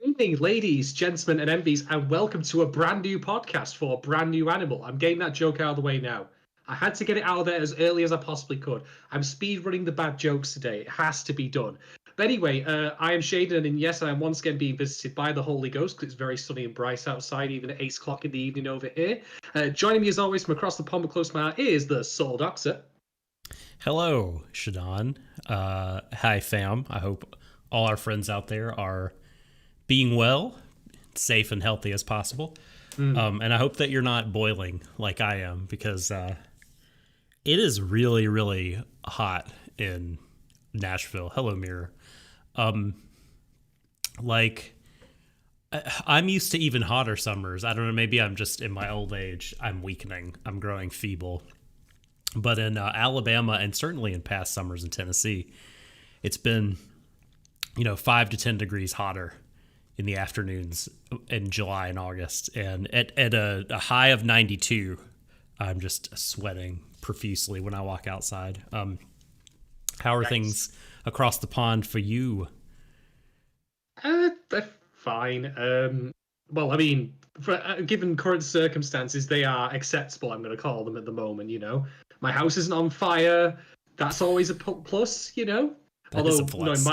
Good evening, ladies, gentlemen, and MVs, and welcome to a brand new podcast for Brand New Animal. I'm getting that joke out of the way now. I had to get it out of there as early as I possibly could. I'm speed running the bad jokes today. It has to be done. But anyway, I am Shadon, and yes, I am once again being visited by the Holy Ghost because it's very sunny and bright outside, even at 8 o'clock in the evening over here. Joining me as always from across the pond but close to my heart is the Soul Doctor. Hello, Shadon. Hi, fam. I hope all our friends out there are being well, safe and healthy as possible. And I hope that you're not boiling like I am, because it is really, really hot in Nashville. Hello, Mirror. I'm used to even hotter summers. I don't know, maybe I'm just in my old age. I'm weakening. I'm growing feeble. But in Alabama, and certainly in past summers in Tennessee, it's been, 5 to 10 degrees hotter in the afternoons in July and August. And at a high of 92, I'm just sweating profusely when I walk outside. How are things across the pond for you? They're fine. Well, I mean, given current circumstances, they are acceptable, I'm going to call them at the moment, My house isn't on fire. That's always a plus, That Although, is a plus.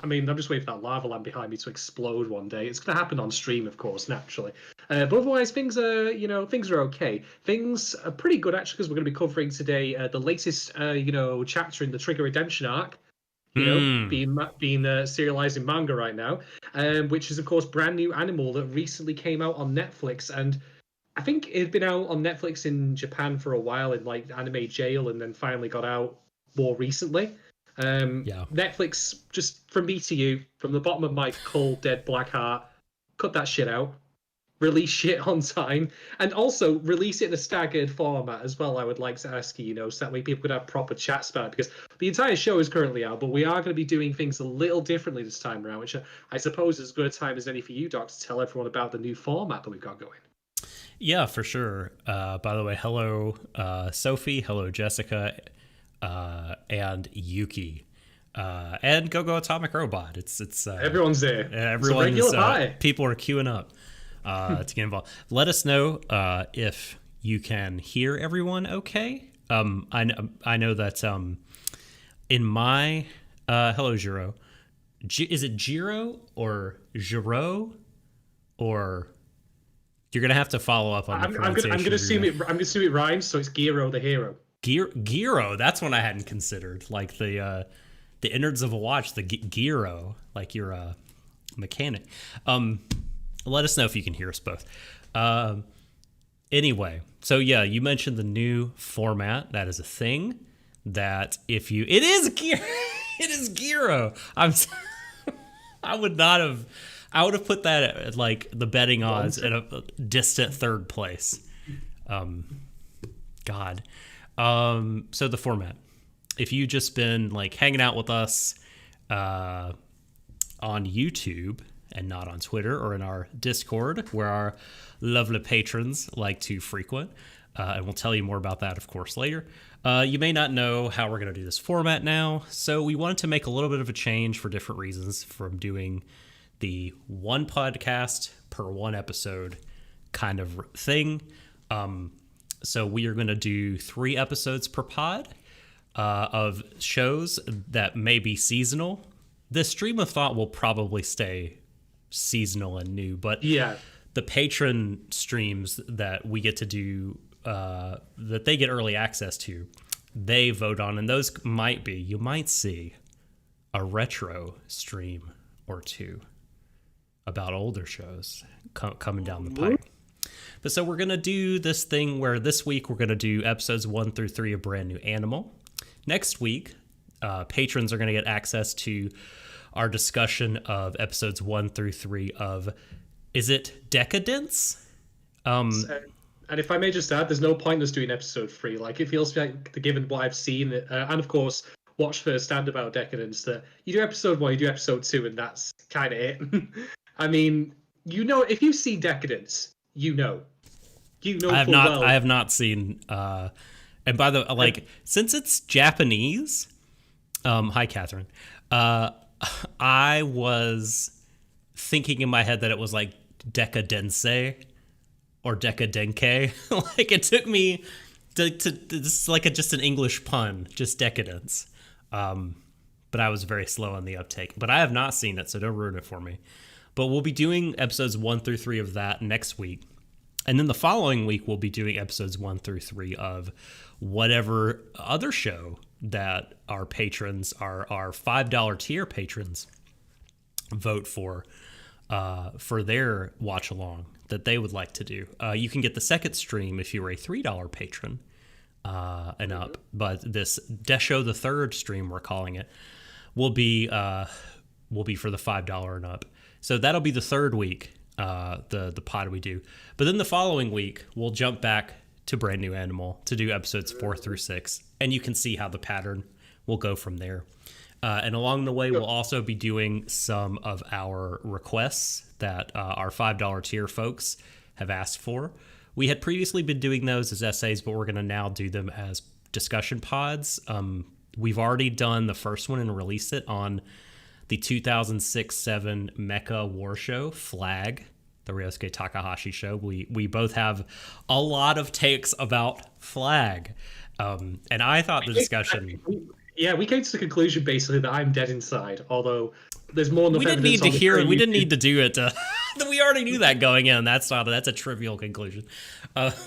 I'm just waiting for that lava lamp behind me to explode one day. It's going to happen on stream, of course, naturally. But otherwise, things are okay. Things are pretty good, actually, because we're going to be covering today the latest, chapter in the Trigger Redemption arc. Being serialized in manga right now, which is, of course, Brand New Animal that recently came out on Netflix. And I think it had been out on Netflix in Japan for a while in like Anime Jail, and then finally got out more recently. Netflix, just from me to you, from the bottom of my cold, dead black heart, cut that shit out. Release shit on time, and also release it in a staggered format as well. I would like to ask you, so that way people could have proper chats about it, because the entire show is currently out, but we are going to be doing things a little differently this time around, which I suppose is as good a time as any for you, Doc, to tell everyone about the new format that we've got going. Yeah, for sure. By the way, hello, Sophie. Hello, Jessica, and Yuki. And Go Atomic Robot. It's everyone's there. Everyone's people are queuing up to get involved. Let us know if you can hear everyone okay. I know that in my hello, Giro. Is it Giro or Giro, or you're gonna have to follow up on the pronunciation. I'm gonna assume it rhymes, so it's Giro the hero. Giro, that's one I hadn't considered. Like the innards of a watch, the gyro, like you're a mechanic. Let us know if you can hear us both. Anyway, so yeah, you mentioned the new format. That is a thing that it is gyro. I would have put that at like the betting odds at a distant third place. God. So the format. If you just been like hanging out with us on YouTube and not on Twitter or in our Discord, where our lovely patrons like to frequent, and we'll tell you more about that, of course, later. You may not know how we're going to do this format now, so we wanted to make a little bit of a change for different reasons from doing the one podcast per one episode kind of thing. So we are going to do 3 episodes per pod of shows that may be seasonal. This stream of thought will probably stay seasonal and new, but yeah, the patron streams that we get to do, that they get early access to, they vote on, and those you might see a retro stream or two about older shows coming down the pipe. But so we're going to do this thing where this week we're going to do episodes 1 through 3 of Brand New Animal. Next week, patrons are going to get access to our discussion of episodes 1 through 3 of, is it Decadence? And if I may just add, there's no point in us doing episode 3. Like, it feels like, given what I've seen, and of course, watch first stand about Decadence, that you do episode 1, you do episode 2, and that's kind of it. I mean, if you see Decadence, you know I have not seen. And by the since it's Japanese, hi Catherine. I was thinking in my head that it was like Decadense or Decadenque. Like it took me to this is like just an English pun, just decadence. But I was very slow on the uptake. But I have not seen it, so don't ruin it for me. But we'll be doing episodes 1 through 3 of that next week. And then the following week, we'll be doing episodes 1 through 3 of whatever other show that our patrons, our $5 tier patrons, vote for their watch along that they would like to do. You can get the second stream if you're a $3 patron and up. But this Deshou the third stream, we're calling it, will be for the $5 and up. So that'll be the third week, the pod we do. But then the following week, we'll jump back to Brand New Animal to do episodes 4 through 6. And you can see how the pattern will go from there. And along the way, we'll also be doing some of our requests that our $5 tier folks have asked for. We had previously been doing those as essays, but we're going to now do them as discussion pods. We've already done the first one and released it on the 2006-7 Mecha War Show, Flag, the Ryosuke Takahashi show. We both have a lot of takes about Flag. And I thought the discussion... Yeah, we came to the conclusion basically that I'm dead inside, although there's more than we didn't need to hear it. We didn't need to do it. We already knew that going in. That's a trivial conclusion. But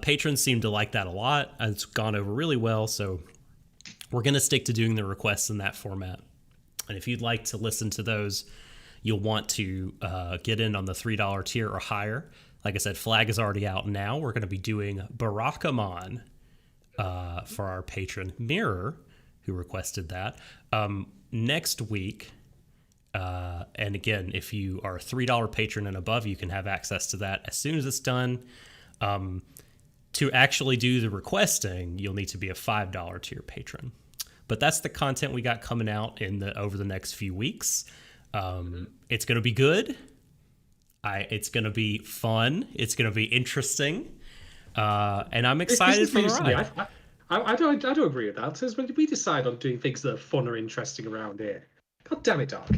patrons seem to like that a lot. It's gone over really well, so we're going to stick to doing the requests in that format. And if you'd like to listen to those, you'll want to get in on the $3 tier or higher. Like I said, Flag is already out now. We're going to be doing Barakamon for our patron Mirror, who requested that. Next week, and again, if you are a $3 patron and above, you can have access to that as soon as it's done. To actually do the requesting, you'll need to be a $5 tier patron. But that's the content we got coming out over the next few weeks. It's going to be good. It's going to be fun. It's going to be interesting. And I'm excited for the ride. I don't agree with that. Says when did we decide on doing things that are fun or interesting around here? God damn it, Doc.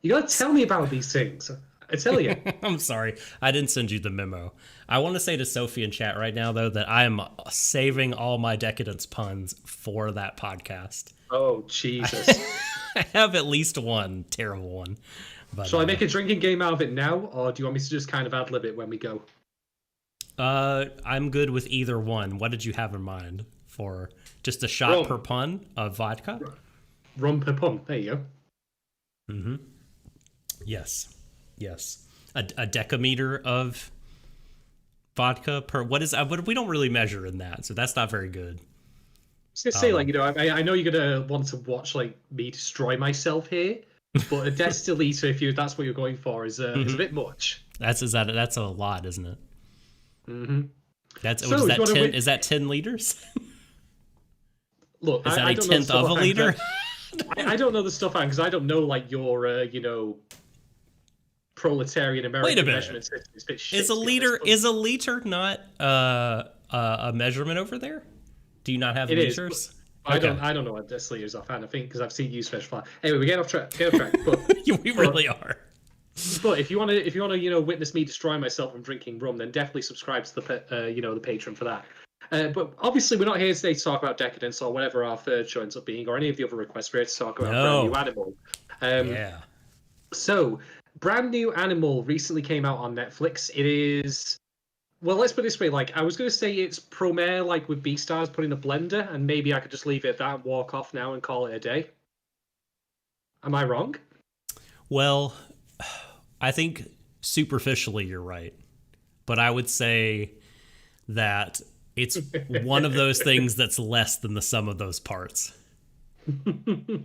You got to tell me about these things. I tell you. I'm sorry. I didn't send you the memo. I want to say to Sophie in chat right now, though, that I am saving all my decadence puns for that podcast. Oh, Jesus. I have at least one terrible one. But, shall I make a drinking game out of it now, or do you want me to just kind of ad-lib it when we go? I'm good with either one. What did you have in mind for just a shot per pun of vodka? Rum per pun. There you go. Mm-hmm. Yes. A decameter of vodka per. What is? But we don't really measure in that, so that's not very good. I was gonna say, I know you're gonna want to watch me destroy myself here, but a deciliter, if that's what you're going for, is a bit much. That's a lot, isn't it? Mm-hmm. Is that 10 liters? Look, is that a tenth of a liter? I don't know the stuff because I don't know your proletarian American measurement system. Is a liter not a measurement over there? Do you not have liters? I don't know what deciliters are, I think, because I've seen you specify. Anyway, we get off track. But we really are. But if you want to, witness me destroy myself from drinking rum, then definitely subscribe to the patron for that. But obviously, we're not here today to talk about decadence or whatever our third show ends up being, or any of the other requests. We're here to talk about Brand New Animal. Yeah. So, Brand New Animal recently came out on Netflix. It is, well, let's put it this way. I was going to say it's Promare, with Beastars put in a blender, and maybe I could just leave it at that and walk off now and call it a day. Am I wrong? Well, I think superficially you're right. But I would say that it's one of those things that's less than the sum of those parts.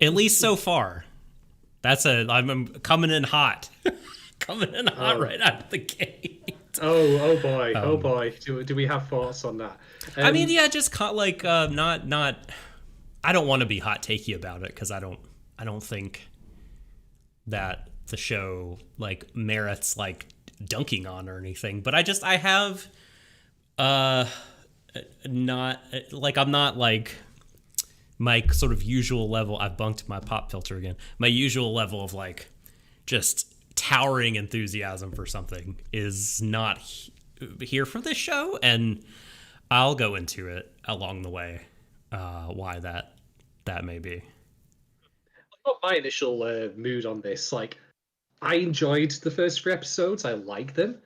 At least so far. I'm coming in hot. Right out of the gate. Oh boy. Do we have thoughts on that? I mean, yeah, just not. I don't want to be hot takey about it because I don't think that the show merits dunking on or anything. But I have not I'm not my sort of usual level. I've bunked my pop filter again. My usual level of like just towering enthusiasm for something is not here for this show, and I'll go into it along the way. Why that may be. Not my initial mood on this. Like, I enjoyed the first 3 episodes. I like them,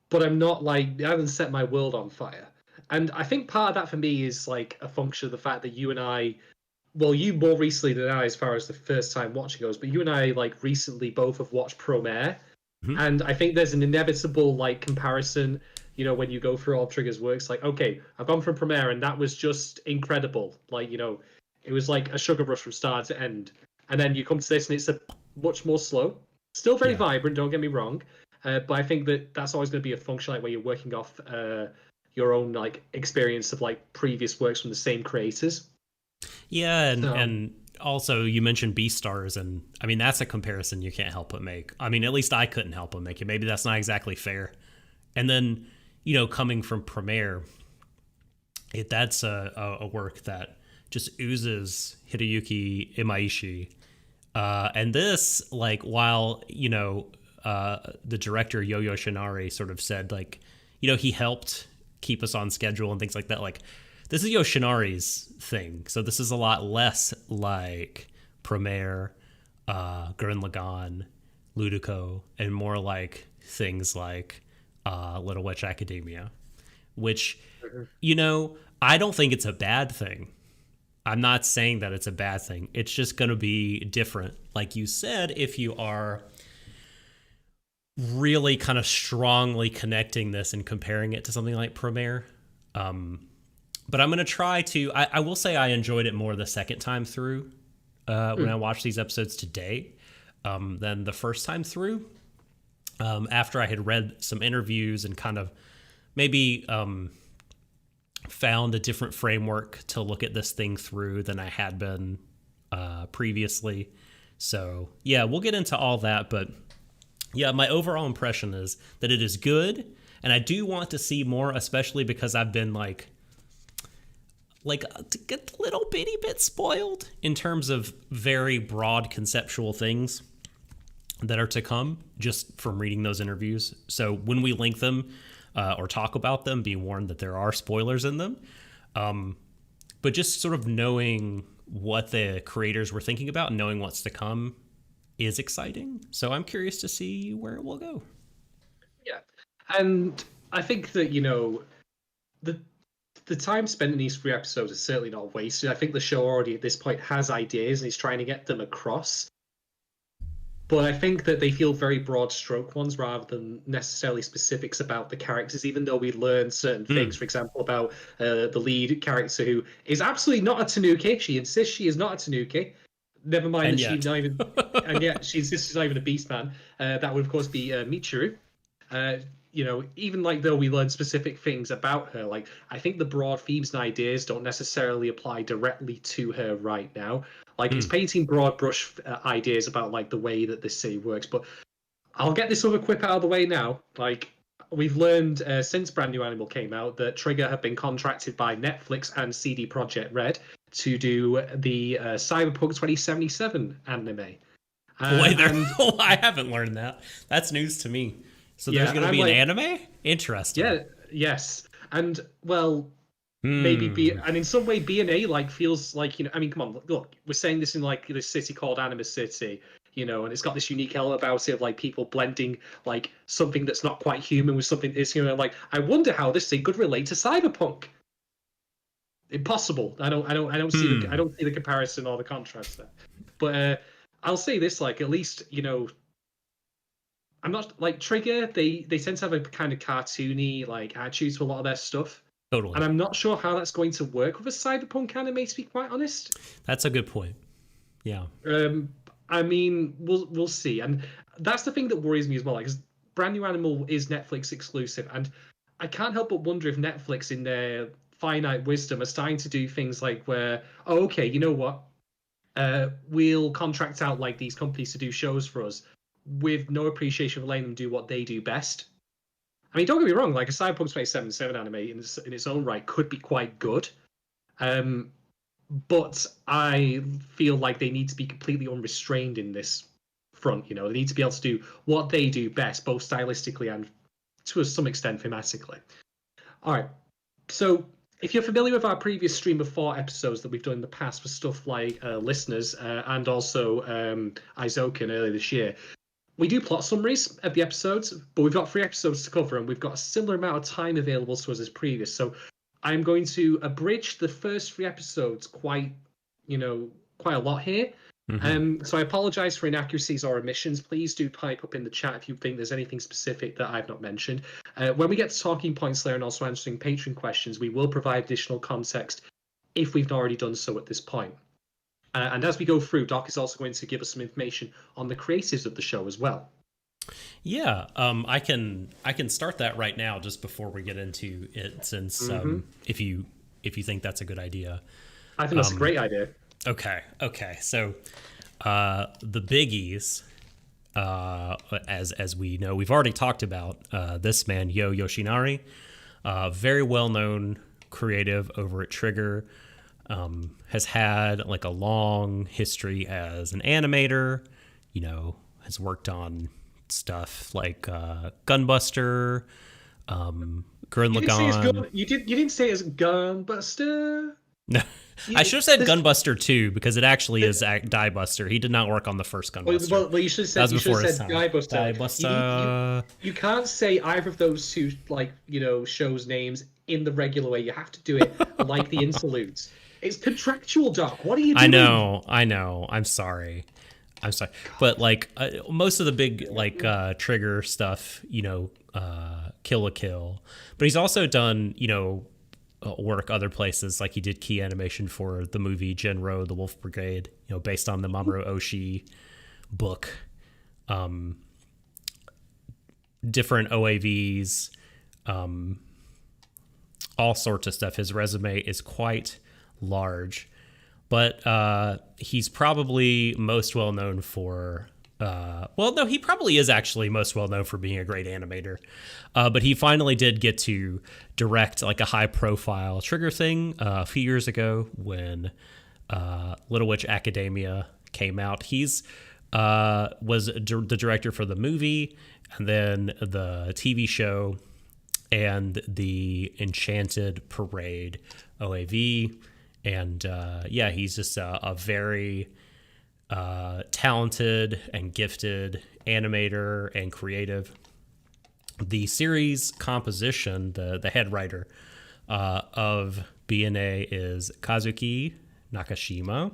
but I'm not like I haven't set my world on fire. And I think part of that for me is like a function of the fact that you and I, well, you more recently than I, as far as the first time watching goes, but you and I like recently both have watched Promare, Mhm. and I think there's an inevitable like comparison. When you go through all Trigger's works, like, okay, I've gone from Premiere and that was just incredible. Like, it was like a sugar rush from start to end. And then you come to this and it's a much more slow, still very Yeah. vibrant. Don't get me wrong, but I think that that's always going to be a function like where you're working off your own like experience of like previous works from the same creators. Yeah, and So and also you mentioned Beastars, and I mean that's a comparison you can't help but make. I mean, at least I couldn't help but make it. Maybe that's not exactly fair. And then coming from Premiere, that's a work that just oozes Hideyuki Imaishi. And this, like, while the director Yo-Yo Shinari sort of said, like, he helped keep us on schedule and things like that. Like, this is Yoshinari's thing, so this is a lot less like Premiere, Gurren Lagann, Ludico, and more like things like Little Witch Academia, which, I don't think it's a bad thing. I'm not saying that it's a bad thing. It's just going to be different. Like you said, if you are really kind of strongly connecting this and comparing it to something like Premiere. But I'm going to try to, I will say I enjoyed it more the second time through when I watched these episodes today than the first time through. After I had read some interviews and kind of maybe found a different framework to look at this thing through than I had been previously. So yeah, we'll get into all that, but yeah, my overall impression is that it is good, and I do want to see more, especially because I've been like to get a little bitty bit spoiled in terms of very broad conceptual things that are to come just from reading those interviews. So when we link them or talk about them, be warned that there are spoilers in them. But just sort of knowing what the creators were thinking about and knowing what's to come is exciting. So I'm curious to see where it will go. yeah, and I think that the time spent in these 3 episodes is certainly not wasted. I think the show already at this point has ideas and he's trying to get them across. But I think that they feel very broad stroke ones rather than necessarily specifics about the characters, even though we learn certain things, for example, about the lead character who is absolutely not a Tanuki. She insists she is not a Tanuki. Never mind And that yet. she's not even, and yet she insists she's not even a beast man. That would, of course, be Michiru. Even like though we learn specific things about her, like I think the broad themes and ideas don't necessarily apply directly to her right now. Like it's painting broad brush ideas about like the way that this city works. But I'll get this other quip out of the way now. Like we've learned since Brand New Animal came out that Trigger have been contracted by Netflix and CD Projekt Red to do the Cyberpunk 2077 anime. Wait, I haven't learned that. That's news to me. So there's going to be an anime? Interesting. Yeah, yes. And, well, maybe and in some way BNA like feels like, I mean, come on, look, we're saying this in like this city called Anima City, and it's got this unique element about it of like people blending like something that's not quite human with something that's, like, I wonder how this thing could relate to Cyberpunk. Impossible. I don't see the comparison or the contrast there. But I'll say this, like, at least, I'm not like Trigger. They tend to have a kind of cartoony like attitude to a lot of their stuff. Totally. And I'm not sure how that's going to work with a cyberpunk anime, to be quite honest. That's a good point. Yeah. I mean, we'll see, and that's the thing that worries me as well. Like, 'cause Brand New Animal is Netflix exclusive, and I can't help but wonder if Netflix, in their finite wisdom, are starting to do things like where, oh, okay, you know what? We'll contract out like these companies to do shows for us, with no appreciation for letting them do what they do best. I mean, don't get me wrong, like a Cyberpunk 2077 anime in its own right could be quite good. but I feel like they need to be completely unrestrained in this front. You know, they need to be able to do what they do best, both stylistically and to some extent thematically. All right. So if you're familiar with our previous stream of 4 episodes that we've done in the past for stuff like listeners and also Izokin earlier this year, we do plot summaries of the episodes, but we've got 3 episodes to cover and we've got a similar amount of time available to us as previous. So I'm going to abridge the first 3 episodes quite a lot here. So I apologize for inaccuracies or omissions. Please do pipe up in the chat if you think there's anything specific that I've not mentioned. When we get to talking points there and also answering patron questions, we will provide additional context if we've not already done so at this point. And as we go through, Doc is also going to give us some information on the creatives of the show as well. Yeah, I can start that right now just before we get into it, since if you think that's a good idea. I think that's a great idea. Okay. So the biggies, as we know, we've already talked about this man, Yo Yoshinari, very well-known creative over at Trigger, has had like a long history as an animator, has worked on stuff like Gunbuster, Gurren Lagann. You didn't say it's Gunbuster? No. I should have said Gunbuster 2 because it actually is Diebuster. He did not work on the first Gunbuster. Well, you should have said Diebuster. You can't say either of those two shows' names in the regular way. You have to do it like the interludes. It's contractual, Doc. What are you doing? I know. I'm sorry. But most of the big Trigger stuff, Kill la Kill. But he's also done, work other places, like he did key animation for the movie Genro, The Wolf Brigade, based on the Mamoru Oshii book. Different OAVs, all sorts of stuff. His resume is quite large, but he's probably most well known for he probably is actually most well known for being a great animator. But he finally did get to direct like a high profile Trigger thing a few years ago when Little Witch Academia came out. He's was the director for the movie and then the TV show and the Enchanted Parade OAV. And he's just a very talented and gifted animator and creative. The series composition, the head writer of BNA is Kazuki Nakashima.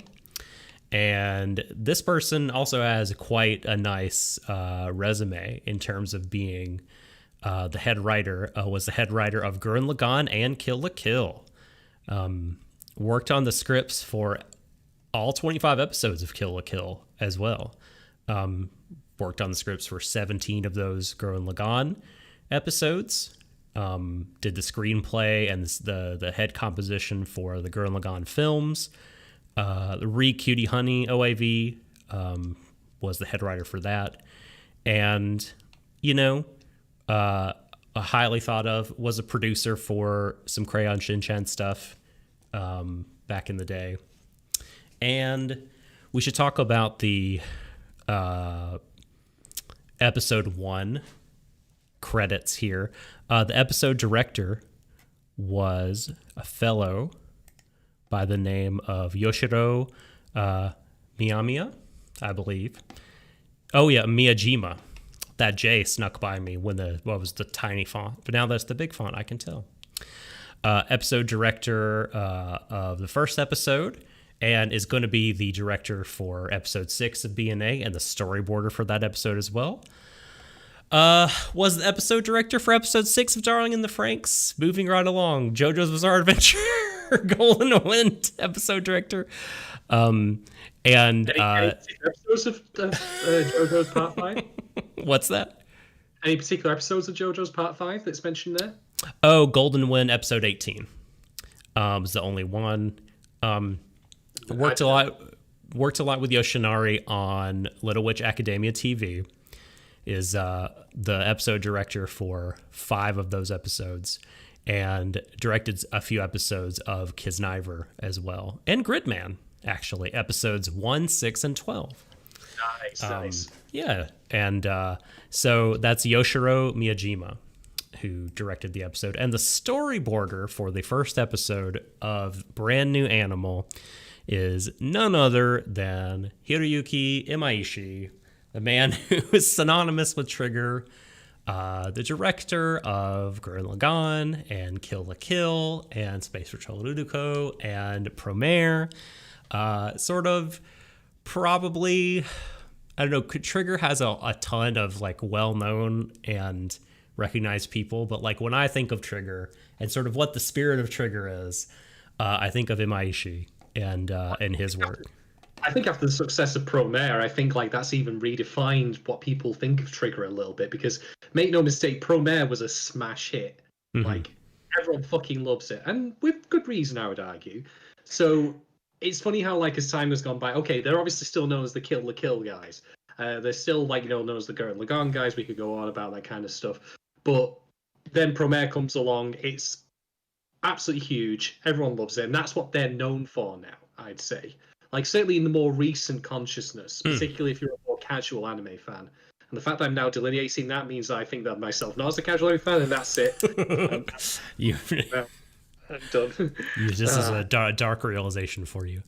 And this person also has quite a nice resume in terms of being the head writer, was the head writer of Gurren Lagann and Kill la Kill. Worked on the scripts for all 25 episodes of Kill la Kill as well. Worked on the scripts for 17 of those Gurren Lagann episodes. Did the screenplay and the head composition for the Gurren Lagann films. The Re Cutie Honey OAV was the head writer for that. And, highly thought of, was a producer for some Crayon Shin-chan stuff back in the day. And we should talk about the episode 1 credits here. The episode director was a fellow by the name of Yoshiro Miyamiya, I believe. Oh yeah, Miyajima. That J snuck by me when was the tiny font, but now that's the big font, I can tell. Episode director of the first episode, and is going to be the director for episode 6 of BNA and the storyboarder for that episode as well. Was the episode director for episode 6 of Darling in the Franxx. Moving right along, JoJo's Bizarre Adventure, Golden Wind episode director. And any episodes of JoJo's Part 5? What's that? Any particular episodes of JoJo's Part 5 that's mentioned there? Oh, Golden Wind episode 18 was the only one. Worked a lot with Yoshinari on Little Witch Academia TV. Is the episode director for 5 of those episodes, and directed a few episodes of Kisniver as well, and Gridman, actually, episodes 1, 6, and 12. Nice. Yeah, and so that's Yoshiro Miyajima, who directed the episode. And the storyboarder for the first episode of Brand New Animal is none other than Hiroyuki Imaishi, the man who is synonymous with Trigger, the director of Gurren Lagann and Kill la Kill and Space Patrol Ludoko and Promare. Sort of probably, I don't know, Trigger has a ton of like well-known and recognized people, but like when I think of Trigger and sort of what the spirit of Trigger is, I think of Imaishi and his work. I think after the success of Promare, I think like that's even redefined what people think of Trigger a little bit, because make no mistake, Promare was a smash hit. Mm-hmm. Like everyone fucking loves it, and with good reason, I would argue. So it's funny how like as time has gone by, okay, they're obviously still known as the Kill la Kill guys. They're still like, you know, known as the Gurren Lagann guys. We could go on about that kind of stuff, but then Promare comes along. It's absolutely huge. Everyone loves it, and that's what they're known for now, I'd say. Like, certainly in the more recent consciousness, particularly if you're a more casual anime fan. And the fact that I'm now delineating that means that I think that myself not as a casual anime fan, and that's it. I'm done. This is a dark realization for you.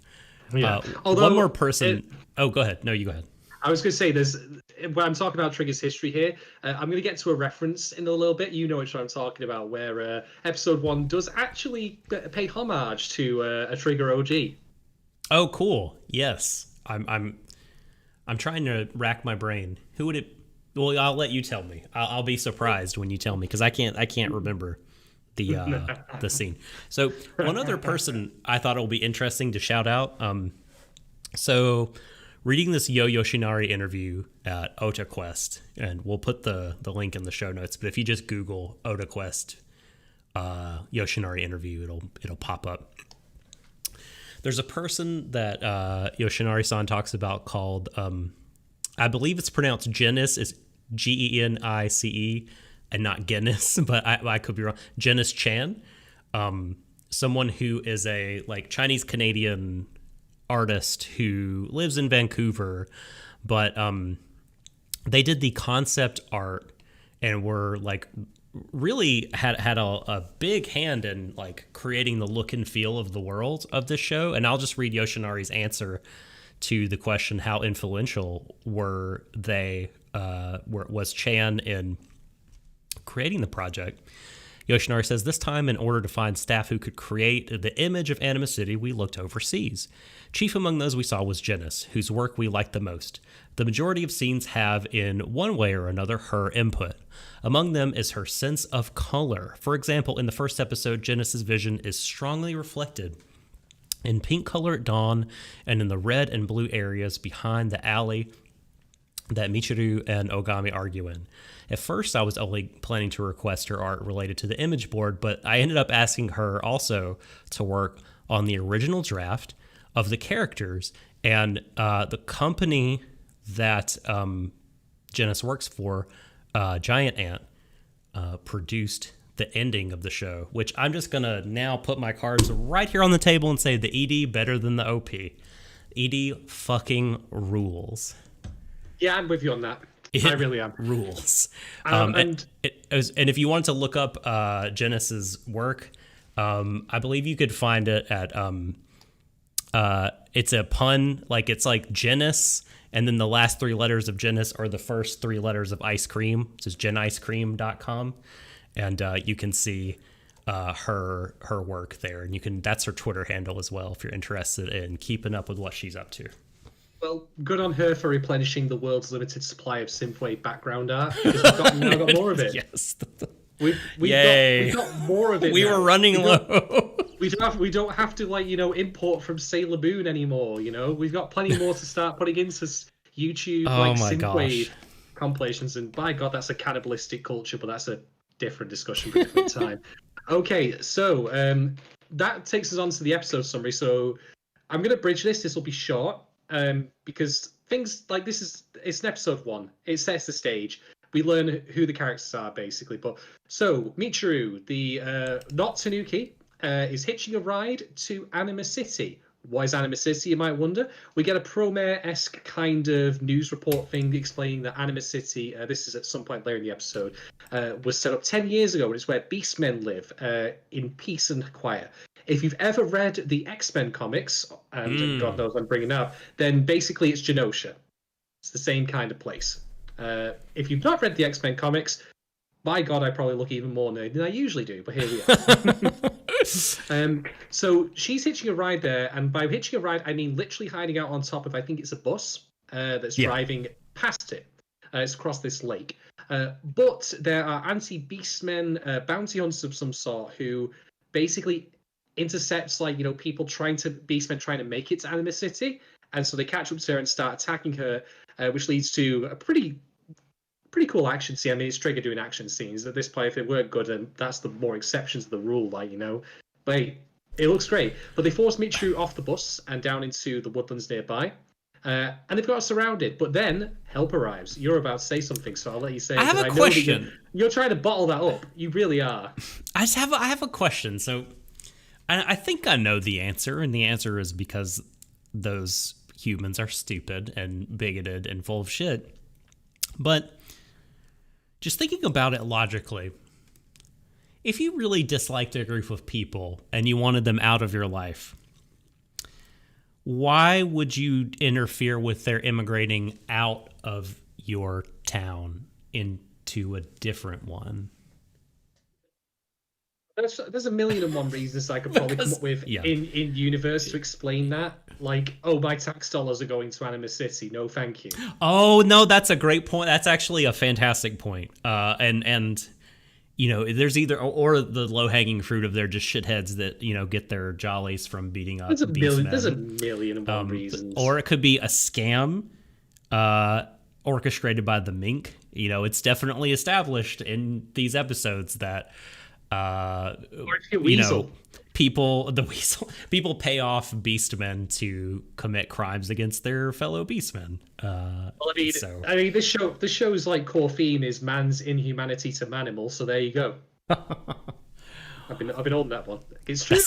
Yeah. Although, one more person... Oh, go ahead. No, you go ahead. I was going to say, when I'm talking about Trigger's history here, I'm going to get to a reference in a little bit. You know which one I'm talking about, where episode 1 does actually pay homage to a Trigger OG. Oh, cool. Yes. I'm trying to rack my brain. Who would it... Well, I'll let you tell me. I'll be surprised when you tell me, because I can't remember the scene. So one other person I thought it will be interesting to shout out. So reading this Yo Yoshinari interview at OtaQuest, and we'll put the link in the show notes, but if you just Google OtaQuest Yoshinari interview, it'll pop up. There's a person that Yoshinari-san talks about called, I believe it's pronounced Genice, is Genice, and not Guinness, but I could be wrong. Genice Chan, someone who is a like Chinese-Canadian artist who lives in Vancouver, but they did the concept art and were like really had a big hand in like creating the look and feel of the world of this show. And I'll just read Yoshinari's answer to the question, how influential were they was Chan in creating the project. Yoshinari says, this time, in order to find staff who could create the image of Anima City, we looked overseas. Chief among those we saw was Janice, whose work we liked the most. The majority of scenes have, in one way or another, her input. Among them is her sense of color. For example, in the first episode, Janice's vision is strongly reflected in pink color at dawn and in the red and blue areas behind the alley that Michiru and Ogami argue in. At first, I was only planning to request her art related to the image board, but I ended up asking her also to work on the original draft of the characters, and the company that Janice works for, Giant Ant, produced the ending of the show, which I'm just going to now put my cards right here on the table and say the ED better than the OP. ED fucking rules. Yeah, I'm with you on that. I really am. Rules. And if you wanted to look up Janice's work, I believe you could find it at it's a pun, like it's like Janice, and then the last 3 letters of Janice are the first 3 letters of ice cream. It says genicecream.com, and you can see her work there, and that's her Twitter handle as well if you're interested in keeping up with what she's up to. Well, good on her for replenishing the world's limited supply of synthwave background art, because we've now got more of it. Yes. We've got more of it. We now. were running low. We don't have to import from Sailor Moon anymore. We've got plenty more to start putting into YouTube synthwave compilations. And by God, that's a cannibalistic culture, but that's a different discussion for a different time. Okay, so that takes us on to the episode summary. So I'm going to bridge this. This will be short because things like it's an episode 1. It sets the stage. we learn who the characters are basically. But so Michiru, the not Tanuki, is hitching a ride to Anima City. Why is Anima City, you might wonder? We get a Promare-esque kind of news report thing explaining that Anima City, this is at some point later in the episode, was set up 10 years ago, and it's where Beastmen live in peace and quiet. If you've ever read the X-Men comics, and God knows I'm bringing it up, then basically it's Genosha. It's the same kind of place. If you've not read the X-Men comics, my God, I probably look even more nerdy than I usually do, but here we are. So she's hitching a ride there, and by hitching a ride, I mean literally hiding out on top of, I think it's a bus that's driving past it. It's across this lake. But there are anti-beastmen, bounty hunters of some sort, who basically intercepts, like, you know, beastmen trying to make it to Anima City, and so they catch up to her and start attacking her, which leads to a pretty cool action scene. I mean, it's Trigger doing action scenes. At this point, if it weren't good, and that's the more exceptions to the rule, like, you know. But it looks great. But they force Michiru off the bus and down into the woodlands nearby. And they've got us surrounded. But then help arrives. You're about to say something, so I'll let you say it. I have a question. You're trying to bottle that up. You really are. I have a question. So I think I know the answer, and the answer is because those humans are stupid and bigoted and full of shit. But just thinking about it logically, if you really disliked a group of people and you wanted them out of your life, why would you interfere with their immigrating out of your town into a different one? There's a million and one reasons I could probably come up with in universe to explain that. Like, oh, my tax dollars are going to Anima City. No, thank you. Oh no, that's a great point. That's actually a fantastic point. And you know, there's either or the low hanging fruit of they're just shitheads that, you know, get their jollies from beating up. There's a million and one reasons. Or it could be a scam, orchestrated by the Mink. You know, it's definitely established in these episodes that. You know, people pay off beastmen to commit crimes against their fellow beastmen. I mean, this show's like core theme is man's inhumanity to manimal. So there you go. I've been on that one. It's true.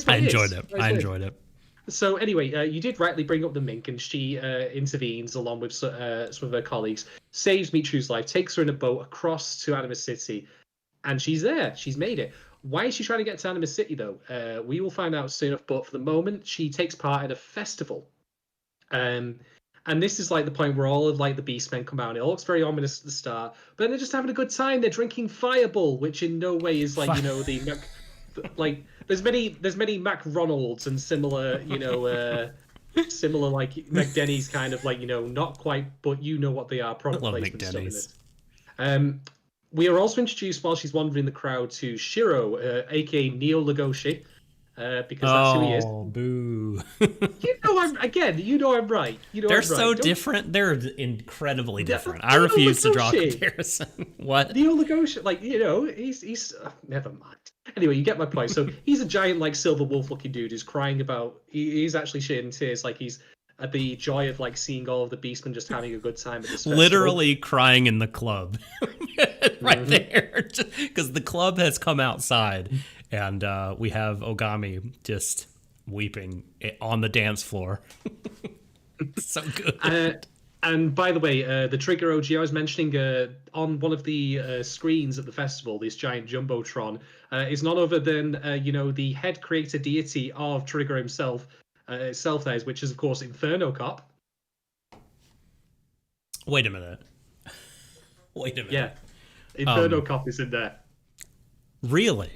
I enjoyed it. So anyway, you did rightly bring up the Mink, and she intervenes along with some of her colleagues, saves Michiru's life, takes her in a boat across to Anima City. And she's there. She's made it. Why is she trying to get to Anima City, though? We will find out soon enough. But for the moment, she takes part in a festival. And this is like the point where all of like the Beastmen come out. It all looks very ominous at the start. But then they're just having a good time. They're drinking Fireball, which in no way is like, you know, the like. There's many Mac Ronalds and similar, you know, similar like McDenny's kind of like, you know, not quite, but you know what they are. Product placement stuff in it. We are also introduced while she's wandering the crowd to Shiro, aka Neo Legoshi, because that's who he is. Oh, boo! You know I'm right. They're so different. They're incredibly different. I refuse to draw a comparison. What? Neo Legoshi, like, you know, he's never mind. Anyway, you get my point. So he's a giant, like, silver wolf-looking dude who's crying about. He's actually shedding tears, like he's at the joy of like seeing all of the beastmen just having a good time at this festival. Literally crying in the club. Right there, because the club has come outside, and we have Ogami just weeping on the dance floor. So good. And by the way, the Trigger OG I was mentioning on one of the screens at the festival, this giant jumbotron is none other than you know, the head creator deity of Trigger himself. Which is of course Inferno Cop. Wait a minute. Yeah, Inferno Cop is in there. Really?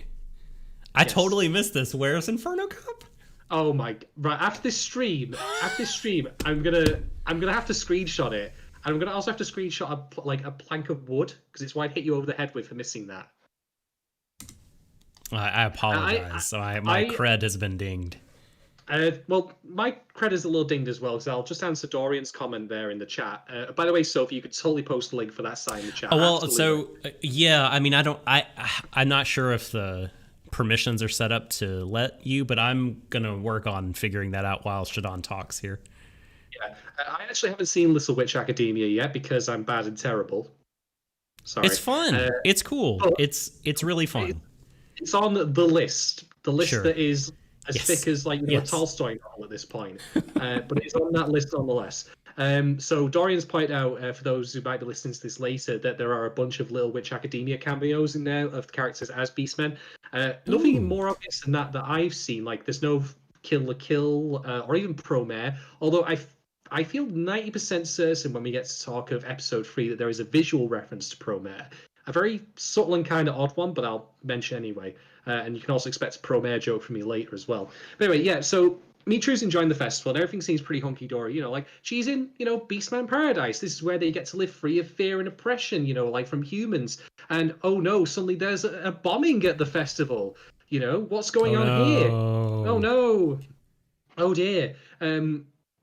I totally missed this. Where's Inferno Cop? Oh my! Right after this stream, I'm gonna have to screenshot it, and I'm gonna also have to screenshot a plank of wood because it's why I hit you over the head with for missing that. I apologize. My cred has been dinged. Well, my credit's a little dinged as well, because I'll just answer Dorian's comment there in the chat. By the way, Sophie, you could totally post a link for that site in the chat. Oh, well, yeah, I mean, I'm not sure if the permissions are set up to let you, but I'm going to work on figuring that out while Shadon talks here. Yeah, I actually haven't seen Little Witch Academia yet because I'm bad and terrible. It's Sorry, fun. It's cool. but It's really it, fun. it's on the list Sure. that is as thick Yes. as like a Yes. Tolstoy novel at this point. But it's on that list nonetheless. So Dorian's pointed out for those who might be listening to this later that there are a bunch of Little Witch Academia cameos in there of the characters as Beastmen. Nothing Ooh. more obvious than that I've seen. Like there's no Kill la Kill or even Promare. Although I feel 90% certain when we get to talk of episode 3 that there is a visual reference to Promare. A very subtle and kind of odd one, but I'll mention anyway. And you can also expect a Promare joke from me later as well. But anyway, yeah, so Mitru's enjoying the festival and everything seems pretty hunky-dory. Like she's in, Beastman Paradise. This is where they get to live free of fear and oppression, like from humans. And oh no, suddenly there's a bombing at the festival. What's Oh going on here? Oh no. no. Oh dear.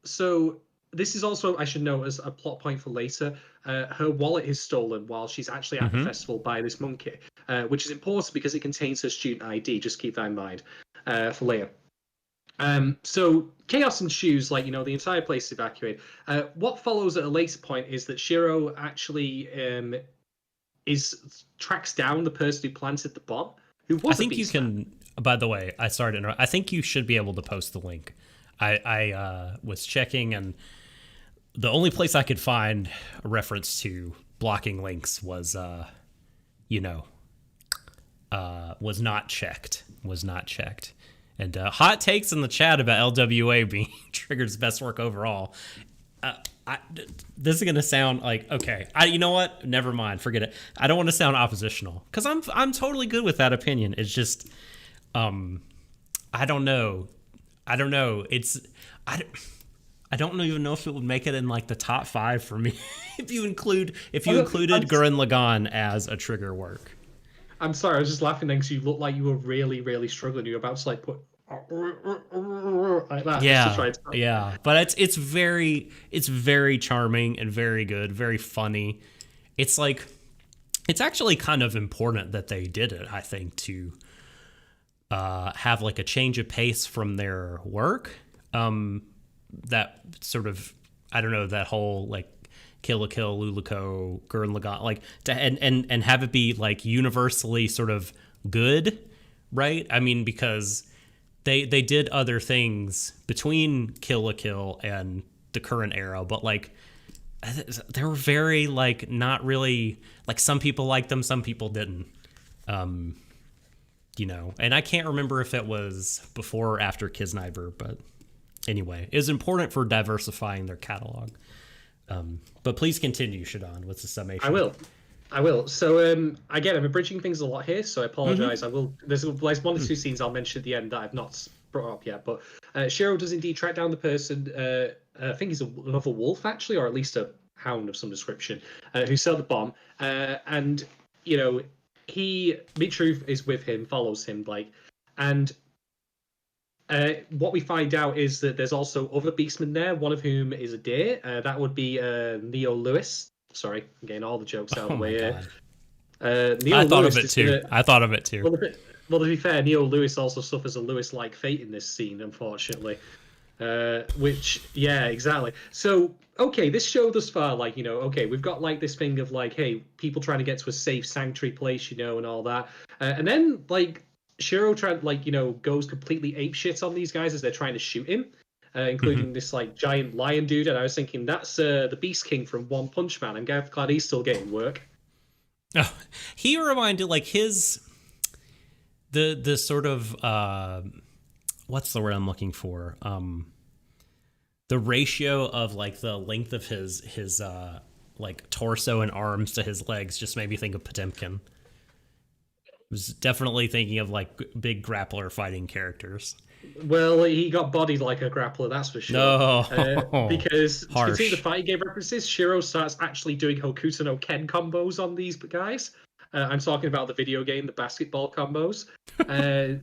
So this is also, I should note, as a plot point for later. Her wallet is stolen while she's actually at the Mm-hmm. festival by this monkey, which is important because it contains her student ID. Just keep that in mind for later. So chaos ensues, like the entire place is evacuated. What follows at a later point is that Shiro actually tracks down the person who planted the bomb, who I was a think you beastman. can. By the way, I started. I think you should be able to post the link. I was checking, and the only place I could find a reference to blocking links was, was not checked. Was not checked. And hot takes in the chat about LWA being Trigger's best work overall. This is gonna sound like okay. You know what? Never mind. Forget it. I don't want to sound oppositional because I'm totally good with that opinion. It's just, I don't know. I don't know. I don't even know if it would make it in like the top 5 for me if you included Gurren Lagann as a Trigger work. I'm sorry, I was just laughing then because you looked like you were really, really struggling. You were about to like put like that just to Yeah, try to. yeah, but it's very charming and very good, very funny. It's like it's actually kind of important that they did it. I think to have like a change of pace from their work. That sort of I don't know that whole like Kill la Kill, Luluco, Gurren Lagann, like to and have it be like universally sort of good, right? I mean, because they did other things between Kill la Kill and the current era, but like they were very like not really like some people liked them, some people didn't. And I can't remember if it was before or after Kisniver, but anyway, it was important for diversifying their catalog. But please continue, Shadon. What's the summation? I will. So again, I'm abridging things a lot here, so I apologize. I will. There's one or two scenes I'll mention at the end that I've not brought up yet. But Shiro does indeed track down the person. I think he's another wolf actually, or at least a hound of some description, who set the bomb. And Mitru is with him, follows him, and what we find out is that there's also other beastmen there, one of whom is a deer. That would be Neo Lewis. Sorry, I'm getting all the jokes out of the way here. I thought of it too. Well, to be fair, Neo Lewis also suffers a Lewis-like fate in this scene, unfortunately. Which, yeah, exactly. So, okay, this show thus far, okay, we've got this thing of hey, people trying to get to a safe sanctuary place, and all that, and then Shiro goes completely apeshit on these guys as they're trying to shoot him, including this giant lion dude. And I was thinking that's the Beast King from One Punch Man. I'm glad he's still getting work. Oh, he reminded his the sort of what's the word I'm looking for? The ratio of the length of his torso and arms to his legs just made me think of Potemkin. Was definitely thinking of big grappler fighting characters. Well, he got bodied like a grappler, that's for sure. No, because to harsh. continue the fighting game references, Shiro starts actually doing Hokuto no Ken combos on these guys. I'm talking about the video game, the basketball combos.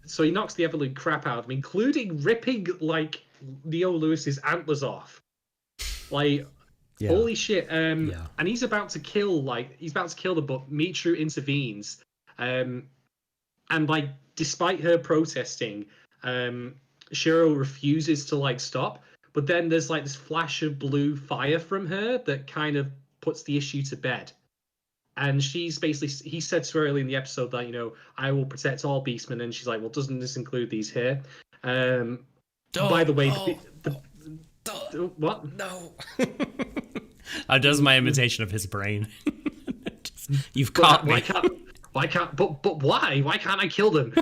So he knocks the ever-living crap out of him, including ripping Neo Lewis's antlers off. Holy shit! And he's about to kill them, but Mitru intervenes. And despite her protesting, Shiro refuses to stop. but then there's like this flash of blue fire from her that kind of puts the issue to bed. And she's basically, he said to her early in the episode that, I will protect all beastmen. And she's like, well, doesn't this include these here? By the way, what? No. I does my imitation of his brain. You've caught me. Why can't? But why? Why can't I kill them?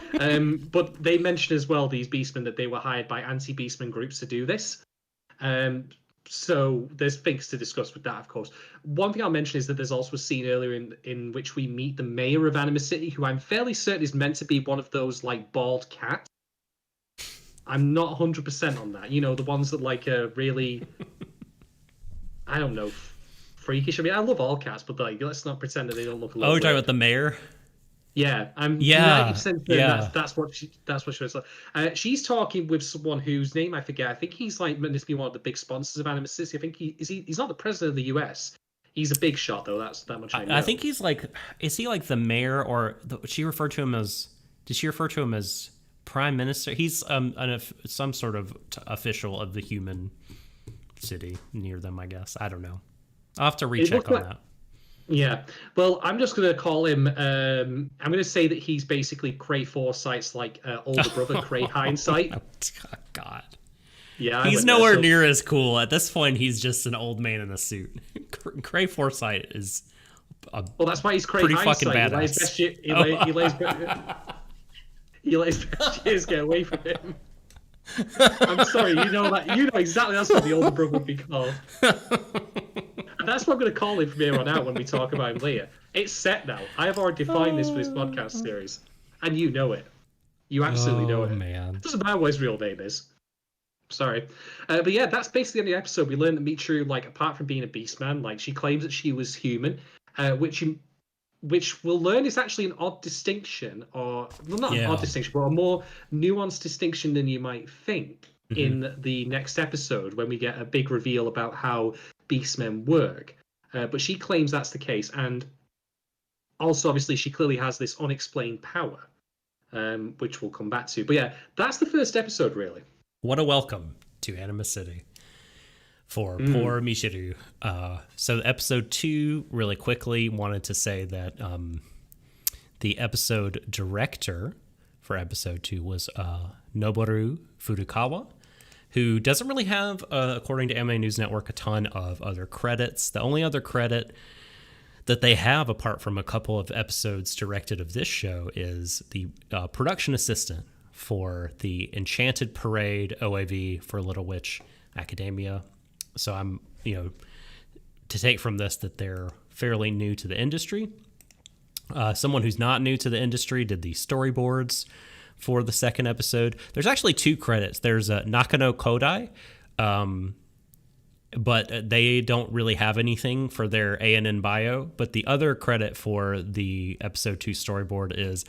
But they mentioned as well, these beastmen, that they were hired by anti-beastmen groups to do this. So there's things to discuss with that, of course. One thing I'll mention is that there's also a scene earlier in which we meet the mayor of Anima City, who I'm fairly certain is meant to be one of those like bald cats. I'm not 100% on that. The ones that like are really, I don't know, freakish. I mean, I love all cats, but like, let's not pretend that they don't look. Oh, you're talking about the mayor? Yeah, I'm. Yeah, That's what she was like. She's talking with someone whose name I forget. I think he's like meant to be one of the big sponsors of Anima City. I think he's not the president of the US. He's a big shot though. That's that much I know. I think he's like, is he like the mayor, or she referred to him as? Did she refer to him as prime minister? He's some sort of official of the human city near them, I guess. I don't know. I'll have to recheck on that. Yeah, well, I'm just going to call him, I'm going to say that he's basically Cray Foresight's like older brother, Cray Hindsight. Oh, God. Yeah, he's nowhere near as cool. At this point, he's just an old man in a suit. Cray Foresight is well, that's why he's Cray pretty Hindsight. Fucking badass. He lays best years get away from him. I'm sorry, you know exactly that's what the older brother would be called. And that's what I'm going to call him from here on out when we talk about him later. It's set now. I have already defined this for this podcast series. And you know it. You absolutely know it. Man. It doesn't matter what his real name is. Sorry. But yeah, that's basically the episode. We learned that Michiru, like, apart from being a beastman, like, she claims that she was human, which we'll learn is actually an odd distinction, or well, not an odd distinction, but a more nuanced distinction than you might think in the next episode when we get a big reveal about how beastmen work. But she claims that's the case, and also obviously she clearly has this unexplained power, which we'll come back to. But yeah, that's the first episode, really. What a welcome to Anima City for poor Michiru. So episode 2, really quickly, wanted to say that the episode director for episode 2 was Noboru Furukawa, who doesn't really have, according to Anime News Network, a ton of other credits. The only other credit that they have, apart from a couple of episodes directed of this show, is the production assistant for the Enchanted Parade OAV for Little Witch Academia. So I'm, to take from this that they're fairly new to the industry. Someone who's not new to the industry did the storyboards for the second episode. There's actually 2 credits. There's Nakano Kodai, but they don't really have anything for their ANN bio. But the other credit for the episode 2 storyboard is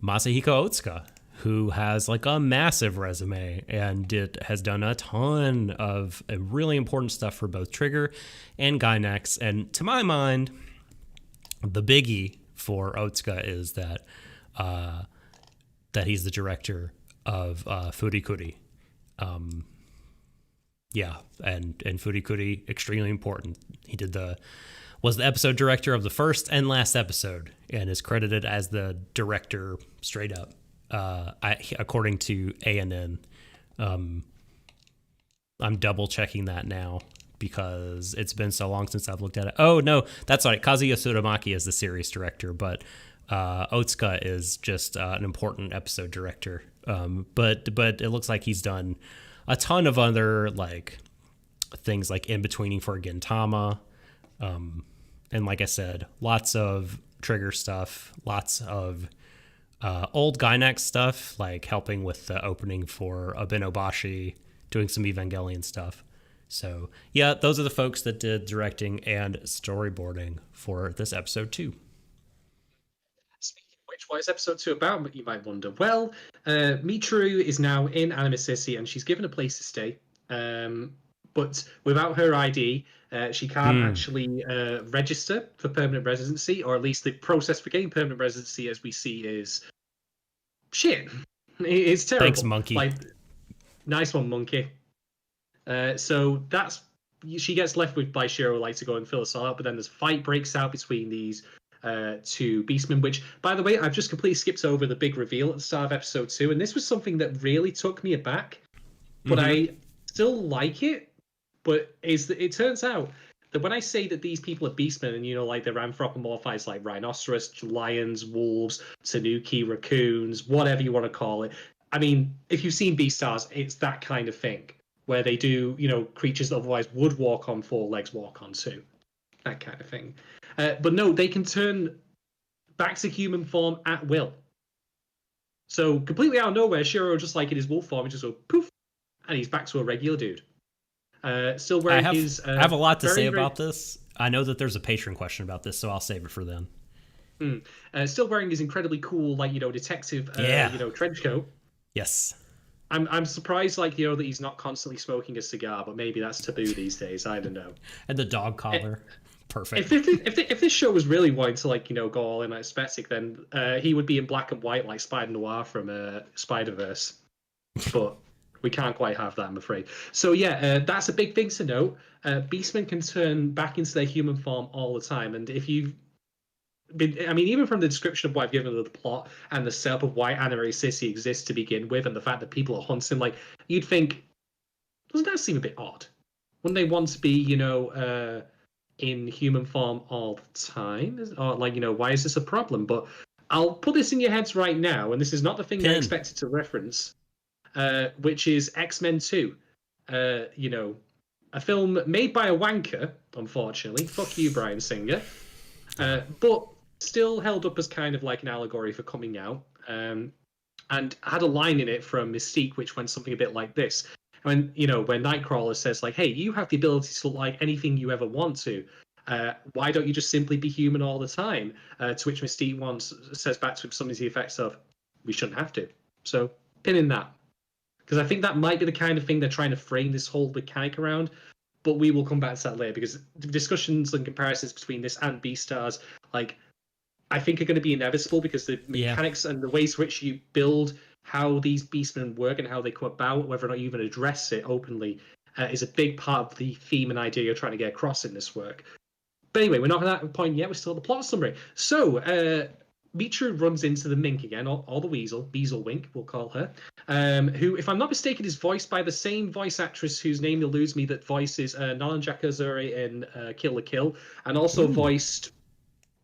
Masahiko Otsuka, who has like a massive resume and has done a ton of really important stuff for both Trigger and Gainax. And to my mind, the biggie for Otsuka is that he's the director of Furikuri. Yeah, and Furikuri, extremely important. He was the episode director of the first and last episode and is credited as the director straight up. According to ANN. I'm double checking that now because it's been so long since I've looked at it. Oh no, that's right. Kazuya Tsuramaki is the series director, but Otsuka is just an important episode director. But it looks like he's done a ton of other like things like in-betweening for Gintama. And like I said, lots of Trigger stuff, lots of old Gainax stuff, like helping with the opening for Abenobashi, doing some Evangelion stuff. So yeah, those are the folks that did directing and storyboarding for this episode 2. Speaking of which, what is episode 2 about, you might wonder? Well, Michiru is now in Anima City and she's given a place to stay. But without her ID, she can't actually register for permanent residency, or at least the process for getting permanent residency, as we see, is shit. It's terrible. Thanks, monkey. Like, nice one, monkey. So that's she gets left with by Shiro like to go and fill us all out, but then this fight breaks out between these two beastmen, which, by the way, I've just completely skipped over the big reveal at the start of episode 2, and this was something that really took me aback, but I still like it. But it turns out that when I say that these people are beastmen, and like they're anthropomorphized like rhinoceros, lions, wolves, tanuki, raccoons, whatever you want to call it. I mean, if you've seen Beastars, it's that kind of thing where they do, creatures that otherwise would walk on four legs walk on two, that kind of thing. But no, they can turn back to human form at will. So completely out of nowhere, Shiro, just like in his wolf form, he just goes poof, and he's back to a regular dude. Still wearing his. I have a lot to say about this. I know that there's a patron question about this, so I'll save it for then. Still wearing his incredibly cool, detective, trench coat. Yes. I'm surprised, that he's not constantly smoking a cigar, but maybe that's taboo these days. I don't know. And the dog collar. Perfect. If this show was really wanting to go all in aesthetic, then he would be in black and white like Spider Noir from Spider-Verse. But we can't quite have that, I'm afraid. So yeah, that's a big thing to note. Beastmen can turn back into their human form all the time, and if you've even from the description of what I've given of the plot and the setup of why Anime City exists to begin with, and the fact that people are hunting, you'd think, doesn't that seem a bit odd? Wouldn't they want to be, in human form all the time? Or why is this a problem? But I'll put this in your heads right now, and this is not the thing I expected to reference, which is X-Men 2. A film made by a wanker, unfortunately. Fuck you, Bryan Singer. But still held up as kind of like an allegory for coming out, and had a line in it from Mystique which went something a bit like this. When Nightcrawler says hey, you have the ability to look like anything you ever want to, why don't you just simply be human all the time? To which Mystique once says back to him something to the effects of, we shouldn't have to. So pin in that, because I think that might be the kind of thing they're trying to frame this whole mechanic around. But we will come back to that later, because the discussions and comparisons between this and Beastars, I think are going to be inevitable, because the mechanics and the ways in which you build how these beastmen work and how they come about, whether or not you even address it openly, is a big part of the theme and idea you're trying to get across in this work. But anyway, we're not at that point yet. We're still at the plot summary. So, Michiru runs into the Mink again, or the Weasel Wink, we'll call her, who, if I'm not mistaken, is voiced by the same voice actress whose name eludes me that voices Nalan Jakazuri in Kill la Kill, and also voiced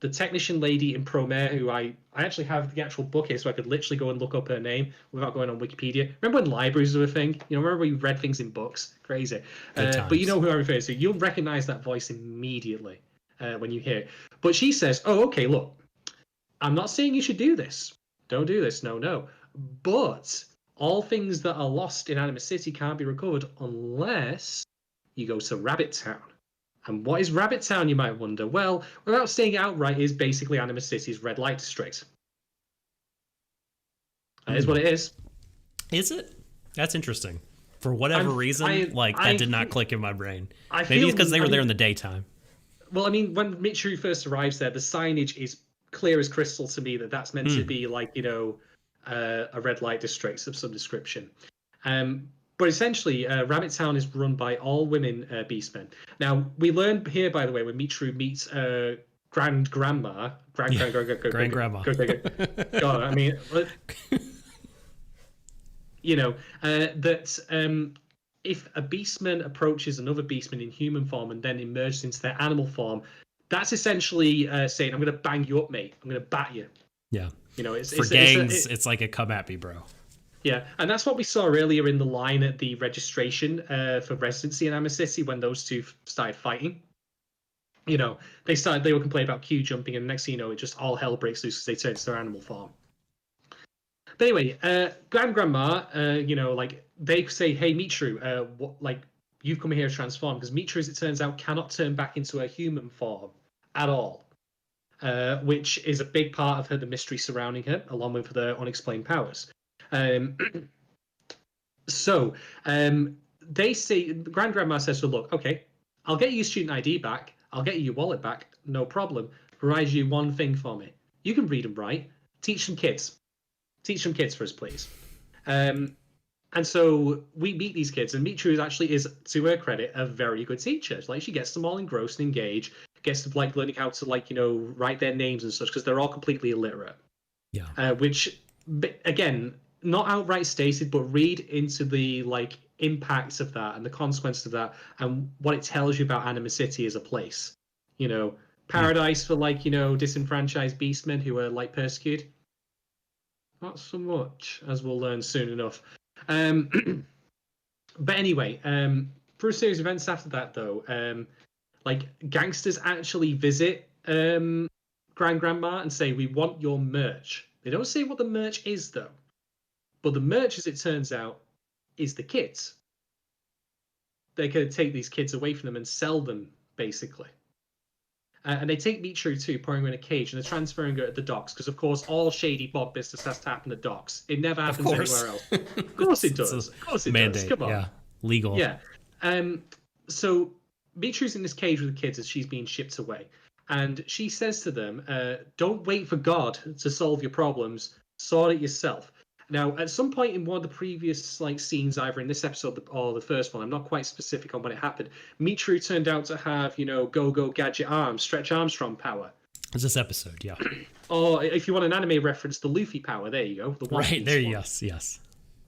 the technician lady in Promare, who I actually have the actual book here, so I could literally go and look up her name without going on Wikipedia. Remember when libraries were a thing? Remember when you read things in books? Crazy. But you know who I refer to. You'll recognize that voice immediately when you hear it. But she says, oh, okay, look, I'm not saying you should do this. Don't do this. No. But all things that are lost in Anima City can't be recovered unless you go to Rabbit Town. And what is Rabbit Town, you might wonder? Well, without saying it outright, is basically Anima City's red light district. That is what it is. Is it? That's interesting. For whatever reason, that did not click in my brain. Maybe it's because they were there in the daytime. Well, when Michiru first arrives there, the signage is clear as crystal to me that that's meant to be a red light district of some description. But essentially, Rabbit Town is run by all women beastmen. Now, we learned here, by the way, when Michiru meets Grandgrandma. Grandgrandma. God, I mean, that if a beastman approaches another beastman in human form and then emerges into their animal form, that's essentially saying, I'm going to bang you up, mate. I'm going to bat you. Yeah. It's gangs, it's like a come at me, bro. Yeah, and that's what we saw earlier in the line at the registration for residency in Anima City when those two started fighting. They were complaining about queue jumping, and next thing you know, it just all hell breaks loose as they turn to their animal form. But anyway, Grandma, they say, hey, Michiru, you've come here to transform, because Michiru, as it turns out, cannot turn back into a human form at all, which is a big part of the mystery surrounding her, along with the unexplained powers. They say, Grandma says, so look, okay, I'll get you your student ID back, I'll get you your wallet back, no problem, provide you one thing for me. You can read and write. Teach some kids for us, please. And so we meet these kids, and Michiru actually is, to her credit, a very good teacher. Like, she gets them all engrossed and engaged, gets them like learning how to like write their names and such because they're all completely illiterate. Yeah. Which again, not outright stated, but read into the like impacts of that and the consequences of that and what it tells you about Anima City as a place. Paradise for like disenfranchised beastmen who are like persecuted. Not so much, as we'll learn soon enough. But anyway, for a series of events after that, though, like gangsters actually visit Grandma and say, "We want your merch." They don't say what the merch is, though. But the merch, as it turns out, is the kids. They're going to take these kids away from them and sell them, basically. And they take Michiru too, putting her in a cage, and they're transferring her at the docks because, of course, all shady mob business has to happen at docks. It never happens anywhere else. Of course it does. Of course it does. Come on. Yeah, legal. Yeah. So Michiru's in this cage with the kids as she's being shipped away, and she says to them, "Don't wait for God to solve your problems. Sort it yourself." Now, at some point in one of the previous like scenes, either in this episode or the first one, I'm not quite specific on when it happened. Michiru turned out to have, go gadget arms, Stretch Armstrong power. It's this episode, yeah. Or if you want an anime reference, the Luffy power. There you go. The One right Piece there, one. yes.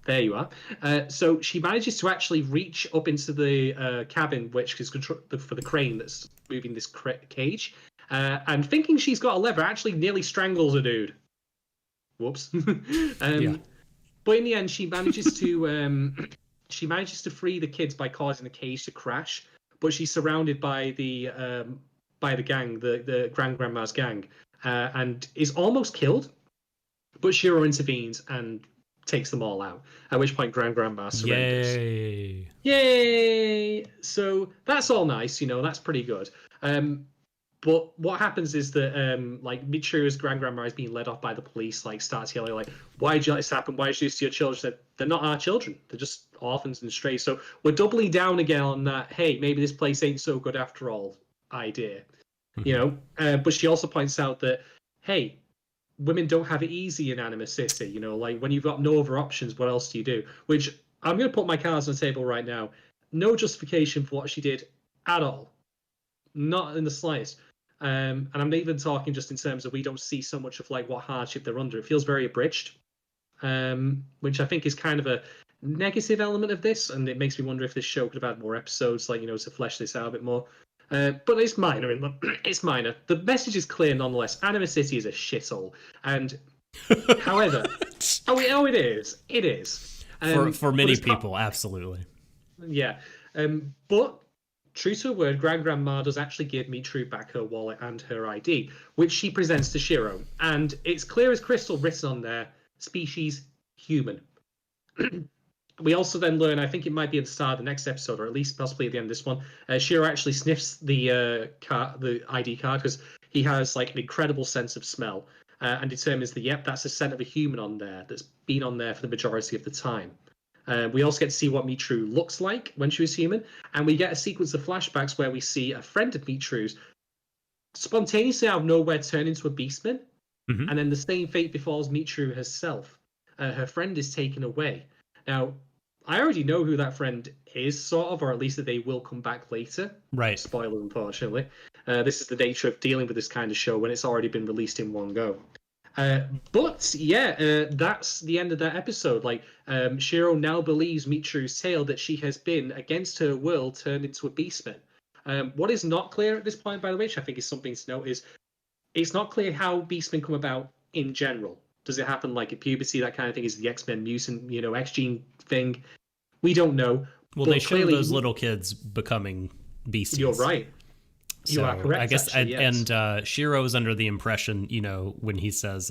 There you are. So she manages to actually reach up into the cabin, which is for the crane that's moving this cage, and thinking she's got a lever, actually nearly strangles a dude. Whoops. Yeah. But in the end, she manages to free the kids by causing the cage to crash. But she's surrounded by the gang, the Grandma's gang, and is almost killed. But Shiro intervenes and takes them all out. At which point, Grandma surrenders. Yay! So that's all nice, that's pretty good. But what happens is that, like, Michiru's Grandma is being led off by the police, like, starts yelling, like, "Why did you let this happen? Why did you do this to your children?" She said, "They're not our children. They're just orphans and strays." So we're doubling down again on that, hey, maybe this place ain't so good after all idea. But she also points out that, hey, women don't have it easy in Anima City. Like, when you've got no other options, what else do you do? Which, I'm going to put my cards on the table right now. No justification for what she did at all. Not in the slightest. And I'm not even talking just in terms of we don't see so much of like what hardship they're under. It feels very abridged, which I think is kind of a negative element of this, and it makes me wonder if this show could have had more episodes, like to flesh this out a bit more. But it's minor. It's minor. The message is clear nonetheless. Anima City is a shithole, and however, it is. It is for many people, absolutely. Yeah, but. True to her word, Grandma does actually give Michiru back her wallet and her ID, which she presents to Shiro. And it's clear as crystal written on there, species human. We also then learn, I think it might be at the start of the next episode, or at least possibly at the end of this one, Shiro actually sniffs the ID card because he has like an incredible sense of smell and determines that, yep, that's a scent of a human on there that's been on there for the majority of the time. We also get to see what Michiru looks like when she was human, and we get a sequence of flashbacks where we see a friend of Michiru's spontaneously out of nowhere turn into a beastman, and then the same fate befalls Michiru herself. Her friend is taken away. Now, I already know who that friend is, sort of, or at least that they will come back later. Right. Spoiler, unfortunately. This is the nature of dealing with this kind of show when it's already been released in one go. But yeah, that's the end of that episode. Like, Shiro now believes Michiru's tale that she has been, against her will, turned into a beastman. What is not clear at this point, by the way, which I think is something to note, is it's not clear how beastmen come about in general. Does it happen like at puberty, that kind of thing? Is the X-Men mutant, X-gene thing? We don't know. Well, they show those little kids becoming beasties. You're right. You are correct. I guess, actually, yes. and Shiro is under the impression, when he says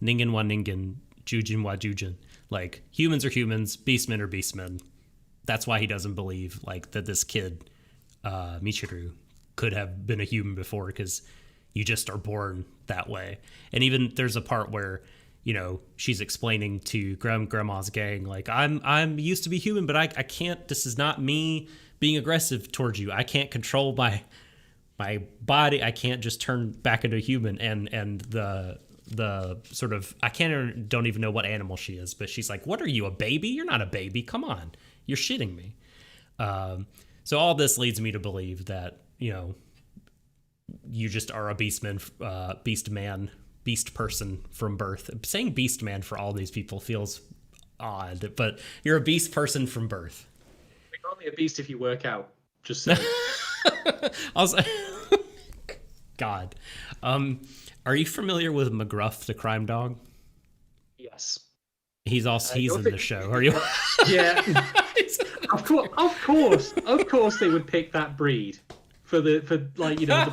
"ningen wa ningen, jujin wa jujin," like humans are humans, beastmen are beastmen. That's why he doesn't believe like that this kid, Michiru, could have been a human before, because you just are born that way. And even there's a part where she's explaining to Grandma's gang, like, I'm used to be human, but I can't. This is not me being aggressive towards you. I can't control my body. I can't just turn back into a human. And the the sort of, don't even know what animal she is, but she's like, "What are you, a baby? You're not a baby. Come on, you're shitting me." So all this leads me to believe that you just are a beast person from birth. Saying beast man for all these people feels odd, but you're a beast person from birth. You're only a beast if you work out. Just saying. Also, God, are you familiar with McGruff, the crime dog? Yes. He's in the show. Are you? Yeah. Of course, they would pick that breed for the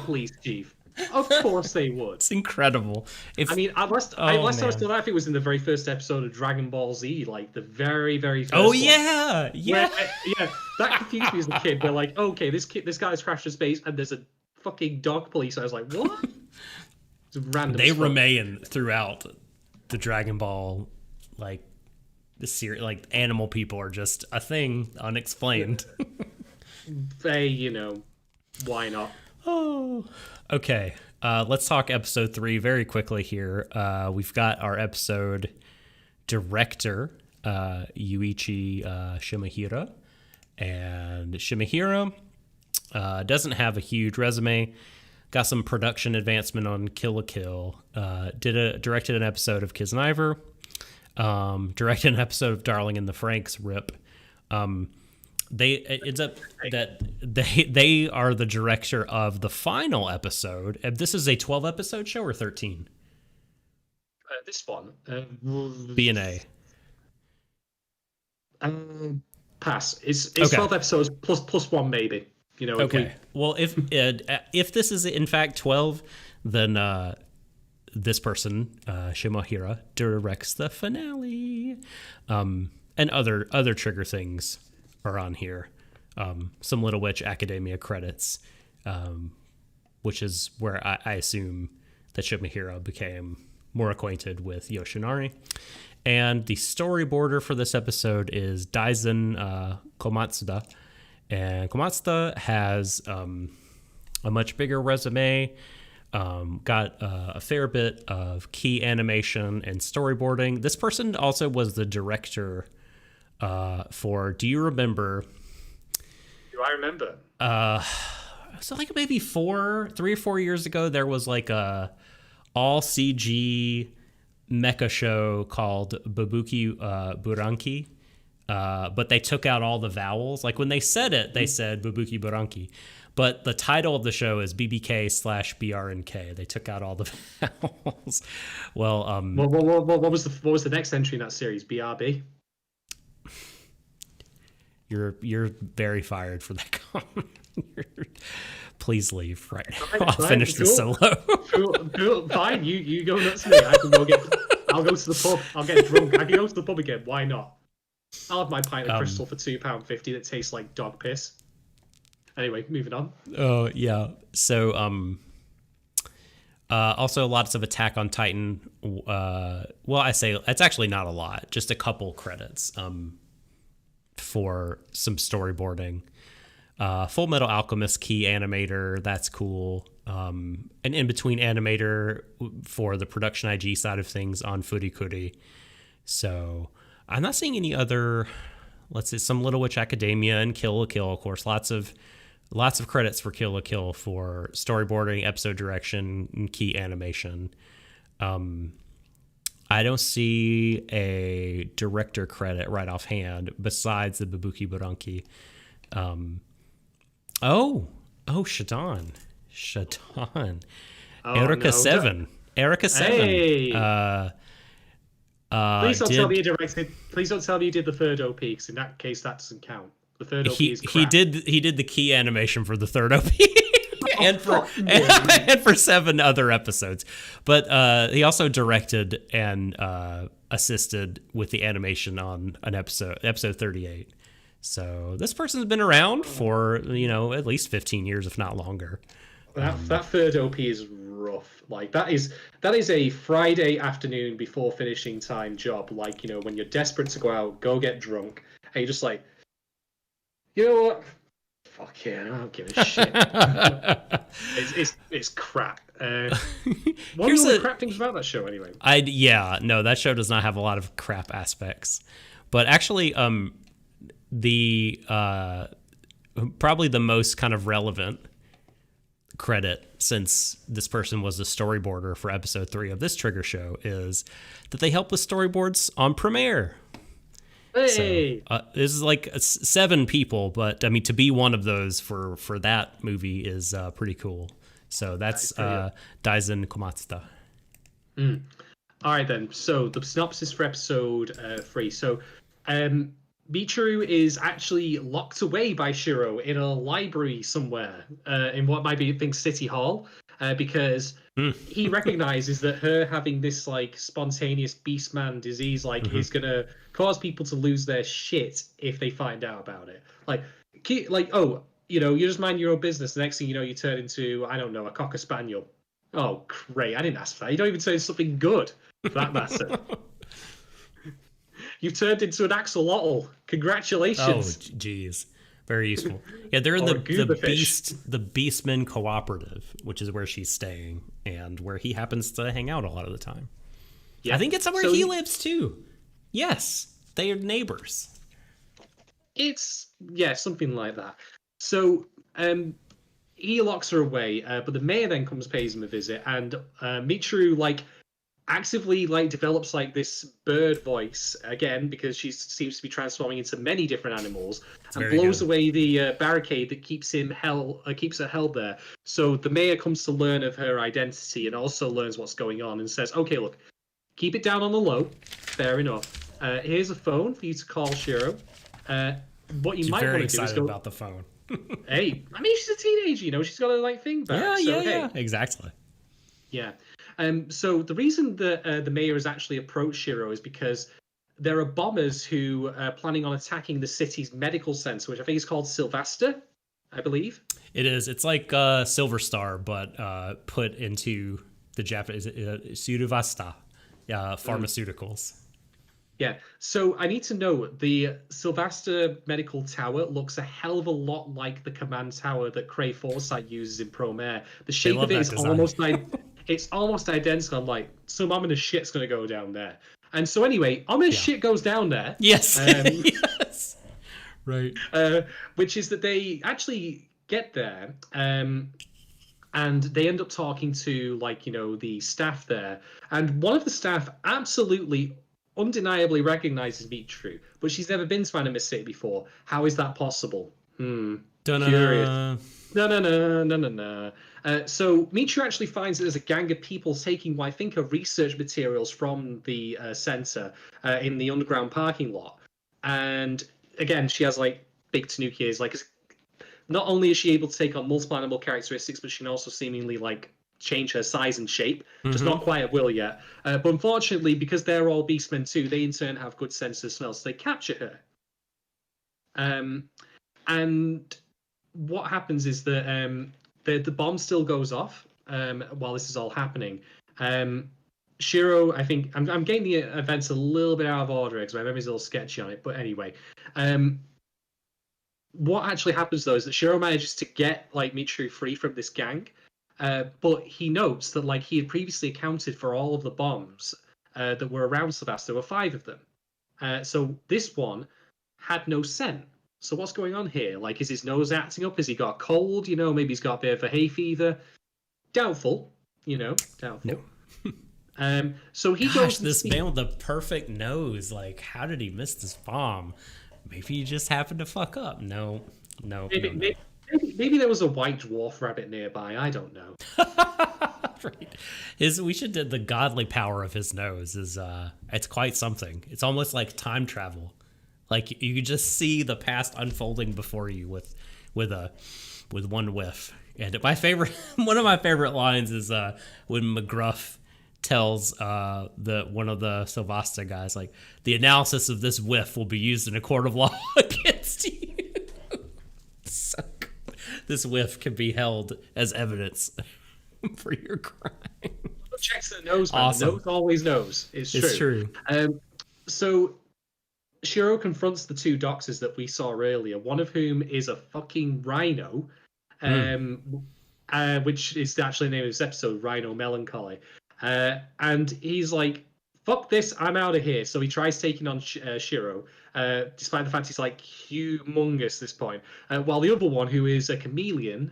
police chief. Of course they would. It's incredible. Unless I was still there, if it was in the very first episode of Dragon Ball Z, like the very, very first Oh, one. yeah. Yeah. That confused me as a kid. They're like, okay, this guy's crashed to space, and there's a fucking dog police. I was like, what? It's random. They remain throughout the Dragon Ball, like the series. Like animal people are just a thing, unexplained. They, why not? Oh, okay. Let's talk episode 3 very quickly here. We've got our episode director, Yuichi Shimahira. And Shimahira doesn't have a huge resume. Got some production advancement on Kill la Kill. Directed an episode of Kisniver. Directed an episode of Darling in the Franxx. RIP. They are the director of the final episode. This is a 12 episode show or 13? This one, BNA. Pass. It's 12 episodes plus one maybe. Okay. Well, if this is in fact 12, then this person, Shimahira, directs the finale, and other trigger things are on here. Some Little Witch Academia credits, which is where I assume that Shimahira became more acquainted with Yoshinari. And the storyboarder for this episode is Daisen Komatsuda. And Komatsuda has a much bigger resume, got a fair bit of key animation and storyboarding. This person also was the director do you remember? Do I remember? So like maybe 3 or 4 years ago, there was like a all CG mecha show called Babuki Buranki. But they took out all the vowels. Like when they said it, they said Babuki Buranki. But the title of the show is BBK/BRNK. They took out all the vowels. Well, what was the next entry in that series? BRB. You're very fired for that comment. Please leave right now. I'll finish this solo. Cool. Fine. You go nuts to me. I'll go to the pub. I'll get drunk. I can go to the pub again. Why not? I'll have my pint of Crystal for £2.50 that tastes like dog piss. Anyway, moving on. Oh, yeah. So, also lots of Attack on Titan. I say it's actually not a lot, just a couple credits for some storyboarding. Full Metal Alchemist key animator, that's cool. An in-between animator for the production IG side of things on Furikuri. So I'm not seeing any other, let's say, some Little Witch Academia and Kill la Kill, of course. Lots of credits for Kill la Kill for storyboarding, episode direction, and key animation. I don't see a director credit right offhand besides the Babuki Buranki. Shadon. Erica 7. Erica 7. Hey. Please don't tell me you directed. Please don't tell me you did the third OP, because in that case that doesn't count. The third OP is crap. He did the key animation for the third OP. and for 7 other episodes. But he also directed and assisted with the animation on an episode 38. So this person's been around for, at least 15 years, if not longer. That third OP is rough. Like that is a Friday afternoon before finishing time job. Like, when you're desperate to go out, go get drunk, and you're just like, you know what? fuck yeah, I don't give a shit. It's crap. One of the only crap things about that show, anyway. That show does not have a lot of crap aspects, but actually, the probably the most kind of relevant credit, since this person was the storyboarder for episode 3 of this Trigger show, is that they help with storyboards on Premiere. Hey, so, this is like 7 people, but I mean, to be one of those for that movie is pretty cool. So that's Daisen Komatsuta. All right then. So the synopsis for episode 3. So, Michiru is actually locked away by Shiro in a library somewhere in what might be, I think, City Hall, because he recognizes that her having this like spontaneous beastman disease is gonna cause people to lose their shit if they find out about it. You just mind your own business. The next thing you know, you turn into, I don't know, a cocker spaniel. Oh, great! I didn't ask for that. You don't even turn into something good, for that matter. You've turned into an axolotl. Congratulations. Oh, geez. Very useful. Yeah, they're in the Beastmen Cooperative, which is where she's staying and where he happens to hang out a lot of the time. Yeah. I think it's where he lives, too. Yes, they are neighbors. It's, something like that. So, he locks her away, but the mayor then pays him a visit, and Michiru, actively develops this bird voice again, because she seems to be transforming into many different animals, and blows away the barricade that keeps her held there. So the mayor comes to learn of her identity and also learns what's going on and says, okay, look, keep it down on the low. Fair enough. Here's a phone for you to call Shiro. What you might want to do is go about the phone. Hey, I mean, she's a teenager, she's got a thing back. Yeah, exactly. Yeah. So the reason that the mayor has actually approached Shiro is because there are bombers who are planning on attacking the city's medical center, which I think is called Sylvester, I believe. It is. It's like Silver Star, but put into the Japanese Suruvasta pharmaceuticals. Yeah. So I need to know, the Sylvester Medical Tower looks a hell of a lot like the command tower that Cray Foresight uses in Promare. The shape of it is almost it's almost identical. I'm like, some ominous shit's going to go down there. And so anyway, ominous shit goes down there. Yes. Yes. Right. Which is that they actually get there, and they end up talking to the staff there. And one of the staff absolutely undeniably recognizes Michiru, but she's never been to Anima City before. How is that possible? Curious. No. So Michiru actually finds that there's a gang of people taking what I think are research materials from the center in the underground parking lot. And again, she has big tanuki ears. Not only is she able to take on multiple animal characteristics, but she can also seemingly change her size and shape. Just not quite at will yet. But unfortunately, because they're all beastmen too, they in turn have good sense of smell, so they capture her. And what happens is that the bomb still goes off while this is all happening. Shiro, I think I'm getting the events a little bit out of order because my memory's a little sketchy on it. But anyway, what actually happens though is that Shiro manages to get Michiru free from this gang. But he notes that he had previously accounted for all of the bombs that were around Sylvester. There were 5 of them. So this one had no scent. So what's going on here? Is his nose acting up? Has he got a cold? Maybe he's got a bit of a hay fever. Doubtful. Doubtful. No. So he goes. This man with the perfect nose. How did he miss this bomb? Maybe he just happened to fuck up. No. Maybe there was a white dwarf rabbit nearby. I don't know. Right. We should do the godly power of his nose. It's quite something. It's almost like time travel. You could just see the past unfolding before you with one whiff. And one of my favorite lines is when McGruff tells one of the Sylvester guys, the analysis of this whiff will be used in a court of law against you. So this whiff can be held as evidence for your crime. Checks the nose, man. Awesome. The nose always knows. It's true. It's true. So Shiro confronts the two doctors that we saw earlier, one of whom is a fucking rhino, Mm. which is actually the name of this episode, Rhino Melancholy. And he's like, fuck this, I'm out of here. So he tries taking on Shiro, despite the fact he's like humongous at this point. While the other one, who is a chameleon,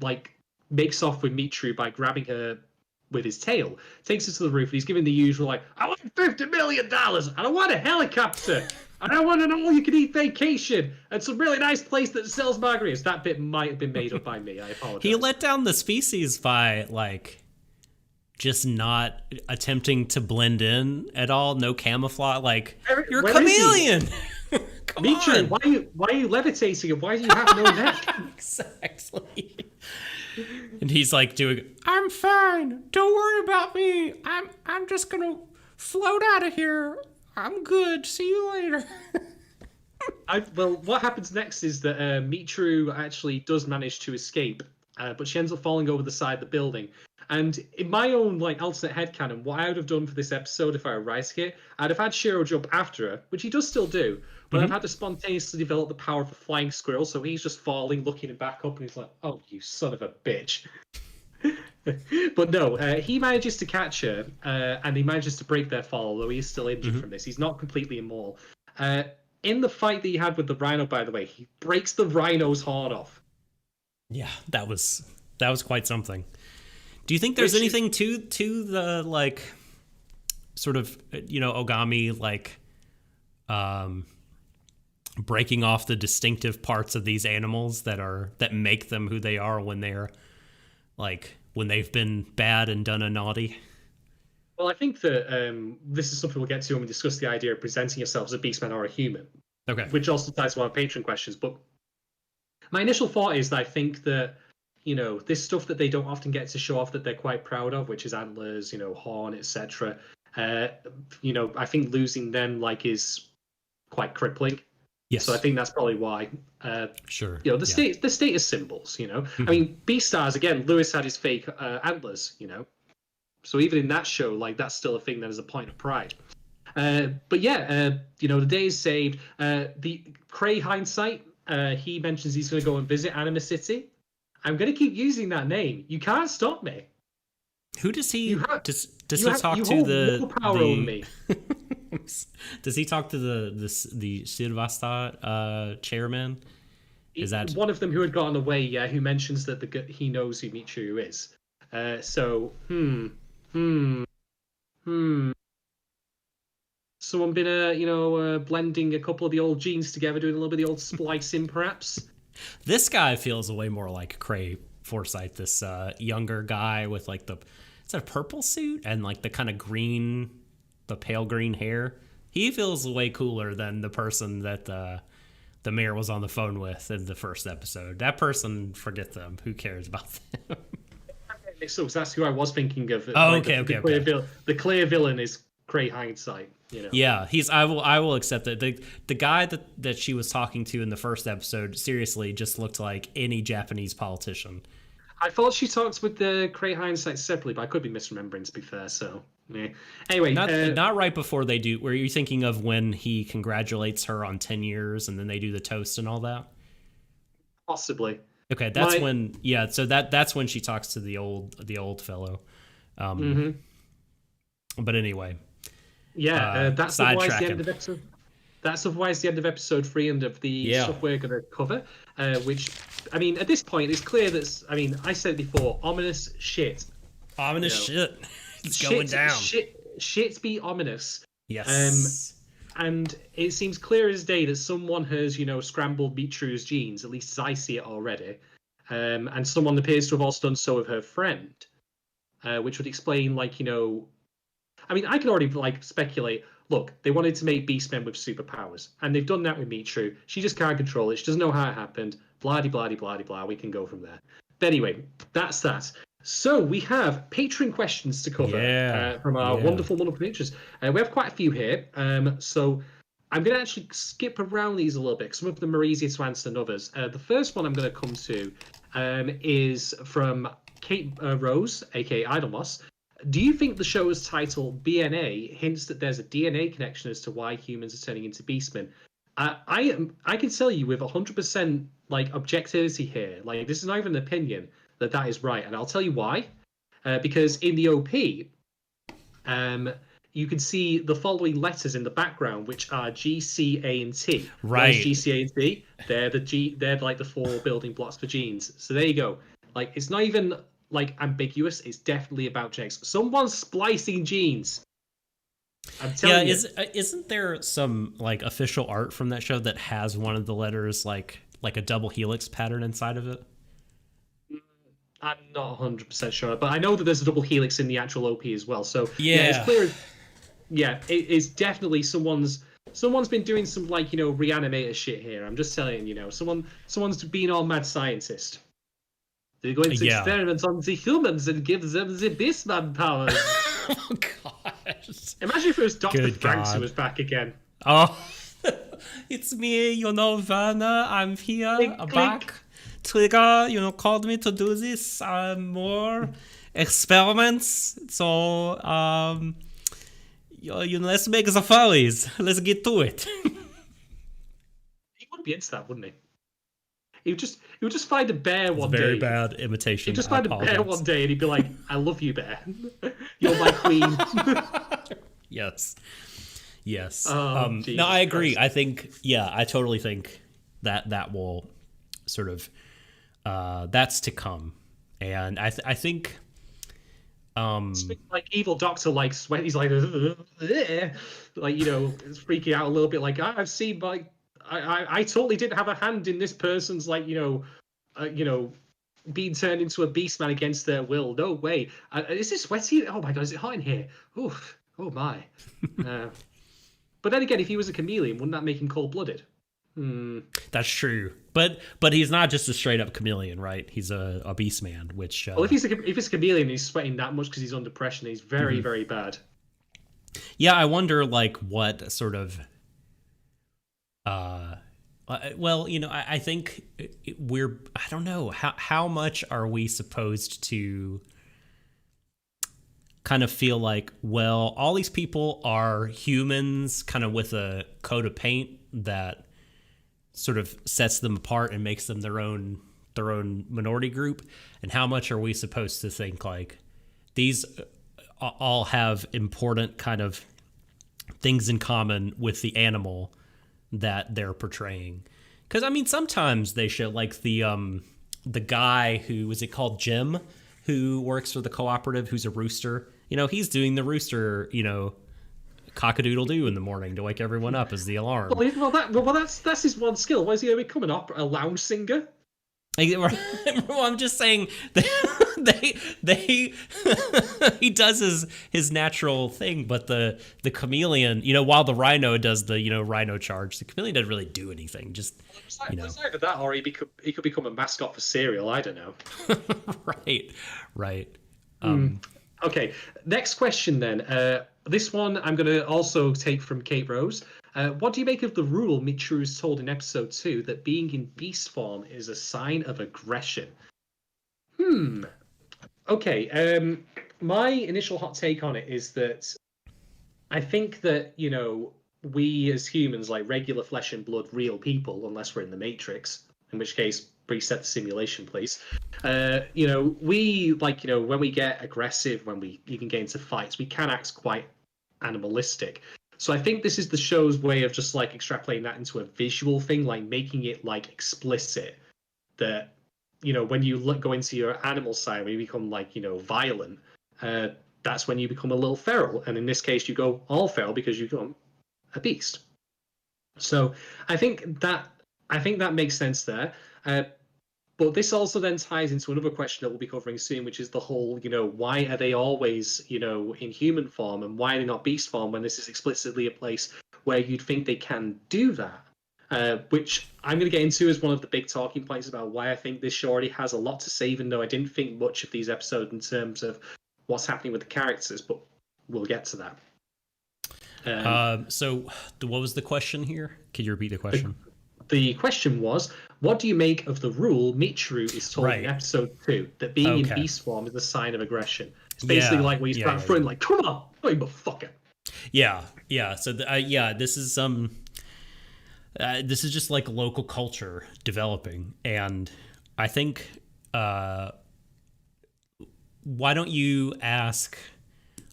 like makes off with Mitru by grabbing her with his tail, takes her to the roof, and he's giving the usual like, I want $50 million, and I want a helicopter, and I want an all-you-can-eat vacation, and some really nice place that sells margaritas. That bit might have been made up by me. I apologize. He let down the species by like just not attempting to blend in at all. No camouflage. Like, you're a chameleon. Come Mitru, on. why are you levitating, and why do you have no neck? Exactly. And he's like doing, I'm fine. Don't worry about me. I'm just gonna float out of here. I'm good. See you later. Well, what happens next is that Mitru actually does manage to escape, but she ends up falling over the side of the building. And in my own like alternate headcanon, what I would have done for this episode if I were writing it, I'd have had Shiro jump after her, which he does still do, but I've had to spontaneously develop the power of a flying squirrel, so he's just falling, looking back up, and he's like, "Oh, you son of a bitch!" But no, he manages to catch her, and he manages to break their fall, although he is still injured from this. He's not completely immortal. In the fight that he had with the rhino, by the way, he breaks the rhino's horn off. Yeah, that was quite something. Do you think there's anything to the like sort of, you know, Ogami like breaking off the distinctive parts of these animals that make them who they are when they're like when they've been bad and done a naughty? Well, I think that this is something we'll get to when we discuss the idea of presenting yourself as a beastman or a human. Okay. Which also ties to our patron questions. But my initial thought is that I think that, you know, this stuff that they don't often get to show off that they're quite proud of, which is antlers, you know, horn, etc. You know, I think losing them like is quite crippling. Yes. So I think that's probably why. Sure. You know, the status symbols. You know, I mean, Beastars again. Lewis had his fake antlers. You know, so even in that show, like that's still a thing that is a point of pride. But yeah, you know, the day is saved. The Cray hindsight. He mentions he's going to go and visit Anima City. I'm going to keep using that name. You can't stop me. Who does he does he talk you to hold the no power over me. Does he talk to the Sirvasta chairman? Is that one of them who had gotten away? Yeah, who mentions that he knows who Michiru is. Someone been blending a couple of the old genes together, doing a little bit of the old splicing, perhaps. This guy feels way more like Cray Forsyth, this younger guy with like is that a purple suit and like the kind of green, the pale green hair. He feels way cooler than the person that the mayor was on the phone with in the first episode. That person, forget them. Who cares about them? So that's who I was thinking of. Oh, like okay. The clear villain is Cray Hindsight. You know? Yeah, I will accept that. The guy that she was talking to in the first episode seriously just looked like any Japanese politician. I thought she talked with the Cray Hindsight separately, but I could be misremembering, to be fair. So, yeah. Anyway, not right before they do. Were you thinking of when he congratulates her on 10 years and then they do the toast and all that? Possibly. Okay, that's when. Yeah, so that's when she talks to the old fellow. But anyway. Yeah, that's otherwise the end of episode. That's otherwise the end of episode 3 and of the stuff we're going to cover. Which, I mean, at this point, it's clear that I said it before, ominous shit. Ominous shit. It's going down. Shit be ominous. Yes. And it seems clear as day that someone has, scrambled Mitru's genes, at least as I see it already. And someone appears to have also done so with her friend, which would explain, I can already speculate. Look, they wanted to make beastmen with superpowers, and they've done that with Mitru. She just can't control it. She doesn't know how it happened. Blah de blah de blah de blah. We can go from there. But anyway, that's that. So we have Patreon questions to cover from our wonderful patrons. We have quite a few here. So I'm going to actually skip around these a little bit. Some of them are easier to answer than others. The first one I'm going to come to is from Kate Rose, aka Idolmoss. Do you think the show's title BNA hints that there's a DNA connection as to why humans are turning into beastmen? I can tell you with 100% like objectivity here, like this is not even an opinion, that is right, and I'll tell you why. Because in the OP, you can see the following letters in the background, which are G, C, A, and T. Right. G, C, A, and T. They're like the 4 building blocks for genes. So there you go. Like it's not even like ambiguous. It's definitely about genetics. Someone's splicing genes. I'm telling you. Isn't there some like official art from that show that has one of the letters like a double helix pattern inside of it? I'm not 100% sure, but I know that there's a double helix in the actual OP as well. So yeah it's clear. Yeah, it's definitely someone's been doing some like reanimator shit here. I'm just telling you, someone's being all mad scientist. They're going to experiment on the humans and give them the beastman powers. Oh gosh! Imagine if it was Dr. Franks who was back again. Oh, it's me, Werner. I'm here, Click. back. Trigger, called me to do this. More experiments. So, let's make the furries. Let's get to it. He would be into that, wouldn't he? He would just find a bear one day. Very bad imitation. He'd just find a bear one day and he'd be like, "I love you, bear. You're my queen." Yes. Oh, no, I agree. Christ. I think, I totally think that will sort of that's to come, and I think. Like evil doctor, like sweat. He's like, it's freaking out a little bit. Like I've seen, like I totally didn't have a hand in this person's like being turned into a beast man against their will. No way. Is it sweaty? Oh my god, is it hot in here? Oof. Oh my. But then again, if he was a chameleon, wouldn't that make him cold-blooded? That's true, but he's not just a straight up chameleon, right? He's a beast man. Which well, if he's a chameleon, he's sweating that much because he's under pressure. And he's very very bad. Yeah, I wonder like what sort of. Well, I think I don't know how much are we supposed to kind of feel like, well, all these people are humans kind of with a coat of paint that sort of sets them apart and makes them their own minority group, and how much are we supposed to think like these all have important kind of things in common with the animal that they're portraying? Because I mean, sometimes they show like the guy who was it called Jim, who works for the cooperative, who's a rooster. He's doing the rooster, cock-a-doodle-doo in the morning to wake everyone up as the alarm. Well, that's his one skill. Why is he going to become a lounge singer? Well, I'm just saying they he does his natural thing, but the chameleon, while the rhino does the rhino charge, the chameleon doesn't really do anything. Just it's either that or he could become a mascot for cereal. I don't know. Right. Okay, next question then. This one I'm going to also take from Kate Rose. What do you make of the rule Michiru is told in episode 2 that being in beast form is a sign of aggression? Okay, my initial hot take on it is that I think that, we as humans, like regular flesh and blood, real people, unless we're in the Matrix, in which case, preset the simulation, please. We, when we get aggressive, when we even get into fights, we can act quite animalistic. So I think this is the show's way of just like extrapolating that into a visual thing, like making it like explicit that, when you go into your animal side, when you become like, violent, that's when you become a little feral. And in this case, you go all feral because you become a beast. So I think that makes sense there. But this also then ties into another question that we'll be covering soon, which is the whole, why are they always, in human form, and why are they not beast form when this is explicitly a place where you'd think they can do that? Which I'm going to get into as one of the big talking points about why I think this show already has a lot to say, even though I didn't think much of these episodes in terms of what's happening with the characters, but we'll get to that. So what was the question here? Could you repeat the question? The question was, what do you make of the rule Michiru is told in episode 2 that being in beast form is a sign of aggression? It's basically like where you yeah, start throwing like, come on, oh, you motherfucker. yeah. So this is this is just like local culture developing, and I think why don't you ask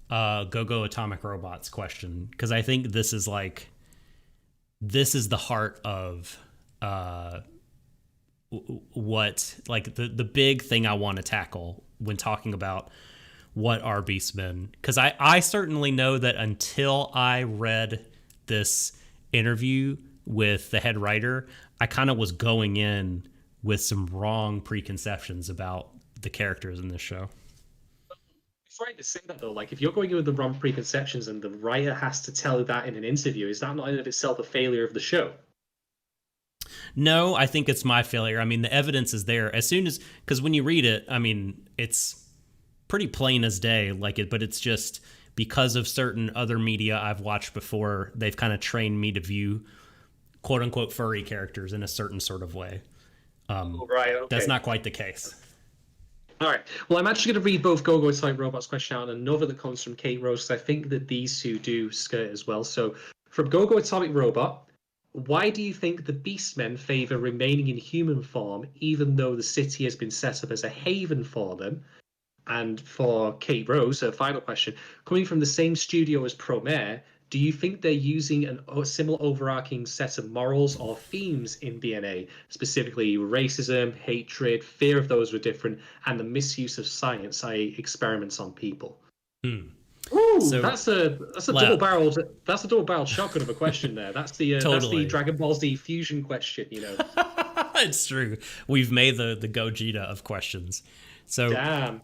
Go Atomic Robots question, because I think this is the heart of what, like, the big thing I want to tackle when talking about what are beastmen, because I certainly know that until I read this interview with the head writer, I kind of was going in with some wrong preconceptions about the characters in this show. It's right to say that though. Like, if you're going in with the wrong preconceptions and the writer has to tell you that in an interview, is that not in of itself a failure of the show? No, I think it's my failure. I mean, the evidence is there. As soon as, because when you read it, I mean, it's pretty plain as day, like it, but it's just because of certain other media I've watched before, they've kind of trained me to view quote unquote furry characters in a certain sort of way. Right, okay. That's not quite the case. All right. Well, I'm actually going to read both Go Atomic Robots question out and another that comes from Kate Rose, because I think that these two do skirt as well. So, from Go Atomic Robot, why do you think the Beastmen favor remaining in human form, even though the city has been set up as a haven for them? And for Kate Rose, her final question, coming from the same studio as Promare, do you think they're using a similar overarching set of morals or themes in BNA, specifically racism, hatred, fear of those who are different, and the misuse of science, i.e., experiments on people? Ooh, So that's a double-barreled shotgun of a question there. That's the Dragon Ball Z fusion question, you know. It's true. We've made the Gogeta of questions. So Damn.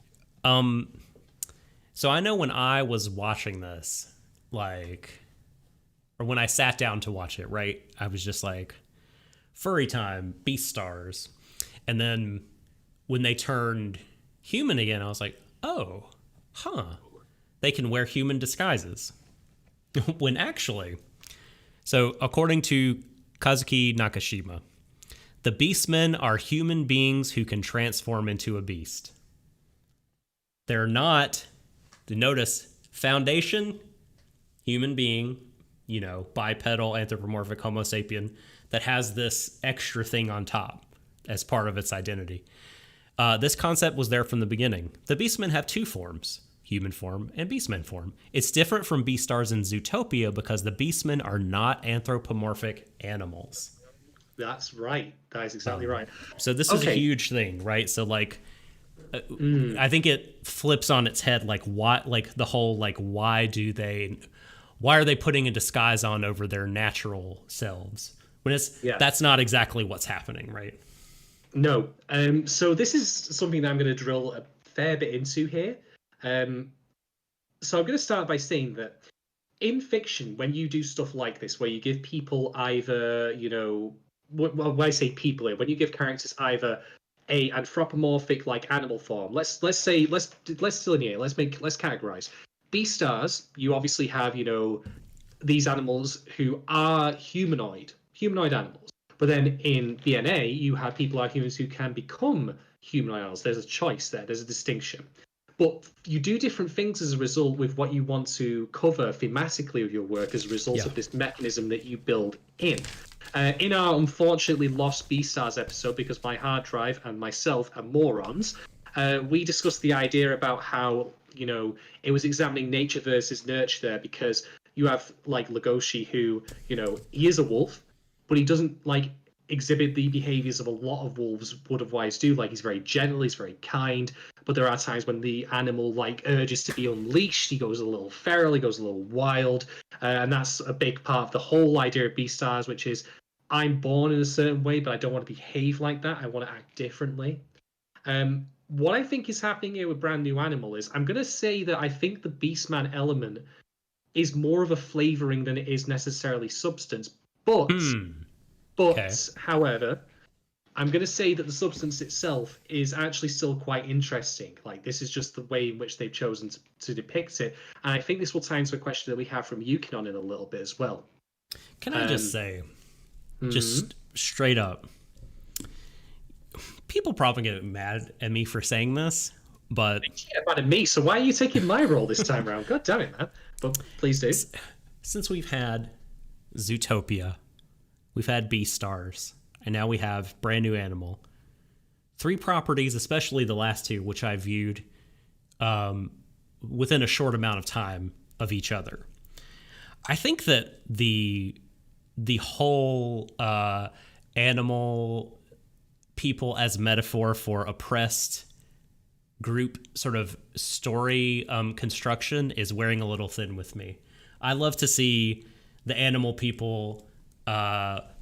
So I know when I was watching this, like, or when I sat down to watch it, right, I was just like, furry time, beast stars. And then when they turned human again, I was like, oh, they can wear human disguises. When actually, so according to Kazuki Nakashima, the beastmen are human beings who can transform into a beast. They're not, notice, foundation, human being, you know, bipedal, anthropomorphic, Homo sapien, that has this extra thing on top as part of its identity. This concept was there from the beginning. The beastmen have two forms, human form and beastmen form. It's different from Beastars in Zootopia because the beastmen are not anthropomorphic animals. That's right. That is exactly right. So this is a huge thing, right? So, like, I think it flips on its head, like, what, like the whole, like, why are they putting a disguise on over their natural selves when that's not exactly what's happening, right? No. So this is something that I'm going to drill a fair bit into here. So I'm going to start by saying that in fiction, when you do stuff like this, where you give people either, you know, when I say people here, when you give characters either a anthropomorphic like animal form, let's delineate, let's categorize. Beastars, you obviously have, you know, these animals who are humanoid animals. But then in BNA, you have people who are humans who can become humanoid animals. There's a choice there. There's a distinction. But you do different things as a result with what you want to cover thematically with your work as a result of this mechanism that you build in. In our unfortunately lost Beastars episode, because my hard drive and myself are morons, we discussed the idea about how, you know, it was examining nature versus nurture there, because you have like Legoshi, who, you know, he is a wolf, but he doesn't like exhibit the behaviors of a lot of wolves would otherwise do. Like, he's very gentle, he's very kind, but there are times when the animal like urges to be unleashed, he goes a little feral, he goes a little wild, and that's a big part of the whole idea of Beastars, which is I'm born in a certain way, but I don't want to behave like that. I want to act differently. What I think is happening here with Brand New Animal is, I'm going to say that I think the Beastman element is more of a flavoring than it is necessarily substance. But however, I'm going to say that the substance itself is actually still quite interesting. Like, this is just the way in which they've chosen to depict it. And I think this will tie into a question that we have from Yukinon in a little bit as well. Can I just say, just straight up, people probably get mad at me for saying this, But Yeah, about me. So why are you taking my role this time around? God damn it, man! But please do. since we've had Zootopia, we've had Beastars, and now we have Brand New Animal. 3 properties, especially the last 2, which I viewed within a short amount of time of each other. I think that the whole animal people as metaphor for oppressed group sort of story construction is wearing a little thin with me. I love to see the animal people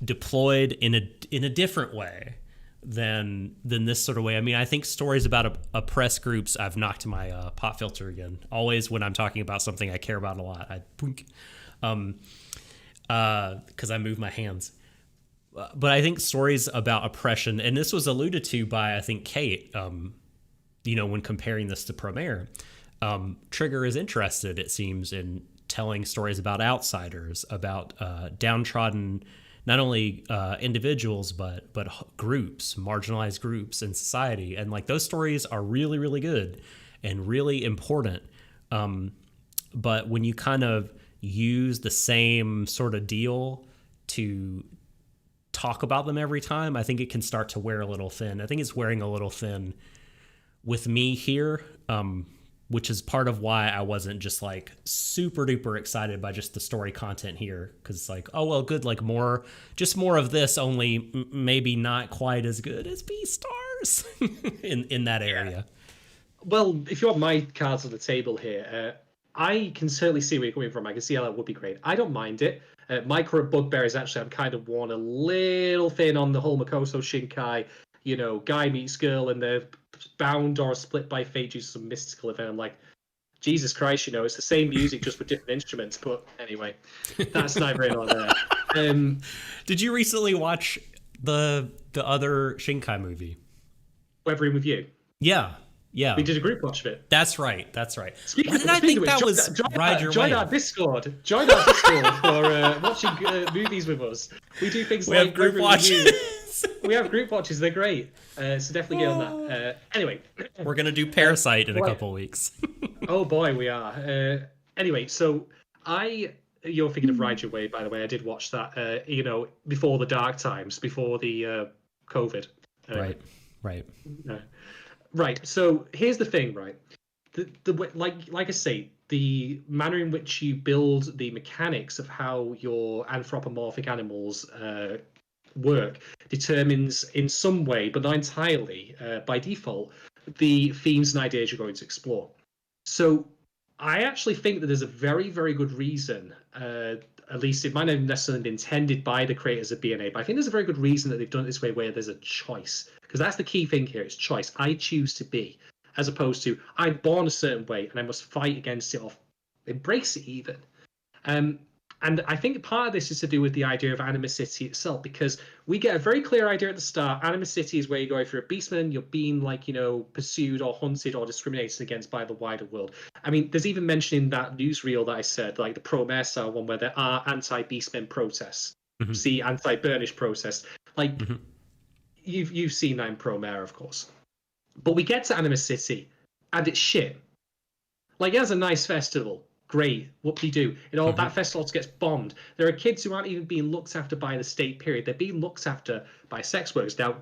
deployed in a different way than this sort of way. I mean, I think stories about oppressed groups. I've knocked my pop filter again. Always when I'm talking about something I care about a lot, I boink, because I move my hands. But I think stories about oppression, and this was alluded to by I think Kate. When comparing this to Promare, Trigger is interested, it seems, in telling stories about outsiders, about downtrodden, not only individuals but groups, marginalized groups in society, and like those stories are really, really good and really important. But when you kind of use the same sort of deal to talk about them every time, I think it can start to wear a little thin. I think it's wearing a little thin with me here, which is part of why I wasn't just like super duper excited by just the story content here. Cause it's like, oh, well, good. Like more of this, only maybe not quite as good as Beastars in that area. Yeah. Well, if you want my cards on the table here, I can certainly see where you're coming from. I can see how that would be great. I don't mind it. My current bugbear is actually I'm kind of worn a little thin on the whole Makoto Shinkai, guy meets girl and they're bound or split by fate due to some mystical event. I'm like, Jesus Christ, it's the same music just with different instruments. But anyway, that's neither here nor there. Did you recently watch the other Shinkai movie? Weather In With You? Yeah. Yeah, we did a group watch of it. That's right. Why did I think that was Ride Your Wave? Join our Discord for watching movies with us. We do things like have group watches. We have group watches. They're great. So definitely get on that. Anyway, we're gonna do Parasite in a couple of weeks. Oh boy, we are. Anyway, so you're thinking of Ride Your Wave, by the way. I did watch that. Before the dark times, before the COVID. Right. Right. So here's the thing, right? Like I say, the manner in which you build the mechanics of how your anthropomorphic animals work determines in some way, but not entirely, by default, the themes and ideas you're going to explore. So I actually think that there's a very, very good reason, at least it might not have necessarily been intended by the creators of BNA, but I think there's a very good reason that they've done it this way, where there's a choice. Because that's the key thing here, it's choice. I choose to be, as opposed to I'm born a certain way and I must fight against it or embrace it even. And I think part of this is to do with the idea of animicity itself, because we get a very clear idea at the start. Animicity is where you go, if you're a beastman, you're being pursued or hunted or discriminated against by the wider world. I mean, there's even mention in that newsreel that I said, like the pro-Mersa one, where there are anti-beastmen protests, see anti-burnish protests. Like, you've seen that in Promare, of course. But we get to Animicity, and it's shit. Like, it has a nice festival. Great. What do you do? That festival gets bombed. There are kids who aren't even being looked after by the state, period. They're being looked after by sex workers. Now,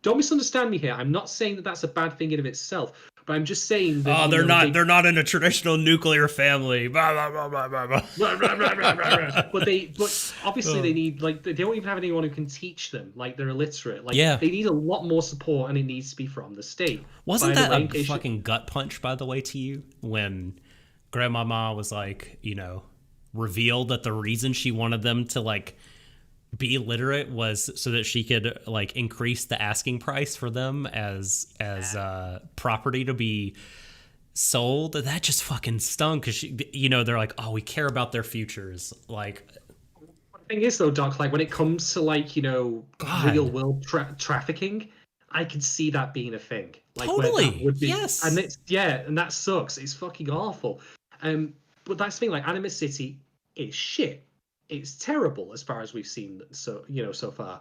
don't misunderstand me here. I'm not saying that that's a bad thing in of itself, but I'm just saying that they're not in a traditional nuclear family. Blah, blah, blah, blah, blah. But obviously they need, they don't even have anyone who can teach them. Like, they're illiterate. They need a lot more support, and it needs to be from the state. Wasn't that a fucking gut punch, by the way, to you, when Grandmama was revealed that the reason she wanted them to be literate was so that she could increase the asking price for them as property to be sold? That just fucking stung, because they're like, oh, we care about their futures. The thing is, though, Doc, when it comes to real world trafficking, I could see that being a thing. Totally. Would be, yes. And and that sucks. It's fucking awful. But that's the thing. Animicity is shit. It's terrible as far as we've seen so far.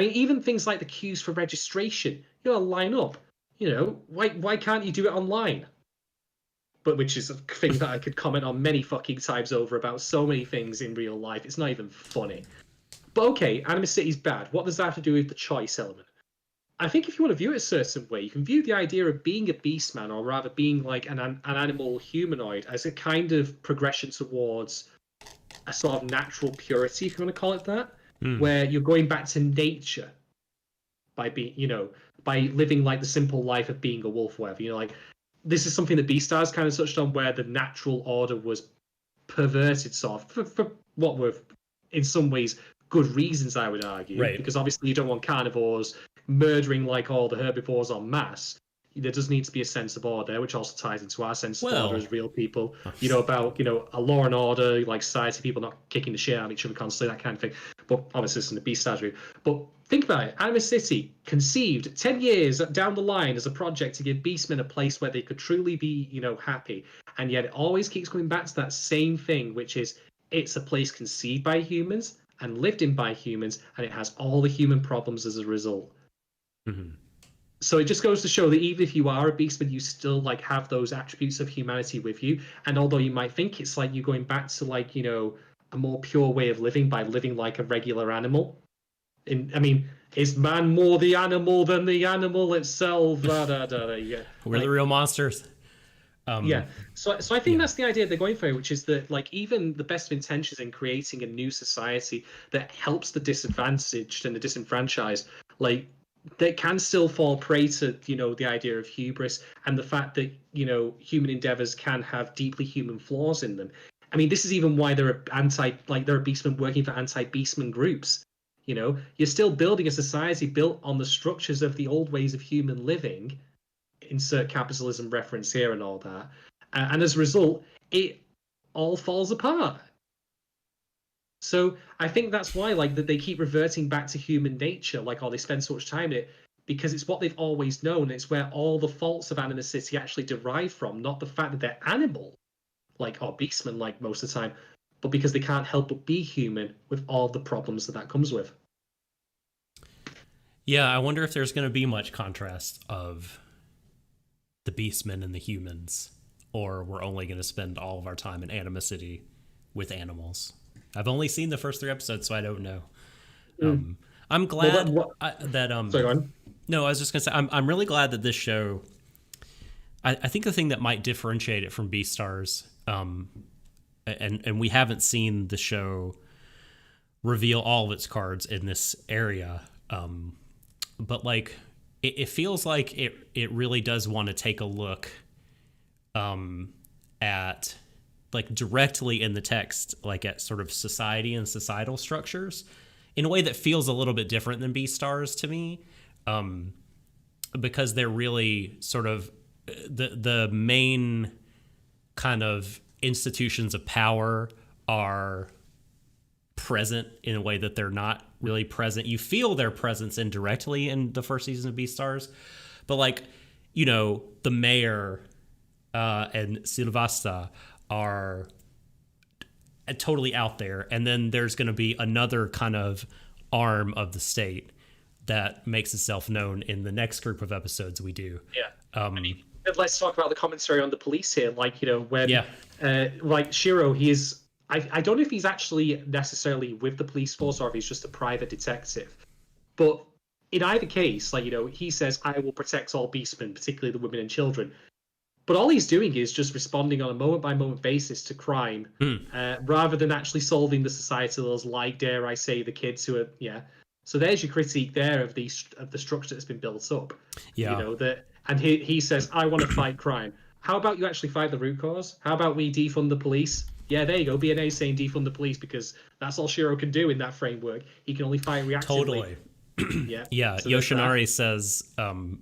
Even things like the queues for registration, line up. Why can't you do it online? But which is a thing that I could comment on many fucking times over about so many things in real life. It's not even funny. But okay, Anima City's bad. What does that have to do with the choice element? I think if you want to view it a certain way, you can view the idea of being a beastman, or rather being like an animal humanoid, as a kind of progression towards a sort of natural purity, if you want to call it that, where you're going back to nature by being, by living like the simple life of being a wolf, or whatever. Like this is something that Beastars kind of touched on, where the natural order was perverted, sort of, for what were in some ways good reasons, I would argue, Right. because obviously you don't want carnivores murdering like all the herbivores en masse. There does need to be a sense of order, which also ties into our sense of order as real people. About a law and order, like society, people not kicking the shit out of each other constantly, that kind of thing. But obviously, this is the Beastars route. But think about it: Anima City conceived 10 years down the line as a project to give Beastmen a place where they could truly be, happy, and yet it always keeps coming back to that same thing, which is it's a place conceived by humans and lived in by humans, and it has all the human problems as a result. Mm-hmm. So it just goes to show that even if you are a beastman, you still like have those attributes of humanity with you. And although you might think it's like you're going back to like, a more pure way of living by living like a regular animal. Is man more the animal than the animal itself? Yeah. We're the real monsters. Yeah. So I think that's the idea they're going for, which is that like even the best of intentions in creating a new society that helps the disadvantaged and the disenfranchised, like they can still fall prey to the idea of hubris and the fact that human endeavors can have deeply human flaws in them. This is even why there are beastmen working for anti-beastman groups. You're still building a society built on the structures of the old ways of human living, insert capitalism reference here and all that, and as a result it all falls apart. So I think that's why that they keep reverting back to human nature, they spend so much time in it, because it's what they've always known. It's where all the faults of Anima City actually derive from, not the fact that they're animal or beastmen most of the time, but because they can't help but be human with all the problems that comes with. Yeah, I wonder if there's going to be much contrast of the beastmen and the humans, or we're only going to spend all of our time in Anima City with animals. I've only seen the first 3 episodes, so I don't know. I'm glad that Sorry, go on. No, I was just gonna say I'm really glad that this show. I think the thing that might differentiate it from Beastars, and we haven't seen the show reveal all of its cards in this area, but it feels like it really does want to take a look at directly in the text, at sort of society and societal structures in a way that feels a little bit different than Beastars to me, because they're really sort of the main kind of institutions of power are present in a way that they're not really present. You feel their presence indirectly in the first season of Beastars, but the mayor and Silvasta are totally out there, and then there's going to be another kind of arm of the state that makes itself known in the next group of episodes we do. Let's talk about the commentary on the police here. When Shiro, he is I don't know if he's actually necessarily with the police force or if he's just a private detective, but in either case, he says, I will protect all beastmen, particularly the women and children. But all he's doing is just responding on a moment-by-moment basis to crime, rather than actually solving the societals, dare I say, the kids who are, So there's your critique there of the structure that's been built up. And he says, I want to fight crime. How about you actually fight the root cause? How about we defund the police? Yeah, there you go. BNA is saying defund the police because that's all Shiro can do in that framework. He can only fight reactively. Totally. Yeah. So Yoshinari says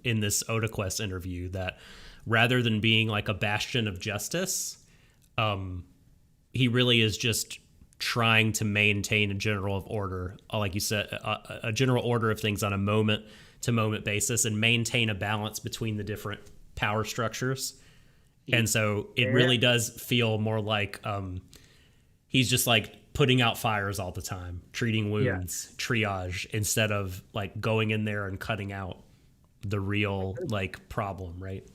in this Oda Quest interview that rather than being a bastion of justice, he really is just trying to maintain a general order, like you said, a general order of things on a moment-to-moment basis, and maintain a balance between the different power structures. And so it really does feel more like he's just putting out fires all the time, treating wounds, triage, instead of going in there and cutting out the real like problem, right?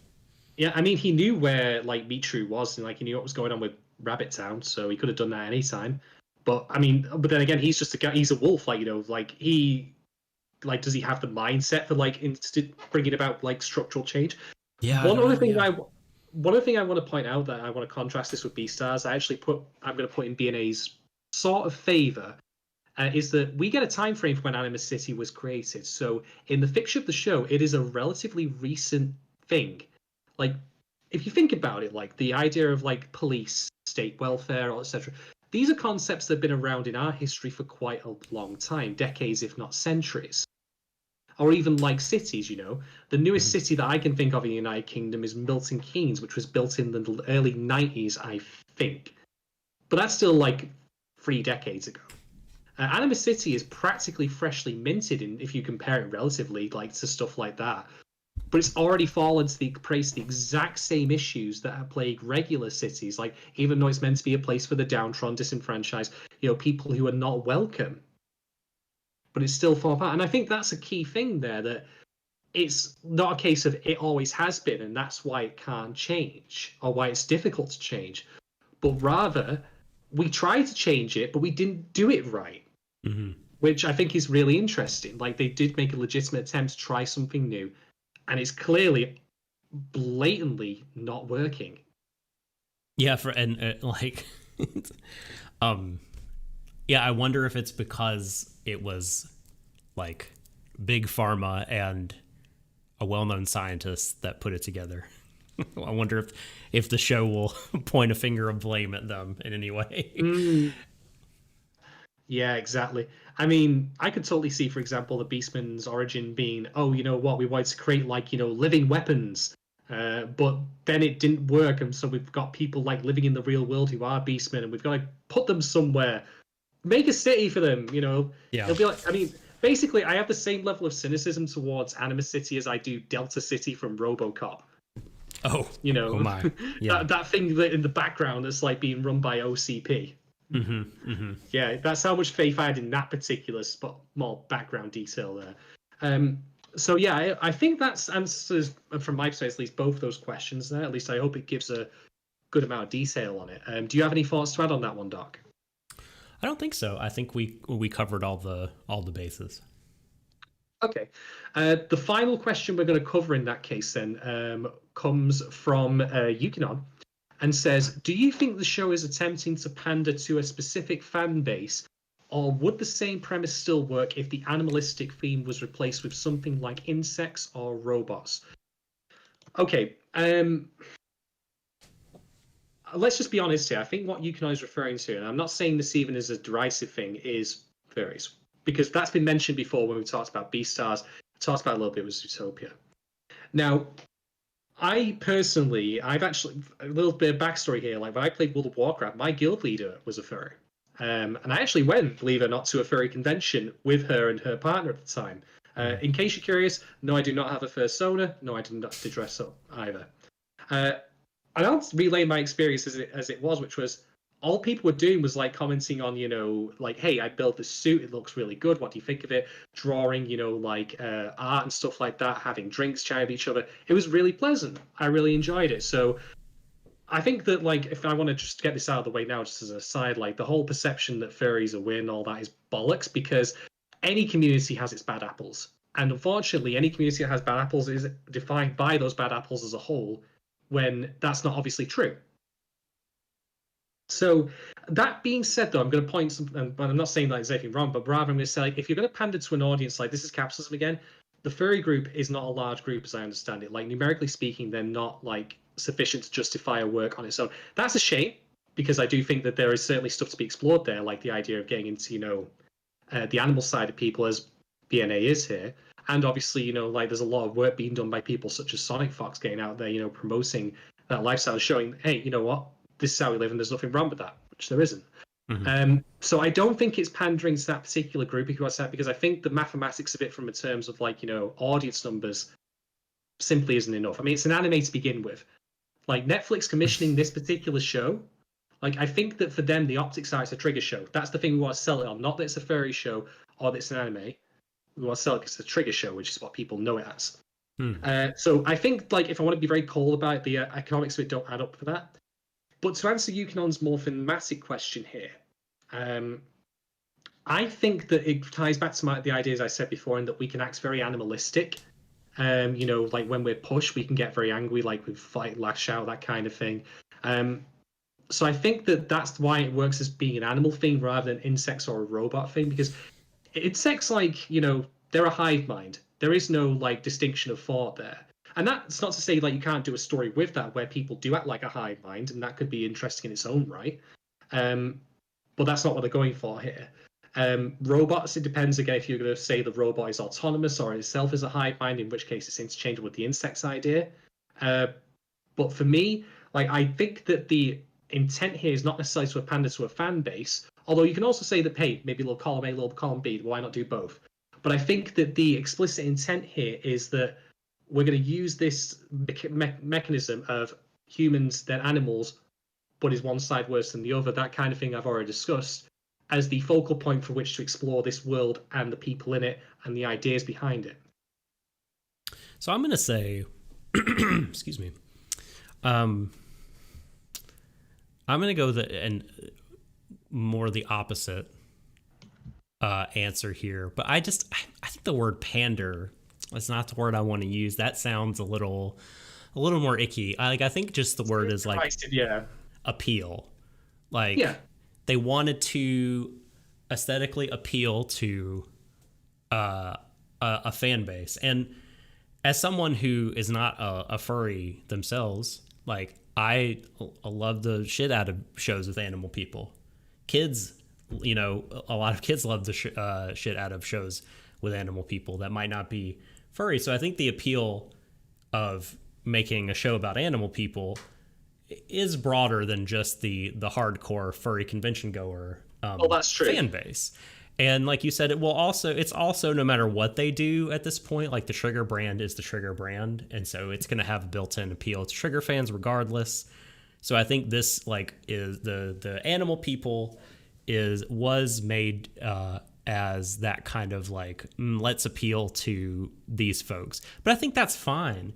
Yeah, I mean, he knew where like Mitru was, and like he knew what was going on with Rabbit Town, so he could have done that anytime. But I mean, but then again, he's just a guy. He's a wolf, like like he like does he have the mindset for like bringing about like structural change? Yeah, I One don't other know. thing Yeah. one other thing I want to point out that I want to contrast this with Beastars. I'm going to put in BNA's sort of favor is that we get a time frame for when Anima City was created. So in the fiction of the show, it is a relatively recent thing. Like if you think about it, like the idea of like police, state welfare, etc. These are concepts that have been around in our history for quite a long time, decades, if not centuries. Or even like cities, The newest Mhm. city that I can think of in the United Kingdom is Milton Keynes, which was built in the early 90s, I think. But that's still like 3 decades ago. Anima City is practically freshly minted if you compare it relatively like to stuff like that. But it's already fallen to the exact same issues that have plagued regular cities. Like even though it's meant to be a place for the downtrodden, disenfranchised, people who are not welcome, but it's still fallen apart. And I think that's a key thing there, that it's not a case of it always has been, and that's why it can't change or why it's difficult to change, but rather we tried to change it, but we didn't do it right, Hmm. which I think is really interesting. Like they did make a legitimate attempt to try something new, and it's clearly blatantly not working. Yeah, for and like, um, yeah, I wonder if it's because it was like big pharma and a well-known scientist that put it together. I wonder if the show will point a finger of blame at them in any way. Mm, yeah, exactly. I mean, I could totally see, for example, the Beastman's origin being, oh, you know what, we wanted to create like, living weapons. But then it didn't work, and so we've got people like living in the real world who are Beastmen, and we've got to put them somewhere. Make a city for them, Yeah. It'll be like, I mean, basically, I have the same level of cynicism towards Anima City as I do Delta City from RoboCop. Oh. You Oh know, my. Yeah. that thing that in the background that's like being run by OCP. Hmm. Hmm. Yeah, that's how much faith I had in that particular spot, more background detail there. So yeah, I think that's answers from my perspective at least both those questions there. At least I hope it gives a good amount of detail on it. Do you have any thoughts to add on that one, Doc? I don't think so. I think we covered all the bases. Okay. The final question we're going to cover in that case then comes from Yukinon and says, do you think the show is attempting to pander to a specific fan base, or would the same premise still work if the animalistic theme was replaced with something like insects or robots? Okay, let's just be honest here. I think what Yukinon is referring to, and I'm not saying this even as a derisive thing, is furries. Because that's been mentioned before when we talked about Beastars, talked about a little bit with Zootopia. Now, I've actually a little bit of backstory here. Like when I played World of Warcraft, my guild leader was a furry, and I actually went, believe it or not, to a furry convention with her and her partner at the time. In case you're curious, no, I do not have a fursona. No, I did not to dress up either. Uh, and I'll relay my experience as it was, which was all people were doing was like commenting on, like, hey, I built this suit, it looks really good. What do you think of it? Drawing, like art and stuff like that, having drinks, chatting with each other. It was really pleasant. I really enjoyed it. So I think that, like, if I want to just get this out of the way now, just as a side, like the whole perception that furries are weird and all that is bollocks, because any community has its bad apples. And unfortunately, any community that has bad apples is defined by those bad apples as a whole, when that's not obviously true. So that being said, though, I'm going to point some, and I'm not saying that there's anything wrong, but rather I'm going to say, like, if you're going to pander to an audience, like this is capitalism again, the furry group is not a large group as I understand it. Like numerically speaking, they're not like sufficient to justify a work on its own. That's a shame, because I do think that there is certainly stuff to be explored there, like the idea of getting into, the animal side of people as BNA is here. And obviously, like there's a lot of work being done by people such as Sonic Fox getting out there, promoting that lifestyle, showing, hey, you know what, this is how we live, and there's nothing wrong with that, which there isn't. Mm-hmm. So I don't think it's pandering to that particular group, if you want to say that, because I think the mathematics of it, from in terms of like audience numbers, simply isn't enough. I mean, it's an anime to begin with. Like Netflix commissioning this particular show, like I think that for them the optics are it's a trigger show. That's the thing we want to sell it on. Not that it's a furry show or that it's an anime. We want to sell it because it's a trigger show, which is what people know it as. So I think, like, if I want to be very cold about it, the economics of it don't add up for that. But to answer Yukinon's more thematic question here, I think that it ties back to the ideas I said before, in that we can act very animalistic. Like when we're pushed, we can get very angry, like we fight, lash out, that kind of thing. So I think that that's why it works as being an animal thing rather than insects or a robot thing, because insects, like, they're a hive mind. There is no like distinction of thought there. And that's not to say like you can't do a story with that where people do act like a hive mind, and that could be interesting in its own right. But that's not what they're going for here. Robots, it depends again if you're going to say the robot is autonomous or itself is a hive mind, in which case it's interchangeable with the insects idea. But for me, like, I think that the intent here is not necessarily to pander to a fan base, although you can also say that, hey, maybe little column A, little column B, why not do both? But I think that the explicit intent here is that we're going to use this mechanism of humans, then animals, but is one side worse than the other, that kind of thing I've already discussed, as the focal point for which to explore this world and the people in it and the ideas behind it. So I'm going to say, excuse me, I'm going to go more the opposite answer here. But I think the word pander is not the word I want to use. That sounds a little more icky. I think just the word is like appeal. Like, they wanted to aesthetically appeal to a fan base. And as someone who is not a furry themselves, like, I love the shit out of shows with animal people. Kids, a lot of kids love the shit out of shows with animal people that might not be furry. So I think the appeal of making a show about animal people is broader than just the hardcore furry convention goer that's true. fan base. And like you said, it's also no matter what they do at this point, like the Trigger brand is the Trigger brand. And so it's going to have a built-in appeal to Trigger fans regardless. So I think this is the animal people was made as that kind of like, let's appeal to these folks. But I think that's fine.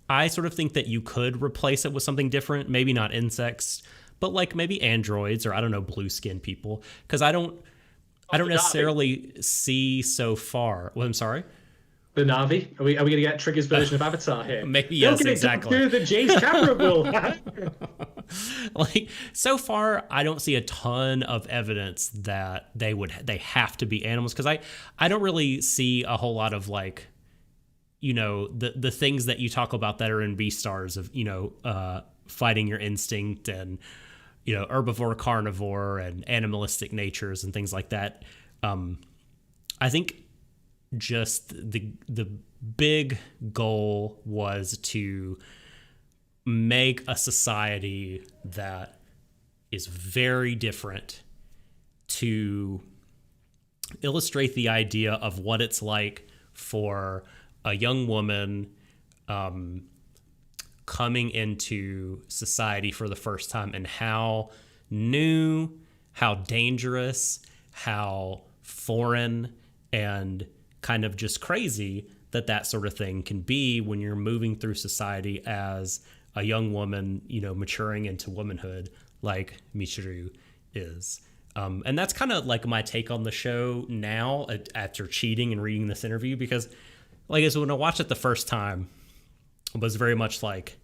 I sort of think that you could replace it with something different, maybe not insects, but like maybe androids or, I don't know, blue skin people. Because I don't necessarily see so far. Well, I'm sorry? The Na'vi? Are we going to get Trigger's version of Avatar here? Maybe, yes, exactly. The James Cameron will. Like, so far, I don't see a ton of evidence that they have to be animals. Because I don't really see a whole lot of like, the things that you talk about that are in Beastars of, fighting your instinct and, herbivore, carnivore, and animalistic natures and things like that. I think just the big goal was to make a society that is very different, to illustrate the idea of what it's like for a young woman coming into society for the first time, and how new, how dangerous, how foreign, and kind of just crazy that sort of thing can be when you're moving through society as a young woman, maturing into womanhood like Michiru is. And that's kind of like my take on the show now after cheating and reading this interview, because like, as when I watched it the first time, it was very much like,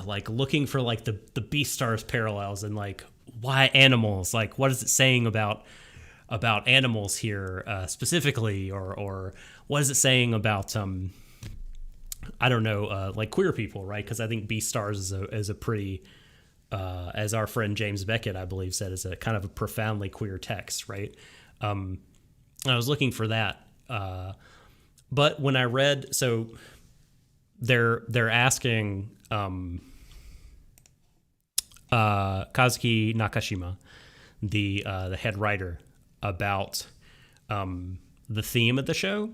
like looking for like the Beastars parallels and like, why animals? Like, what is it saying about animals here specifically, or what is it saying about I don't know, like queer people, right? Because I think Beastars is a pretty as our friend James Beckett, I believe, said, is a kind of a profoundly queer text, right? I was looking for that, but when I read, so they're asking Kazuki Nakashima, the head writer, about the theme of the show.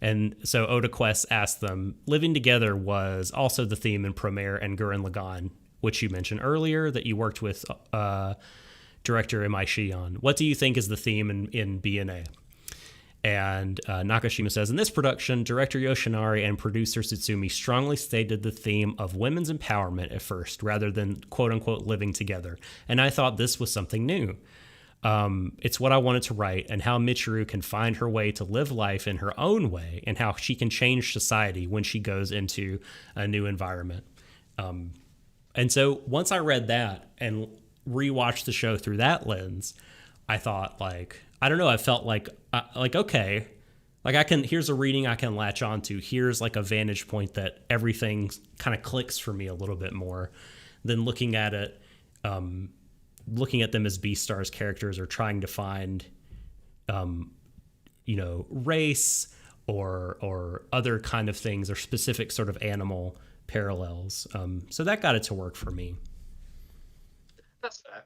And so Oda Quest asked them, living together was also the theme in Promare and Gurren Lagann, which you mentioned earlier that you worked with director M.I. Shi on. What do you think is the theme in BNA? And Nakashima says, in this production, director Yoshinari and producer Tsutsumi strongly stated the theme of women's empowerment at first, rather than quote unquote living together. And I thought this was something new. It's what I wanted to write, and how Michiru can find her way to live life in her own way, and how she can change society when she goes into a new environment. And so once I read that and rewatched the show through that lens, I thought, like, I don't know, I felt like okay, like here's a reading I can latch on to. Here's like a vantage point that everything kind of clicks for me a little bit more than looking at it, looking at them as Beastars characters or trying to find, race or other kind of things or specific sort of animal parallels. So that got it to work for me. That's fair.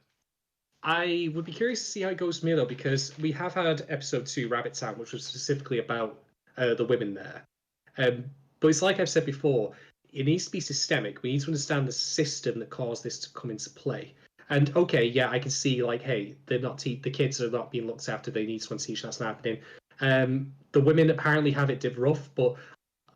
I would be curious to see how it goes for me, though, because we have had episode 2, Rabbit Town, which was specifically about the women there. But it's like I've said before, it needs to be systemic. We need to understand the system that caused this to come into play. And okay, yeah, I can see, like, hey, they're not the kids are not being looked after. They need someone to teach that's happening. The women apparently have it rough, but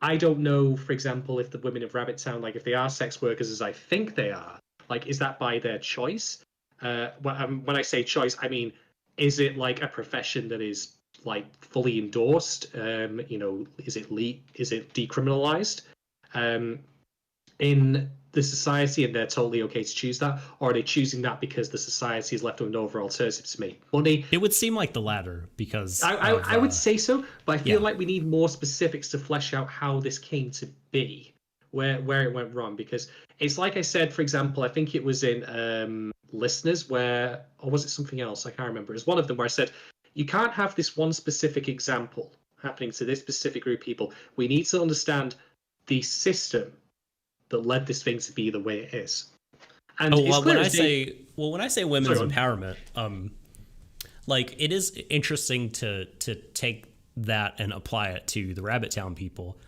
I don't know, for example, if the women of Rabbit Town, like, if they are sex workers as I think they are, like, is that by their choice? When I say choice, I mean, is it like a profession that is like fully endorsed? Is it decriminalized in the society, and they're totally okay to choose that, or are they choosing that because the society is left with no other alternative to make money? It would seem like the latter, because I would say so, but I feel like we need more specifics to flesh out how this came to be, where it went wrong, because it's like I said, for example, I think it was in Listeners, or was it something else? I can't remember. It was one of them where I said, you can't have this one specific example happening to this specific group of people. We need to understand the system that led this thing to be the way it is. And when I say women's empowerment, like, it is interesting to take that and apply it to the Rabbit Town people,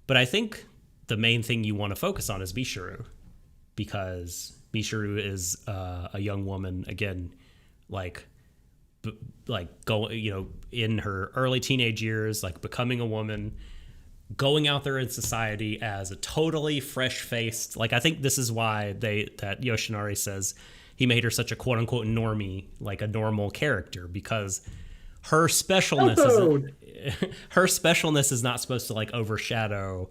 but I think the main thing you want to focus on is Michiru, because Michiru is a young woman, again, going, in her early teenage years, like becoming a woman, going out there in society as a totally fresh-faced, like, I think this is why that Yoshinari says he made her such a quote-unquote normie, like a normal character, because her specialness is not supposed to like overshadow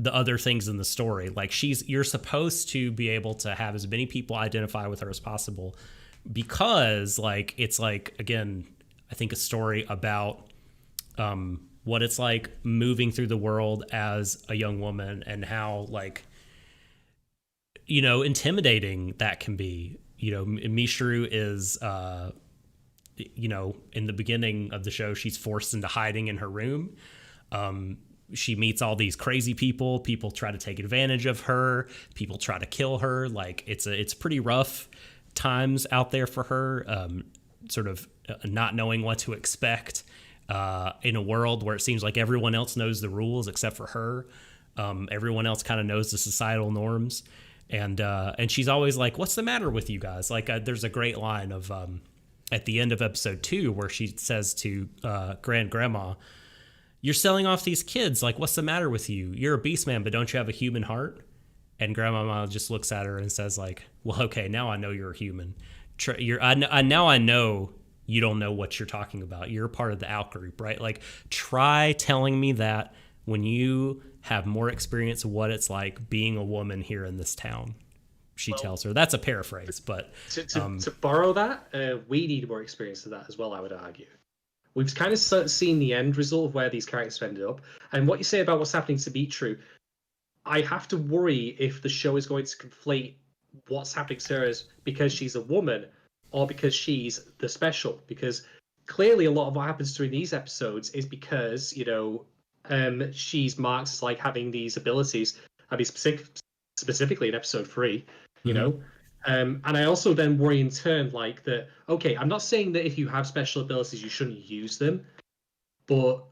the other things in the story. Like, you're supposed to be able to have as many people identify with her as possible, because, like, it's like, again, I think a story about what it's like moving through the world as a young woman, and how, like, intimidating that can be. Michiru is in the beginning of the show, she's forced into hiding in her room. She meets all these crazy people. People try to take advantage of her. People try to kill her. Like, it's pretty rough times out there for her, sort of not knowing what to expect in a world where it seems like everyone else knows the rules except for her. Everyone else kind of knows the societal norms. And she's always like, what's the matter with you guys? Like, there's a great line of at the end of episode 2 where she says to grandma, you're selling off these kids. Like, what's the matter with you? You're a beast man, but don't you have a human heart? And Grandmama just looks at her and says, like, well, okay, now I know you're a human. Now I know you don't know what you're talking about. You're part of the out group, right? Like, try telling me that when you have more experience of what it's like being a woman here in this town. She tells her. That's a paraphrase, but to borrow that, we need more experience of that as well, I would argue. We've kind of seen the end result of where these characters ended up. And what you say about what's happening to Beatrue, I have to worry if the show is going to conflate what's happening to her as because she's a woman or because she's the special. Because clearly a lot of what happens during these episodes is because, she's marked as like having these abilities. I mean, specifically in episode 3, you know. And I also then worry in turn, like, that, okay, I'm not saying that if you have special abilities, you shouldn't use them, but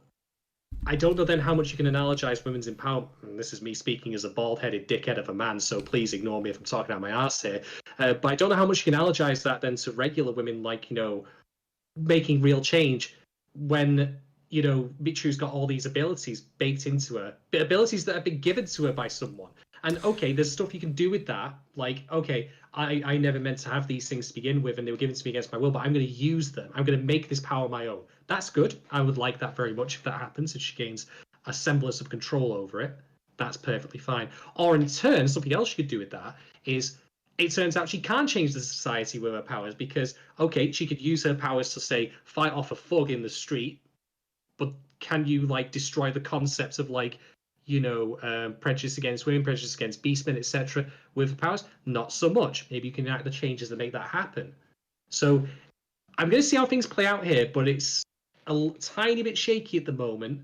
I don't know then how much you can analogize women's empowerment. And this is me speaking as a bald-headed dickhead of a man, so please ignore me if I'm talking out my ass here. But I don't know how much you can analogize that then to regular women, like, making real change when Michu's got all these abilities baked into her, abilities that have been given to her by someone. And okay, there's stuff you can do with that. Like, okay, I never meant to have these things to begin with, and they were given to me against my will, but I'm going to use them. I'm going to make this power my own. That's good. I would like that very much if that happens, if she gains a semblance of control over it. That's perfectly fine. Or in turn, something else you could do with that is it turns out she can't change the society with her powers because, okay, she could use her powers to, say, fight off a thug in the street, but can you, like, destroy the concepts of, like, prejudice against women, prejudice against beastmen, etc. with powers? Not so much. Maybe you can enact the changes that make that happen. So I'm going to see how things play out here, but it's a tiny bit shaky at the moment,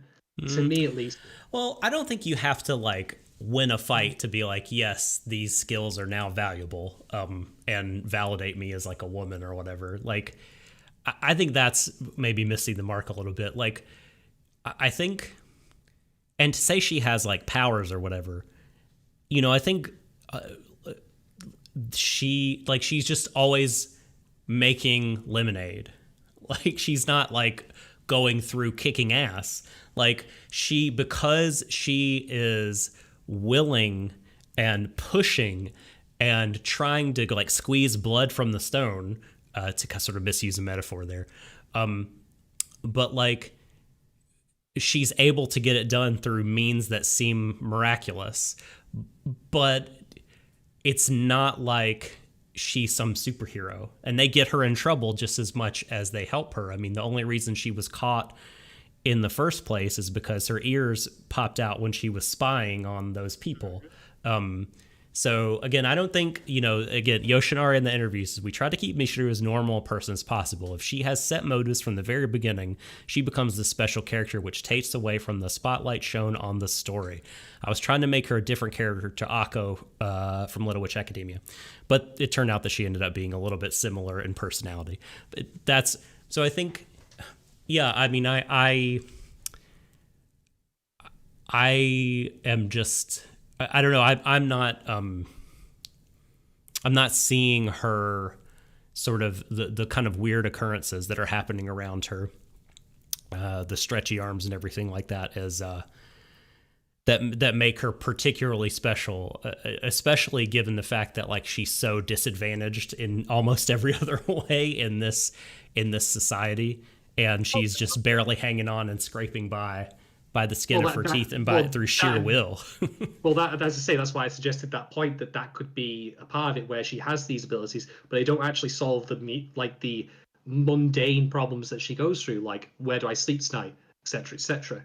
to me at least. Well, I don't think you have to, like, win a fight to be like, yes, these skills are now valuable, and validate me as, like, a woman or whatever. Like, I think that's maybe missing the mark a little bit. Like, I think, and to say she has, like, powers or whatever, I think she's just always making lemonade. Like, she's not, like, going through kicking ass. Like, because she is willing and pushing and trying to, like, squeeze blood from the stone, to sort of misuse a metaphor there. But, like, she's able to get it done through means that seem miraculous. But it's not like she's some superhero. And they get her in trouble just as much as they help her. I mean, the only reason she was caught in the first place is because her ears popped out when she was spying on those people. So again, I don't think, Yoshinari in the interviews, we try to keep Michiru as normal a person as possible. If she has set motives from the very beginning, she becomes the special character, which takes away from the spotlight shown on the story. I was trying to make her a different character to Akko from Little Witch Academia, but it turned out that she ended up being a little bit similar in personality. So I think, yeah, I mean, I am just, I don't know. I'm not seeing her sort of the kind of weird occurrences that are happening around her, the stretchy arms and everything like that, as that make her particularly special, especially given the fact that, like, she's so disadvantaged in almost every other way in this society, and she's just barely hanging on and scraping by the skin of her teeth and through sheer will. Well, as I say, that's why I suggested that point, that could be a part of it where she has these abilities, but they don't actually solve the mundane problems that she goes through, like, where do I sleep tonight, etc., etc.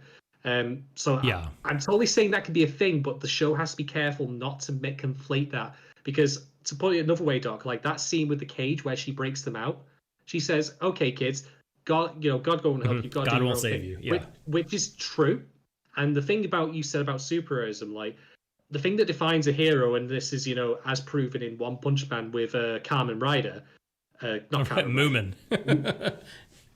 So yeah, I'm totally saying that could be a thing, but the show has to be careful not to conflate that, because, to put it another way, Doc, like that scene with the cage where she breaks them out, she says, "Okay, kids, God go and help you. God will save you." Yeah, which is true. And the thing you said about superheroism, like, the thing that defines a hero, and this is, as proven in One Punch Man with Kamen Rider, not Kamen Moomin.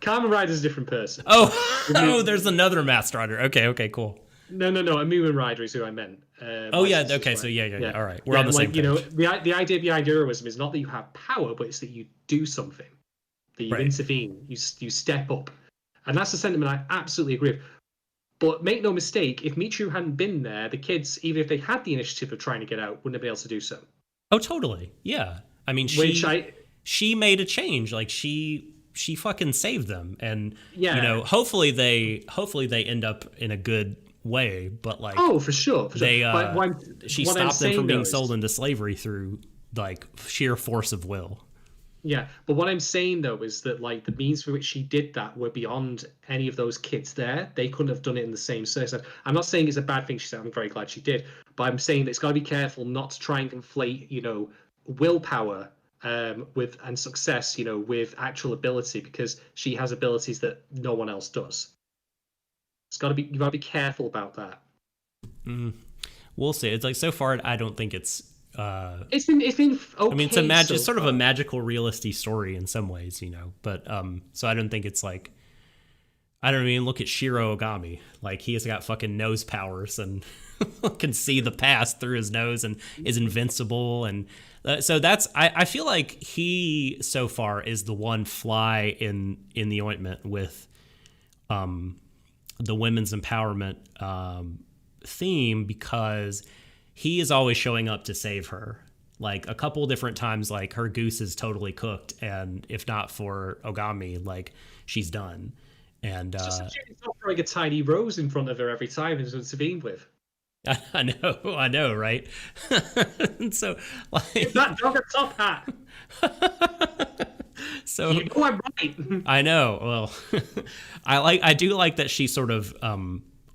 Kamen Rider's a different person. Oh, there's another Masked Rider. Okay, cool. No, a Moomin Rider is who I meant. Okay, so yeah. All right, we're on the same page. The idea behind heroism is not that you have power, but it's that you do something. That you intervene, you step up. And that's a sentiment I absolutely agree with. But make no mistake, if Michiru hadn't been there, the kids, even if they had the initiative of trying to get out, wouldn't have been able to do so. Oh, totally. Yeah. I mean, she made a change. Like, she fucking saved them. And, hopefully they end up in a good way. But, like, oh, for sure. She stopped them from being sold into slavery through, like, sheer force of will. Yeah, but what I'm saying, though, is that, like, the means for which she did that were beyond any of those kids there. They couldn't have done it in the same circumstance. I'm not saying it's a bad thing she said. I'm very glad she did. But I'm saying that it's got to be careful not to try and conflate, willpower and success, with actual ability, because she has abilities that no one else does. You've got to be careful about that. We'll see. It's like, so far, I don't think it's it's been okay. I mean, it's sort of a magical, realistic story in some ways, but so I don't think it's like, I don't mean, look at Shiro Ogami, like, he has got fucking nose powers and can see the past through his nose and is invincible, and so that's I feel like he so far is the one fly in the ointment with the women's empowerment theme, because he is always showing up to save her. Like a couple different times, like her goose is totally cooked, and if not for Ogami, like she's done. And she's not throwing a tiny rose in front of her every time to intervene with. I know, right? So, like, give that dog a top hat. So you know I'm right. I know. Well, I do like that she sort of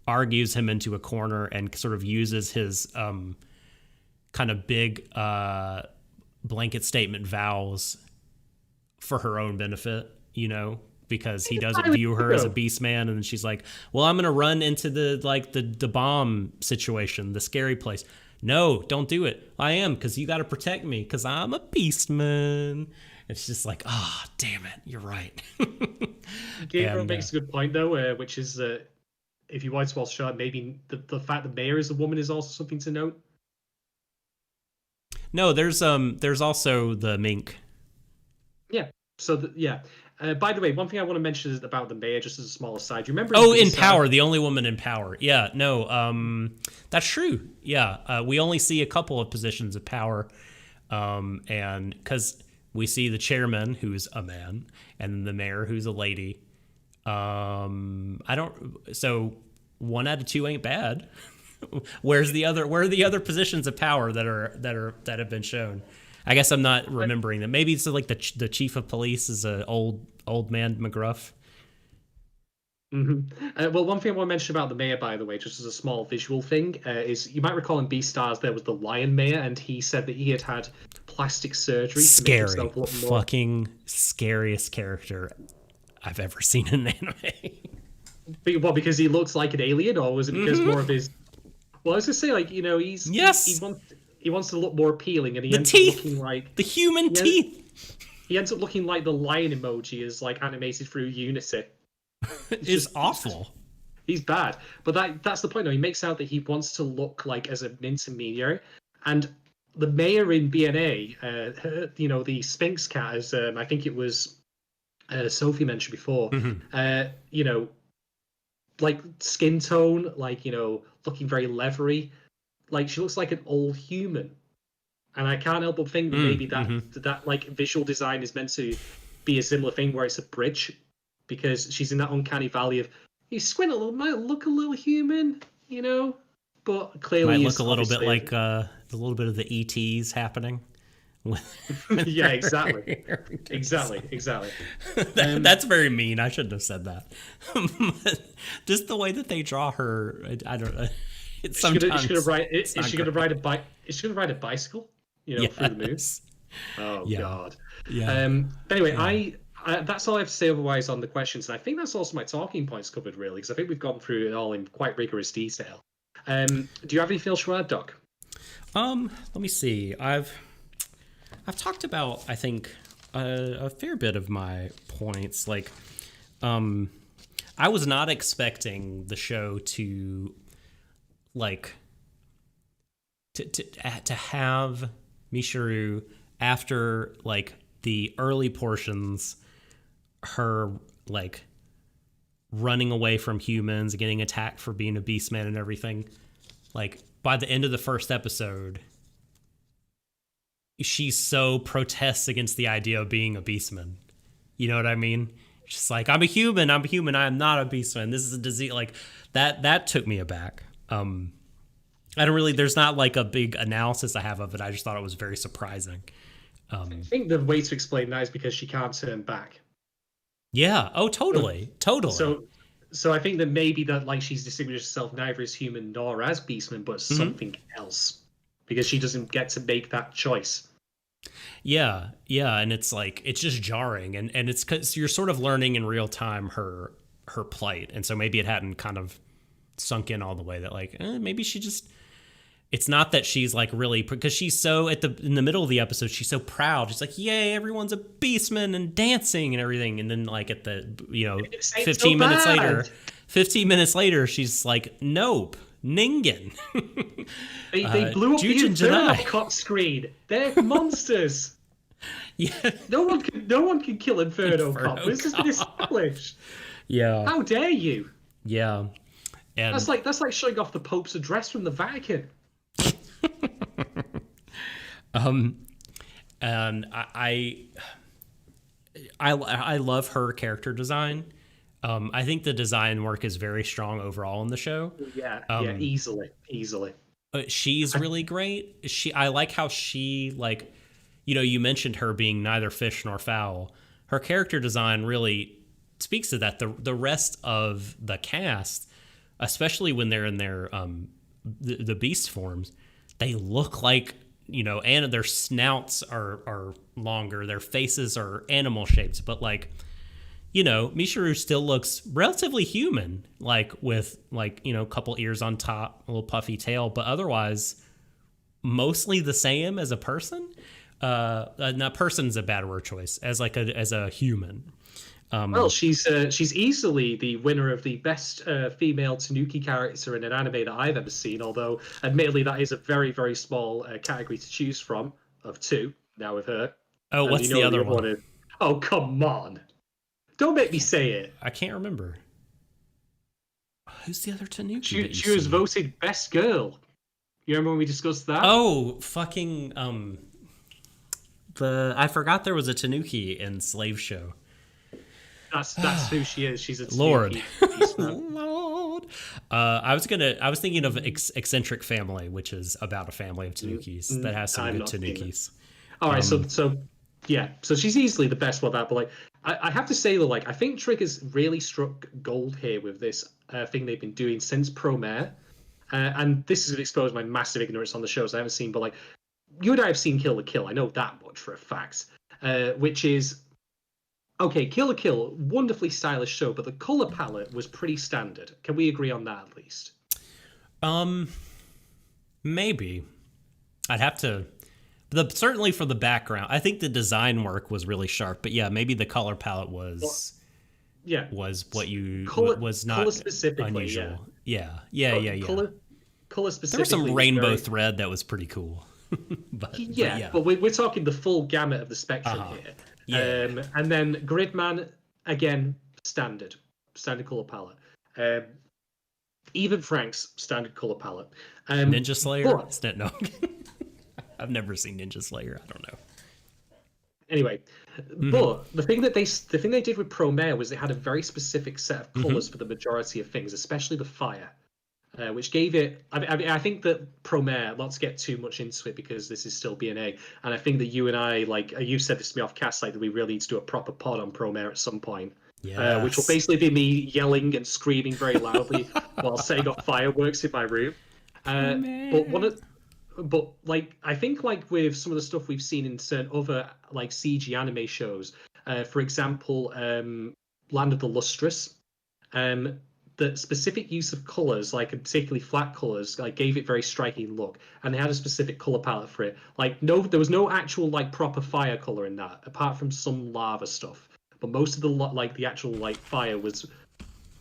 argues him into a corner and sort of uses his kind of big blanket statement vows for her own benefit, you know, because he doesn't view her as a beast man. And then she's like, well, I'm going to run into the bomb situation, the scary place. No, don't do it. I am, because you got to protect me, because I'm a beast man. It's just like, ah, oh, damn it, you're right. Gabriel makes a good point, though, which is if you watch Wall Street, maybe the fact that Maya is a woman is also something to note. No, there's also the mink. Yeah. So yeah. By the way, one thing I want to mention is about the mayor, just as a small aside. Do you remember? In Power, the only woman in Power. Yeah, no, that's true. Yeah, we only see a couple of positions of power, and because we see the chairman, who's a man, and the mayor, who's a lady. So 1 out of 2 ain't bad. Where are the other positions of power that have been shown? I guess I'm not remembering them. Maybe it's like the chief of police is an old man McGruff. Mm-hmm. Well, one thing I want to mention about the mayor, by the way, just as a small visual thing, is you might recall in Beastars there was the lion mayor, and he said that he had plastic surgery. Scary, to make himself look more... fucking scariest character I've ever seen in an anime. What, because he looks like an alien, or was it because more of his? Well, I was gonna say, like, you know, he wants to look more appealing, and he ends up looking like the human teeth. He ends up looking like the lion emoji is like animated through Unity. It's awful. He's bad, but that's the point. Though he makes out that he wants to look like as an intermediary, and the mayor in BNA, you know, the Sphinx cat, as I think it was Sophie mentioned before, you know, like skin tone, like, you know, looking very leathery. Like, she looks like an old human, and I can't help but think that maybe that like visual design is meant to be a similar thing, where it's a bridge, because she's in that uncanny valley of you squint a little, might look a little human, you know, but clearly might look a little bit like a little bit of the ETs happening. Yeah, exactly. That's very mean. I shouldn't have said that. Just the way that they draw her, I don't know. Is she gonna ride a bicycle? You know, through the moves. Oh yeah. God. Yeah. Anyway, I that's all I have to say otherwise on the questions, and I think that's also my talking points covered, really, because I think we've gone through it all in quite rigorous detail. Do you have anything else to add, Doc? Let me see. I've talked about, I think, a fair bit of my points. Like, I was not expecting the show to to have Michiru, after like the early portions, her like running away from humans, getting attacked for being a beast man and everything. Like, by the end of the first episode, she so protests against the idea of being a beastman. You know what I mean? She's like, I'm a human. I am not a beastman. This is a disease. Like, that took me aback. I don't really, there's not like a big analysis I have of it. I just thought it was very surprising. I think the way to explain that is because she can't turn back. Yeah. Oh, totally. Totally. So I think that maybe that, like, she's distinguished herself neither as human nor as beastman, but something else, because she doesn't get to make that choice. Yeah, and it's like, it's just jarring, and it's because you're sort of learning in real time her plight, and so maybe it hadn't kind of sunk in all the way that, like, maybe she just, it's not that she's like really, because she's so in the middle of the episode, she's so proud, she's like, yay, everyone's a beastman and dancing and everything, and then like at the 15 minutes later she's like, nope, Ningen. They blew up the Inferno cop screen. They're monsters. Yeah. No one can kill Inferno cop. This has been established. Yeah. How dare you? Yeah, and That's like showing off the Pope's address from the Vatican. um, and I love her character design. I think the design work is very strong overall in the show. Yeah, yeah, Um, easily. she's really great. I like how she like, you mentioned her being neither fish nor fowl. Her character design really speaks to that. The rest of the cast, especially when they're in their the beast forms, they look like, and their snouts are longer, their faces are animal shaped, but like, Mishuru still looks relatively human, like with like, a couple ears on top, a little puffy tail, but otherwise mostly the same as a person. Not person's a bad word choice, as like as a human. Well, she's easily the winner of the best female Tanuki character in an anime that I've ever seen. Although, admittedly, that is a very very small category to choose from of two. Now with her, Oh, and what's the the other other one? one is. Oh come on! Don't make me say it. I can't remember. Who's the other Tanuki that you've She was seen? voted best girl. You remember when we discussed that? Oh, fucking the I forgot there was a Tanuki in Slave Show. That's who she is. She's a Lord. Tanuki beast man. Lord. I was thinking of Eccentric Family, which is about a family of Tanukis that has some I'm good not seeing it. Tanukis. All right, so yeah, so she's easily the best one that. But like, I have to say though, like, I think Trigger's really struck gold here with this thing they've been doing since Promare. And this is going to expose my massive ignorance on the shows I haven't seen. But like, you and I have seen Kill la Kill. I know that much for a fact. Which is okay. Kill la Kill, wonderfully stylish show, but the color palette was pretty standard. Can we agree on that at least? Um, maybe I'd have to. Certainly for the background, I think the design work was really sharp. But yeah, maybe the color palette was. Yeah, was what you color, was not color specifically, unusual. Yeah. Color There specifically. was some rainbow very, thread that was pretty cool. but we're talking the full gamut of the spectrum here. Yeah. And then Gridman, again, standard color palette. Even Frank's standard color palette. Ninja Slayer? But, No. I've never seen Ninja Slayer. I don't know. Anyway, but the thing they did with Promare was they had a very specific set of colors for the majority of things, especially the fire, which gave it. I think that Promare. Not to get too much into it because this is still BNA, and I think that you and I, like you said this to me off cast, like that we really need to do a proper pod on Promare at some point. Yes. Which will basically be me yelling and screaming very loudly while setting off fireworks in my room. But like I think like with some of the stuff we've seen in certain other like CG anime shows, for example, Land of the Lustrous, the specific use of colors, like particularly flat colors, like gave it very striking look, and they had a specific color palette for it. Like there was no actual like proper fire color in that, apart from some lava stuff. But most of the like the actual like fire was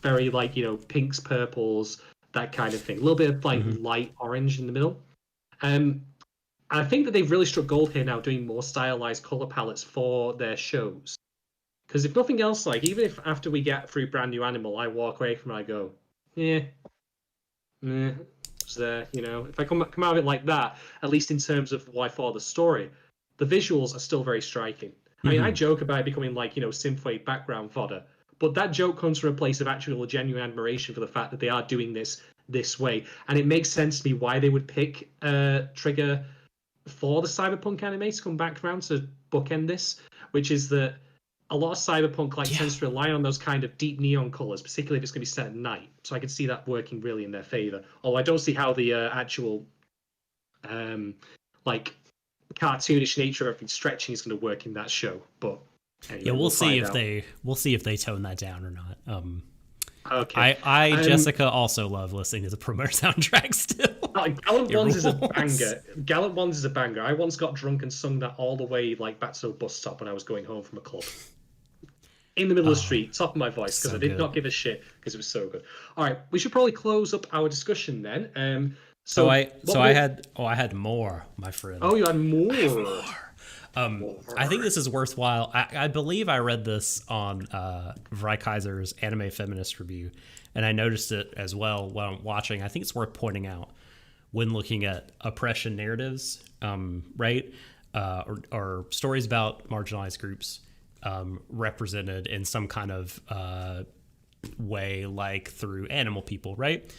very like pinks, purples, that kind of thing. A little bit of like light orange in the middle. I think that they've really struck gold here now, doing more stylized color palettes for their shows. Because if nothing else, like even if after we get through Brand New Animal, I walk away from it, I go, it's there. If I come out of it like that, at least in terms of what I thought of the story, the visuals are still very striking. I mean, I joke about it becoming like synthwave background fodder, but that joke comes from a place of actual genuine admiration for the fact that they are doing this way, and it makes sense to me why they would pick Trigger for the cyberpunk anime to come back around to bookend this, which is that a lot of cyberpunk tends to rely on those kind of deep neon colors, particularly if it's going to be set at night. So I can see that working really in their favor. Although I don't see how the actual cartoonish nature of everything stretching is going to work in that show. But anyway, we'll see if they tone that down or not. Okay. Jessica, also love listening to the Promare soundtrack still. Gallant Ones is a banger. Gallant Ones is a banger. I once got drunk and sung that all the way back to the bus stop when I was going home from a club. In the middle of the street, top of my voice, because I did not give a shit because it was so good. All right, we should probably close up our discussion then. I had more, my friend. Oh, you had more. I think this is worthwhile. I believe I read this on Vrykaiser's Anime Feminist Review, and I noticed it as well while I'm watching. I think it's worth pointing out when looking at oppression narratives, right? Or stories about marginalized groups represented in some kind of way, like through animal people, right?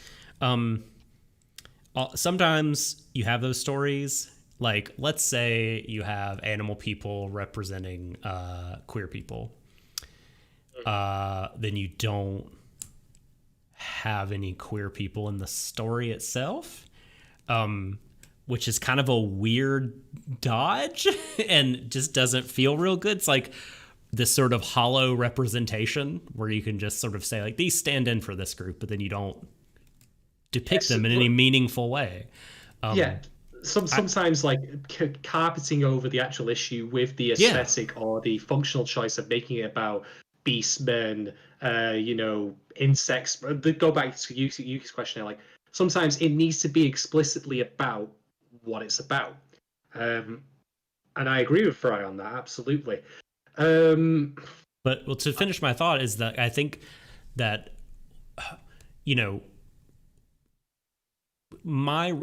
Sometimes you have those stories. Like, let's say you have animal people representing queer people. Then you don't have any queer people in the story itself, which is kind of a weird dodge and just doesn't feel real good. It's like this sort of hollow representation where you can just sort of say, like, these stand in for this group, but then you don't depict them in any meaningful way. Sometimes carpeting over the actual issue with the aesthetic or the functional choice of making it about beastmen, insects. Go back to Yuki's question. Like, sometimes it needs to be explicitly about what it's about, and I agree with Fry on that, absolutely. But to finish my thought is that I think that my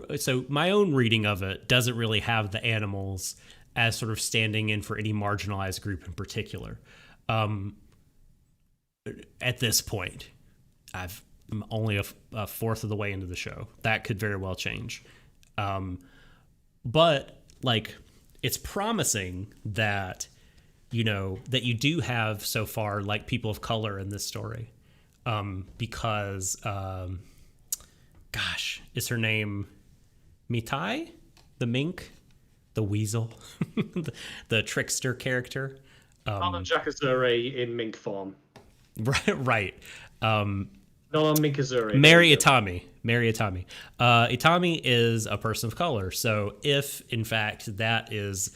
own reading of it doesn't really have the animals as sort of standing in for any marginalized group in particular. At this point, I'm only a fourth of the way into the show. That could very well change. But like, it's promising that, that you do have so far, like, people of color in this story. Because, gosh, is her name Mitai? The mink? The weasel? the trickster character? Jakazure in mink form. Right. Not on Minkazuri. Mary Itami. Itami is a person of color. So if, in fact, that is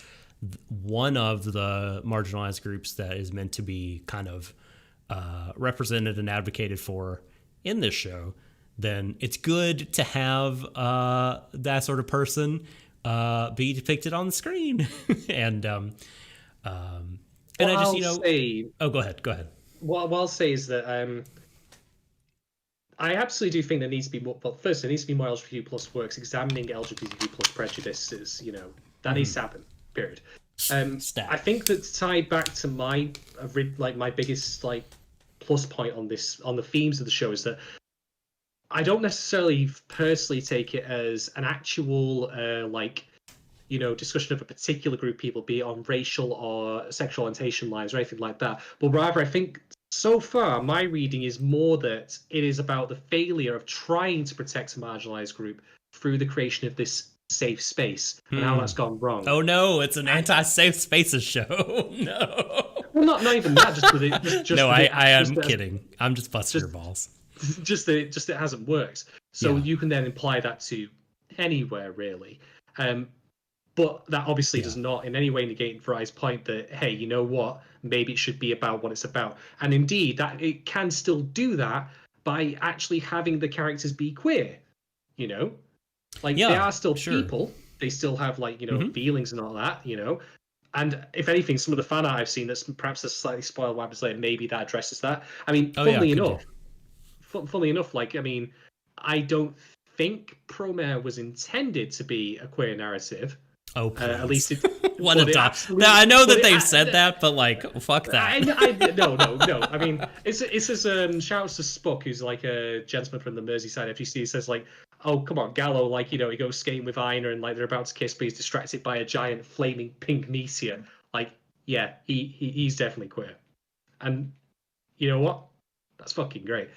one of the marginalized groups that is meant to be kind of represented and advocated for in this show, then it's good to have that sort of person be depicted on the screen. And I just, oh, go ahead. What I'll say is that I absolutely do think there needs to be more. Well, first, there needs to be more LGBTQ plus works examining LGBTQ plus prejudices. That needs to happen. Period. I think that's tied back to my biggest plus point on the themes of the show is that I don't necessarily personally take it as an actual discussion of a particular group of people, be it on racial or sexual orientation lines or anything like that. But rather, I think so far my reading is more that it is about the failure of trying to protect a marginalized group through the creation of this safe space and how that's gone wrong. Oh no, it's an anti-safe spaces show. No. Well, not even that. I am kidding. I'm just busting your balls. Just that it hasn't worked. So you can then imply that to anywhere really. But that obviously does not in any way negate Fry's point that, hey, you know what? Maybe it should be about what it's about. And indeed, that it can still do that by actually having the characters be queer. They are still people. They still have feelings and all that. And if anything, some of the fan art I've seen that's perhaps a slightly spoiled one, maybe that addresses that. I mean, funnily enough, I don't think Promare was intended to be a queer narrative. Oh, at least it. What a dog! Now I know that they've said that, but fuck that. No. I mean, it's as shouts to Spock, who's like a gentleman from the Merseyside FGC. He says "Oh, come on, Gallo!" He goes skating with Ina, and they're about to kiss, but he's distracted by a giant flaming pink Nesia. He's definitely queer, and you know what? That's fucking great.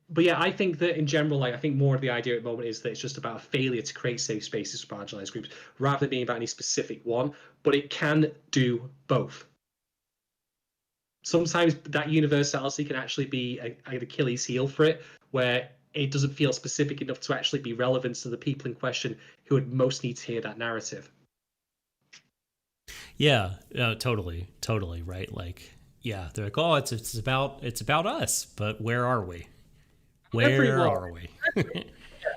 But yeah, I think that in general, I think more of the idea at the moment is that it's just about a failure to create safe spaces for marginalized groups, rather than being about any specific one. But it can do both. Sometimes that universality can actually be an Achilles heel for it, where it doesn't feel specific enough to actually be relevant to the people in question who would most need to hear that narrative. Yeah, totally, right. They're like, oh, it's about us, but where are we? Where are we?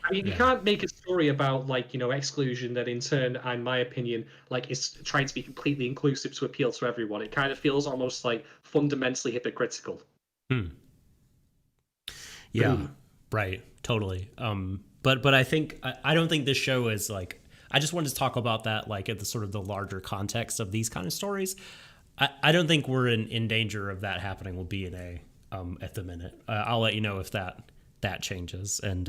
I mean, you Yeah. can't make a story about like, exclusion that in turn, in my opinion, like is trying to be completely inclusive to appeal to everyone. It kind of feels almost like fundamentally hypocritical. Hmm. Yeah. Boom. Right. Totally. But I think I don't think this show is like. I just wanted to talk about that like at the sort of the larger context of these kind of stories. I don't think we're in danger of that happening with BNA at the minute. I'll let you know if that changes. And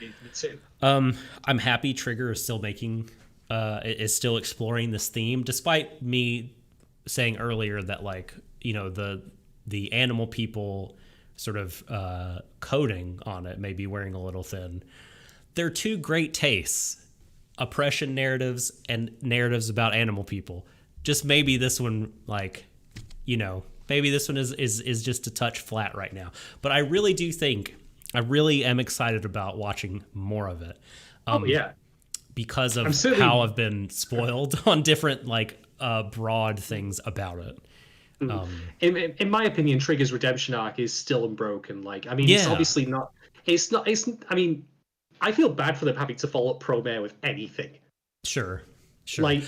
Me too. I'm happy Trigger is still making is still exploring this theme, despite me saying earlier that like the animal people sort of coding on it may be wearing a little thin. They're two great tastes: oppression narratives and narratives about animal people. Just maybe this one, like, maybe this one is just a touch flat right now. But I really do think I really am excited about watching more of it. Oh yeah. Because I'm of certainly how I've been spoiled on different like broad things about it. in my opinion, Trigger's redemption arc is still unbroken. Like, I mean, it's Yeah, obviously not. It's not. It's. I mean, I feel bad for them having to follow up Promare with anything. sure, sure. Like,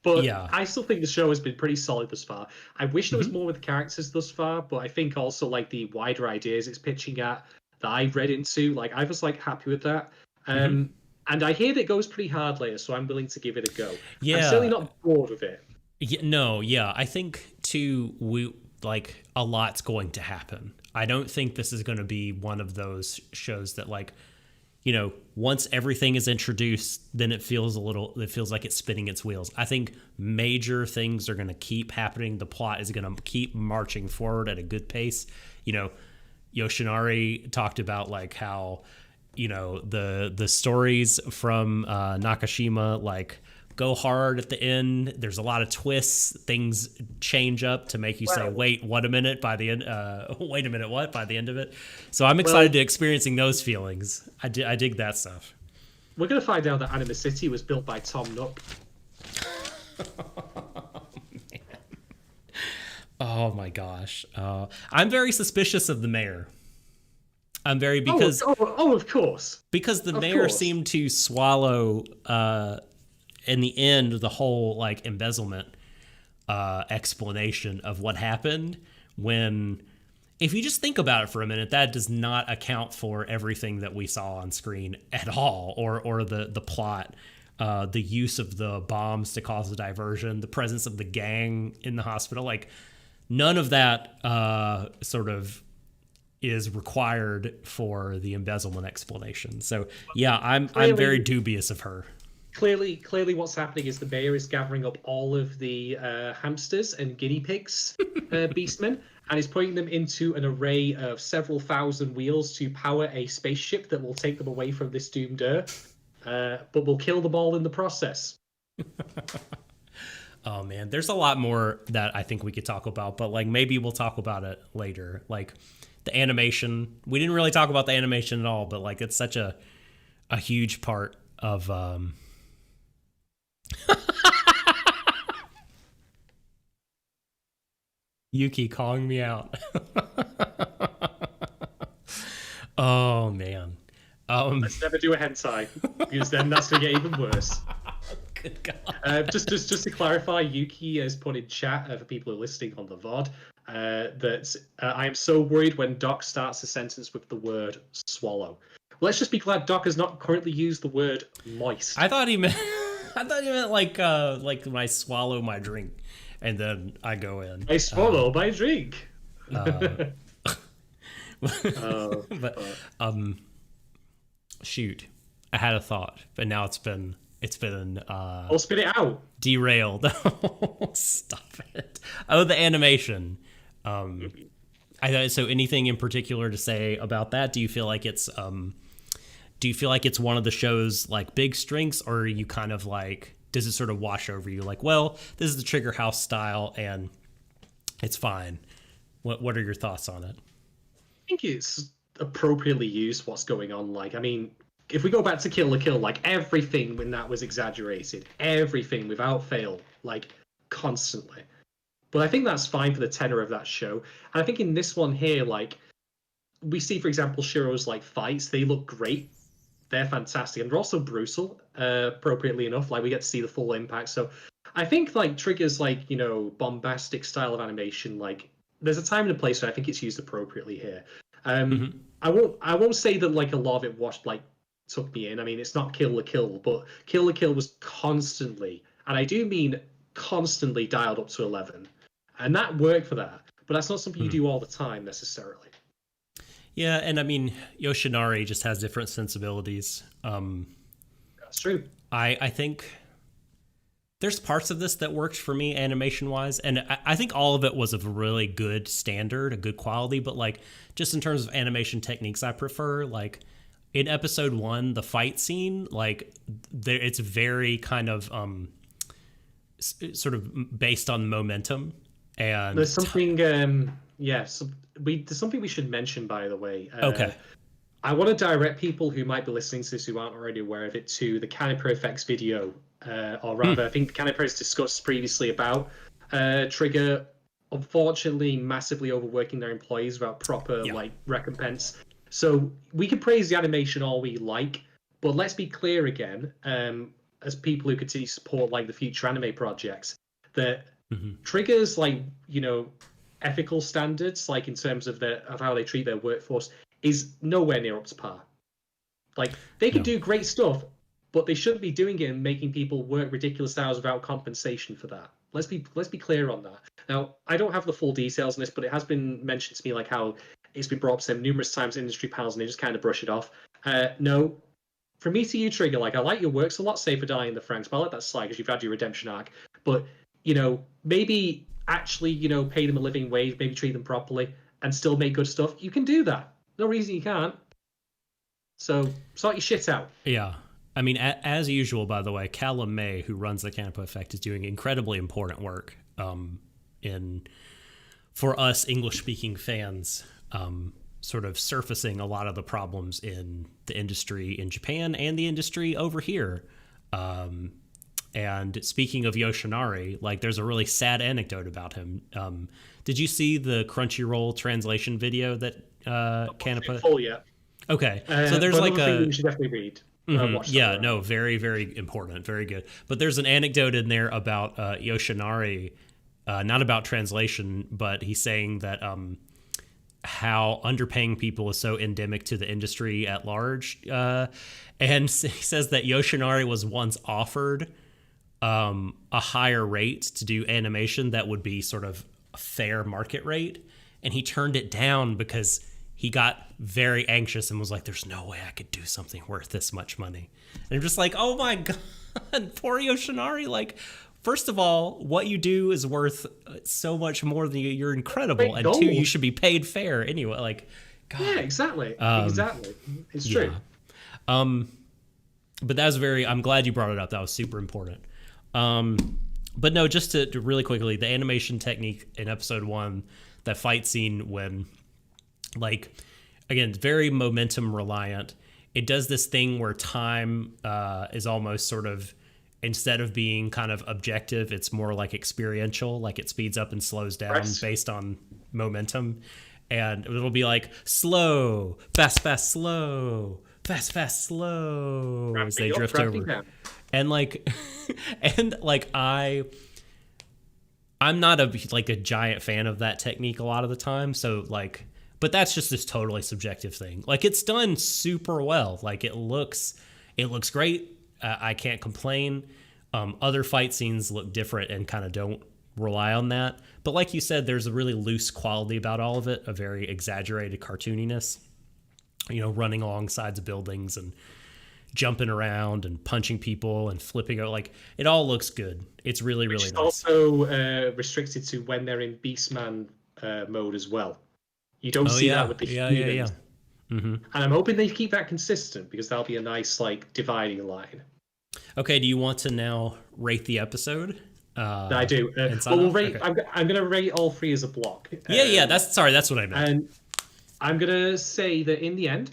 but Yeah. I still think the show has been pretty solid thus far. I wish there was Hmm. more with the characters thus far, but I think also like the wider ideas it's pitching at that I've read into, like I was like happy with that. Hmm. And I hear that it goes pretty hard later, so I'm willing to give it a go. I'm certainly Yeah. not bored with it. Yeah, no, yeah. I think too we like a lot's going to happen. I don't think this is going to be one of those shows that like, once everything is introduced, then it feels like it's spinning its wheels. I think major things are going to keep happening. The plot is going to keep marching forward at a good pace. Yoshinari talked about like how, the stories from Nakashima like go hard at the end. There's a lot of twists. Things change up to make you say, "Wait, what a minute!" By the end, wait a minute, what? By the end of it. So I'm excited to experiencing those feelings. I dig that stuff. We're gonna find out that Anima City was built by Tom Nook. Oh my gosh, I'm very suspicious of the mayor. I'm very Of course. because the Of mayor course. seemed to swallow in the end the whole like embezzlement explanation of what happened, when if you just think about it for a minute, that does not account for everything that we saw on screen at all, or the plot, the use of the bombs to cause a diversion, the presence of the gang in the hospital. Like none of that sort of is required for the embezzlement explanation. So yeah, I'm very dubious of her. Clearly, what's happening is the mayor is gathering up all of the hamsters and guinea pigs, beastmen, and is putting them into an array of several thousand wheels to power a spaceship that will take them away from this doomed Earth, but will kill them all in the process. Oh man, there's a lot more that I think we could talk about, but like maybe we'll talk about it later. Like the animation, we didn't really talk about the animation at all, but like it's such a huge part of Yuki calling me out. Oh man. Let's never do a hentai, because then that's gonna get even worse. Good God. Just to clarify, Yuki has put in chat for people who are listening on the VOD that I am so worried when Doc starts a sentence with the word swallow. Let's just be glad Doc has not currently used the word moist. I thought he meant like when I swallow my drink and then I go in. I swallow my drink. But shoot, I had a thought, but now it's been I'll spit it out. derailed. Stop it. Oh, the animation. So anything in particular to say about that? Do you feel like it's one of the show's like big strengths, or are you kind of like, does it sort of wash over you like, well, this is the Trigger House style and it's fine? What are your thoughts on it? I think it's appropriately used what's going on. Like, I mean, if we go back to Kill la Kill, like everything when that was exaggerated, everything without fail, like constantly. But I think that's fine for the tenor of that show. And I think in this one here, like, we see, for example, Shiro's like fights. They look great. They're fantastic, and they're also brutal, appropriately enough. Like we get to see the full impact. So I think like Trigger's like bombastic style of animation. Like there's a time and a place where I think it's used appropriately here. Mm-hmm. I won't say that like a lot of it washed like took me in. I mean, it's not Kill la Kill, but Kill la Kill was constantly, and I do mean constantly dialed up to 11, and that worked for that. But that's not something you do all the time necessarily. Yeah, and I mean, Yoshinari just has different sensibilities. That's true. I think there's parts of this that worked for me animation wise, and I think all of it was of a really good standard, a good quality. But like, just in terms of animation techniques, I prefer like in episode 1, the fight scene, like it's very kind of sort of based on momentum. And there's something, there's something we should mention, by the way. Okay. I want to direct people who might be listening to this who aren't already aware of it to the Caniper Effects video, or rather, I think Caniper has discussed previously about Trigger, unfortunately, massively overworking their employees without proper like recompense. So we can praise the animation all we like, but let's be clear again, as people who continue to support like the future anime projects, that Trigger's like ethical standards, like in terms of how they treat their workforce, is nowhere near up to par. Like they can do great stuff, but they shouldn't be doing it and making people work ridiculous hours without compensation for that. Let's be clear on that. Now, I don't have the full details on this, but it has been mentioned to me like how it's been brought up to them numerous times in industry panels, and they just kind of brush it off. No, from me to you, Trigger, like I like your work. It's a lot safer dying the Franks, but I let that slide because you've had your redemption arc. But maybe actually pay them a living wage, maybe treat them properly, and still make good stuff. You can do that. No reason you can't. So sort your shit out. Yeah. I mean, as usual, by the way, Callum May, who runs the Canipa Effect, is doing incredibly important work for us English-speaking fans, sort of surfacing a lot of the problems in the industry in Japan and the industry over here. And speaking of Yoshinari, like there's a really sad anecdote about him. Did you see the Crunchyroll translation video that Canipa? Full yet? Okay, so there's like thing you should definitely read. No, very, very important, very good. But there's an anecdote in there about Yoshinari, not about translation, but he's saying that how underpaying people is so endemic to the industry at large, and he says that Yoshinari was once offered a higher rate to do animation that would be sort of a fair market rate, and he turned it down because he got very anxious and was like, there's no way I could do something worth this much money. And I'm just like, oh my God, poor Yoshinari. Like, first of all, what you do is worth so much more than you. You're incredible. And two, you should be paid fair anyway. Like, God. Yeah, exactly. Exactly. It's true. But that was I'm glad you brought it up. That was super important. But no, just to really quickly, the animation technique in episode 1, that fight scene when, like, again, very momentum reliant. It does this thing where time is almost sort of, instead of being kind of objective, it's more like experiential, like it speeds up and slows down based on momentum. And it'll be like slow, fast, fast, slow, fast, fast, slow, as they drift over. And like, I'm not a giant fan of that technique a lot of the time. So like, but that's just this totally subjective thing. Like it's done super well. Like it looks great. I can't complain. Other fight scenes look different and kind of don't rely on that. But like you said, there's a really loose quality about all of it, a very exaggerated cartooniness, running along sides of buildings and jumping around and punching people and flipping out. Like it all looks good. It's really, really nice. It's also restricted to when they're in Beastman mode as well. You don't see that with the humans. Mm-hmm. And I'm hoping they keep that consistent because that'll be a nice dividing line. Okay, do you want to now rate the episode? I do. We'll rate. Okay. I'm going to rate all 3 as a block. That's what I meant. And I'm going to say that in the end,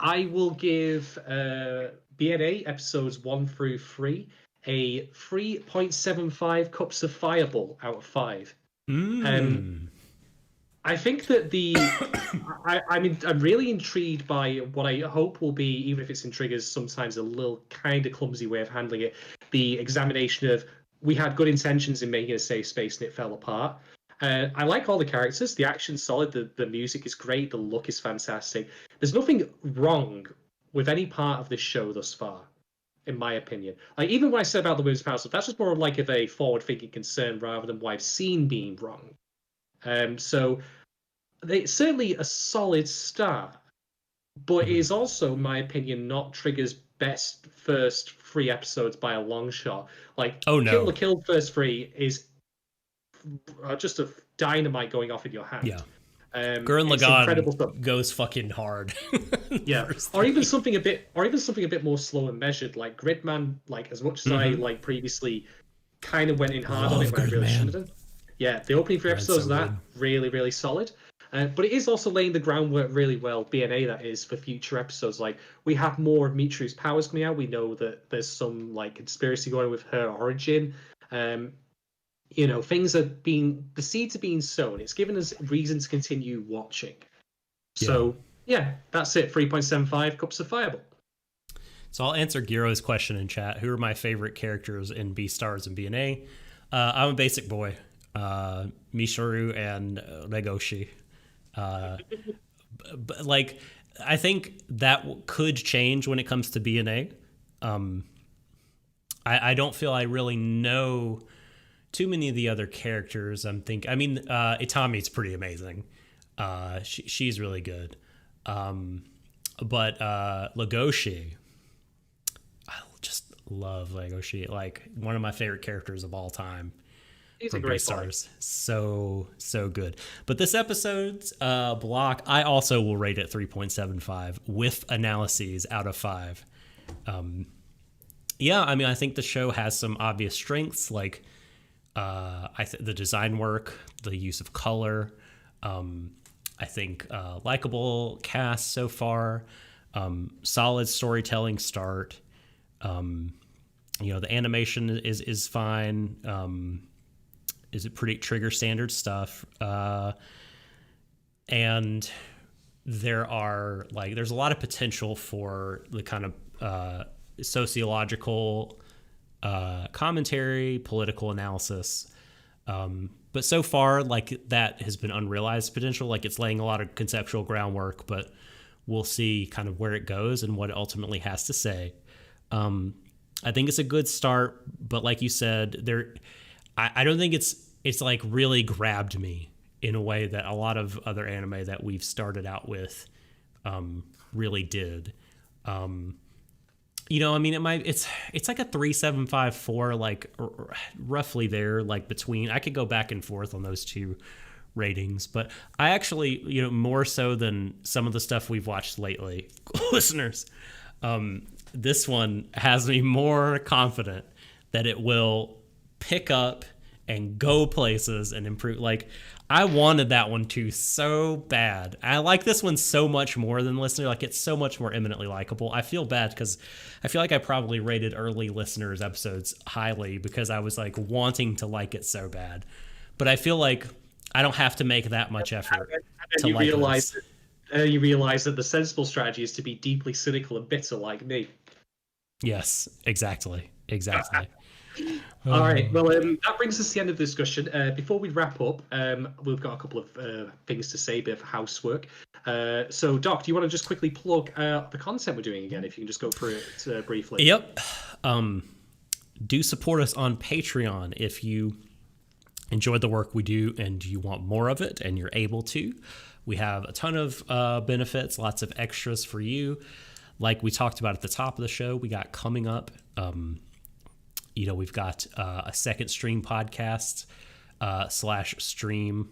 I will give BNA episodes 1 through 3 a 3.75 cups of Fireball out of 5. I think that I'm really intrigued by what I hope will be, even if it's in Trigger's sometimes a little kind of clumsy way of handling it, the examination of we had good intentions in making a safe space and it fell apart. I like all the characters. The action's solid. The music is great. The look is fantastic. There's nothing wrong with any part of this show thus far, in my opinion. Like even what I said about the women's power stuff, that's just more like of a forward-thinking concern rather than what I've seen being wrong. So it's certainly a solid start, but it is also, in my opinion, not Trigger's best first 3 episodes by a long shot. Like, Oh no, Kill la Kill first 3 is just a dynamite going off in your hand. Yeah. Gurren Lagann goes fucking hard. Yeah, or even something a bit more slow and measured, like Gridman. Like as much as I like previously, kind of went in hard on it when I really shouldn't have. Yeah, the opening 3 episodes of that really, really solid. But it is also laying the groundwork really well. BNA that is for future episodes. Like we have more of Mitru's powers coming out. We know that there's some like conspiracy going with her origin. Things the seeds are being sown. It's given us reason to continue watching. So yeah, that's it. 3.75 cups of Fireball. So I'll answer Giro's question in chat. Who are my favorite characters in Beastars and BNA? I'm a basic boy. Mishuru and Legoshi. But like, I think that could change when it comes to BNA. I don't feel I really know too many of the other characters. Itami's pretty amazing. She's really good. But Legoshi, I just love Legoshi. Like one of my favorite characters of all time. He's a great stars. So good. But this episode's block, I also will rate it 3.75 with analyses out of 5. I think the show has some obvious strengths, like the design work, the use of color. I think likable cast so far, solid storytelling start. The animation is fine. Is it pretty Trigger standard stuff? And there's a lot of potential for the kind of sociological commentary, political analysis. But so far, like that has been unrealized potential. Like it's laying a lot of conceptual groundwork, but we'll see kind of where it goes and what it ultimately has to say. I think it's a good start, but like you said, I don't think it's like really grabbed me in a way that a lot of other anime that we've started out with really did. It's like a 3.754, like roughly there, like between. I could go back and forth on those two ratings, but I actually, more so than some of the stuff we've watched lately, listeners, this one has me more confident that it will pick up and go places and improve. Like I wanted that one too so bad. I like this one so much more than Listener. Like it's so much more eminently likable. I feel bad because I feel like I probably rated early Listeners episodes highly because I was like wanting to like it so bad. But I feel like I don't have to make that much effort to like this. You realize that the sensible strategy is to be deeply cynical and bitter like me. Yes, exactly. All right. Well, that brings us to the end of the discussion. Before we wrap up, we've got a couple of things to say, a bit of housework. So, Doc, do you want to just quickly plug the content we're doing again? If you can just go through it briefly. Yep. Do support us on Patreon if you enjoy the work we do and you want more of it and you're able to. We have a ton of benefits, lots of extras for you. Like we talked about at the top of the show, we got coming up. We've got a second stream podcast / stream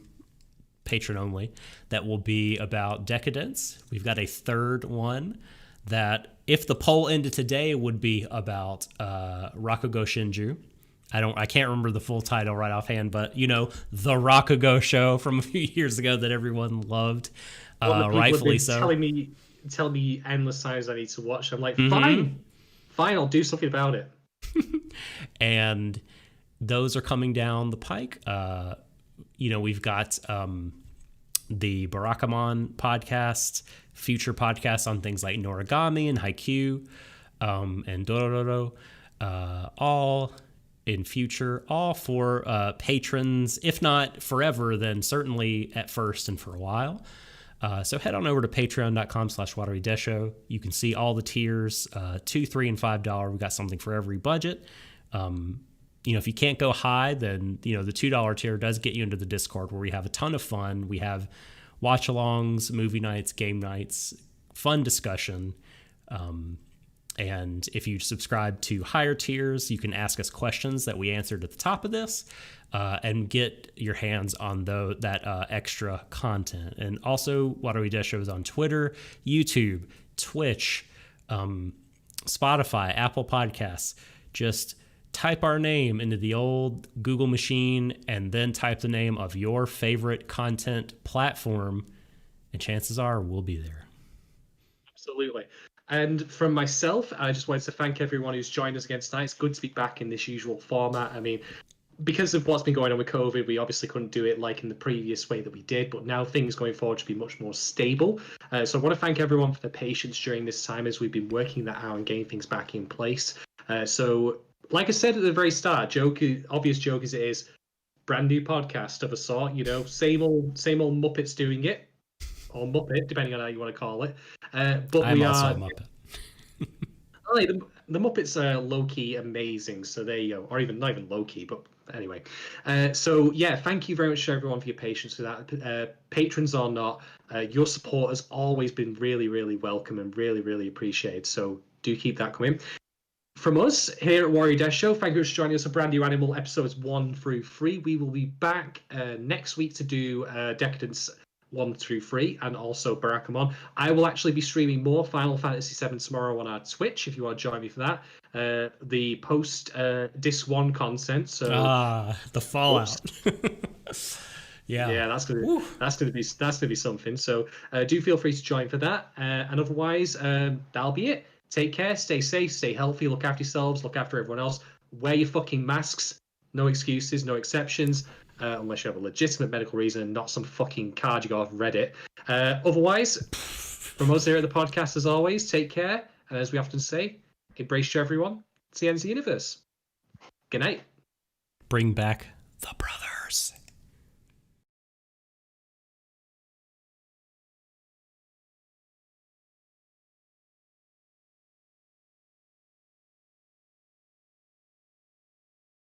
patron only that will be about Decadence. We've got a third one that, if the poll ended today, would be about Rakugo Shinju. I can't remember the full title right offhand, but the Rakugo show from a few years ago that everyone loved, rightfully so. Telling me endless times I need to watch. I'm like, fine, I'll do something about it. And those are coming down the pike. We've got the Barakamon podcast, future podcasts on things like Noragami and Haikyuu, and Dororo, all in future, all for patrons, if not forever, then certainly at first and for a while. So head on over to patreon.com/Warui Deshou. You can see all the tiers, $2, $3, and $5. We've got something for every budget. If you can't go high, then, the $2 tier does get you into the Discord, where we have a ton of fun. We have watch-alongs, movie nights, game nights, fun discussion. And if you subscribe to higher tiers, you can ask us questions that we answered at the top of this, and get your hands on that extra content. And also, Warui Deshou is on Twitter, YouTube, Twitch, Spotify, Apple Podcasts. Just type our name into the old Google machine and then type the name of your favorite content platform, and chances are we'll be there. Absolutely. And from myself, I just wanted to thank everyone who's joined us again tonight. It's good to be back in this usual format. I mean, because of what's been going on with COVID, we obviously couldn't do it like in the previous way that we did, but now things going forward should be much more stable. So I want to thank everyone for their patience during this time as we've been working that out and getting things back in place. So like I said at the very start, obvious joke as it is, brand new podcast of a sort, same old Muppets doing it. Or Muppet, depending on how you want to call it. But I'm we also are a Muppet. the Muppets are low-key amazing, so there you go. Or not even low-key, but anyway. So yeah, thank you very much to everyone for your patience with that. Patrons or not, your support has always been really, really welcome and really, really appreciated. So do keep that coming. From us here at Warui Deshou, thank you for joining us for Brand New Animal episodes 1 through 3. We will be back next week to do Decadence 1 through 3 and also Barakamon. I will actually be streaming more Final Fantasy VII tomorrow on our Twitch if you want to join me for that. The post Disc 1 content. So the Fallout. Yeah, that's gonna be something. So do feel free to join for that. And otherwise, that'll be it. Take care, stay safe, stay healthy, look after yourselves, look after everyone else. Wear your fucking masks. No excuses, no exceptions. Unless you have a legitimate medical reason and not some fucking card you got off Reddit. Otherwise, from us here at the podcast, as always, take care. And as we often say, embrace to everyone. It's the end of the universe. Good night. Bring back the brothers.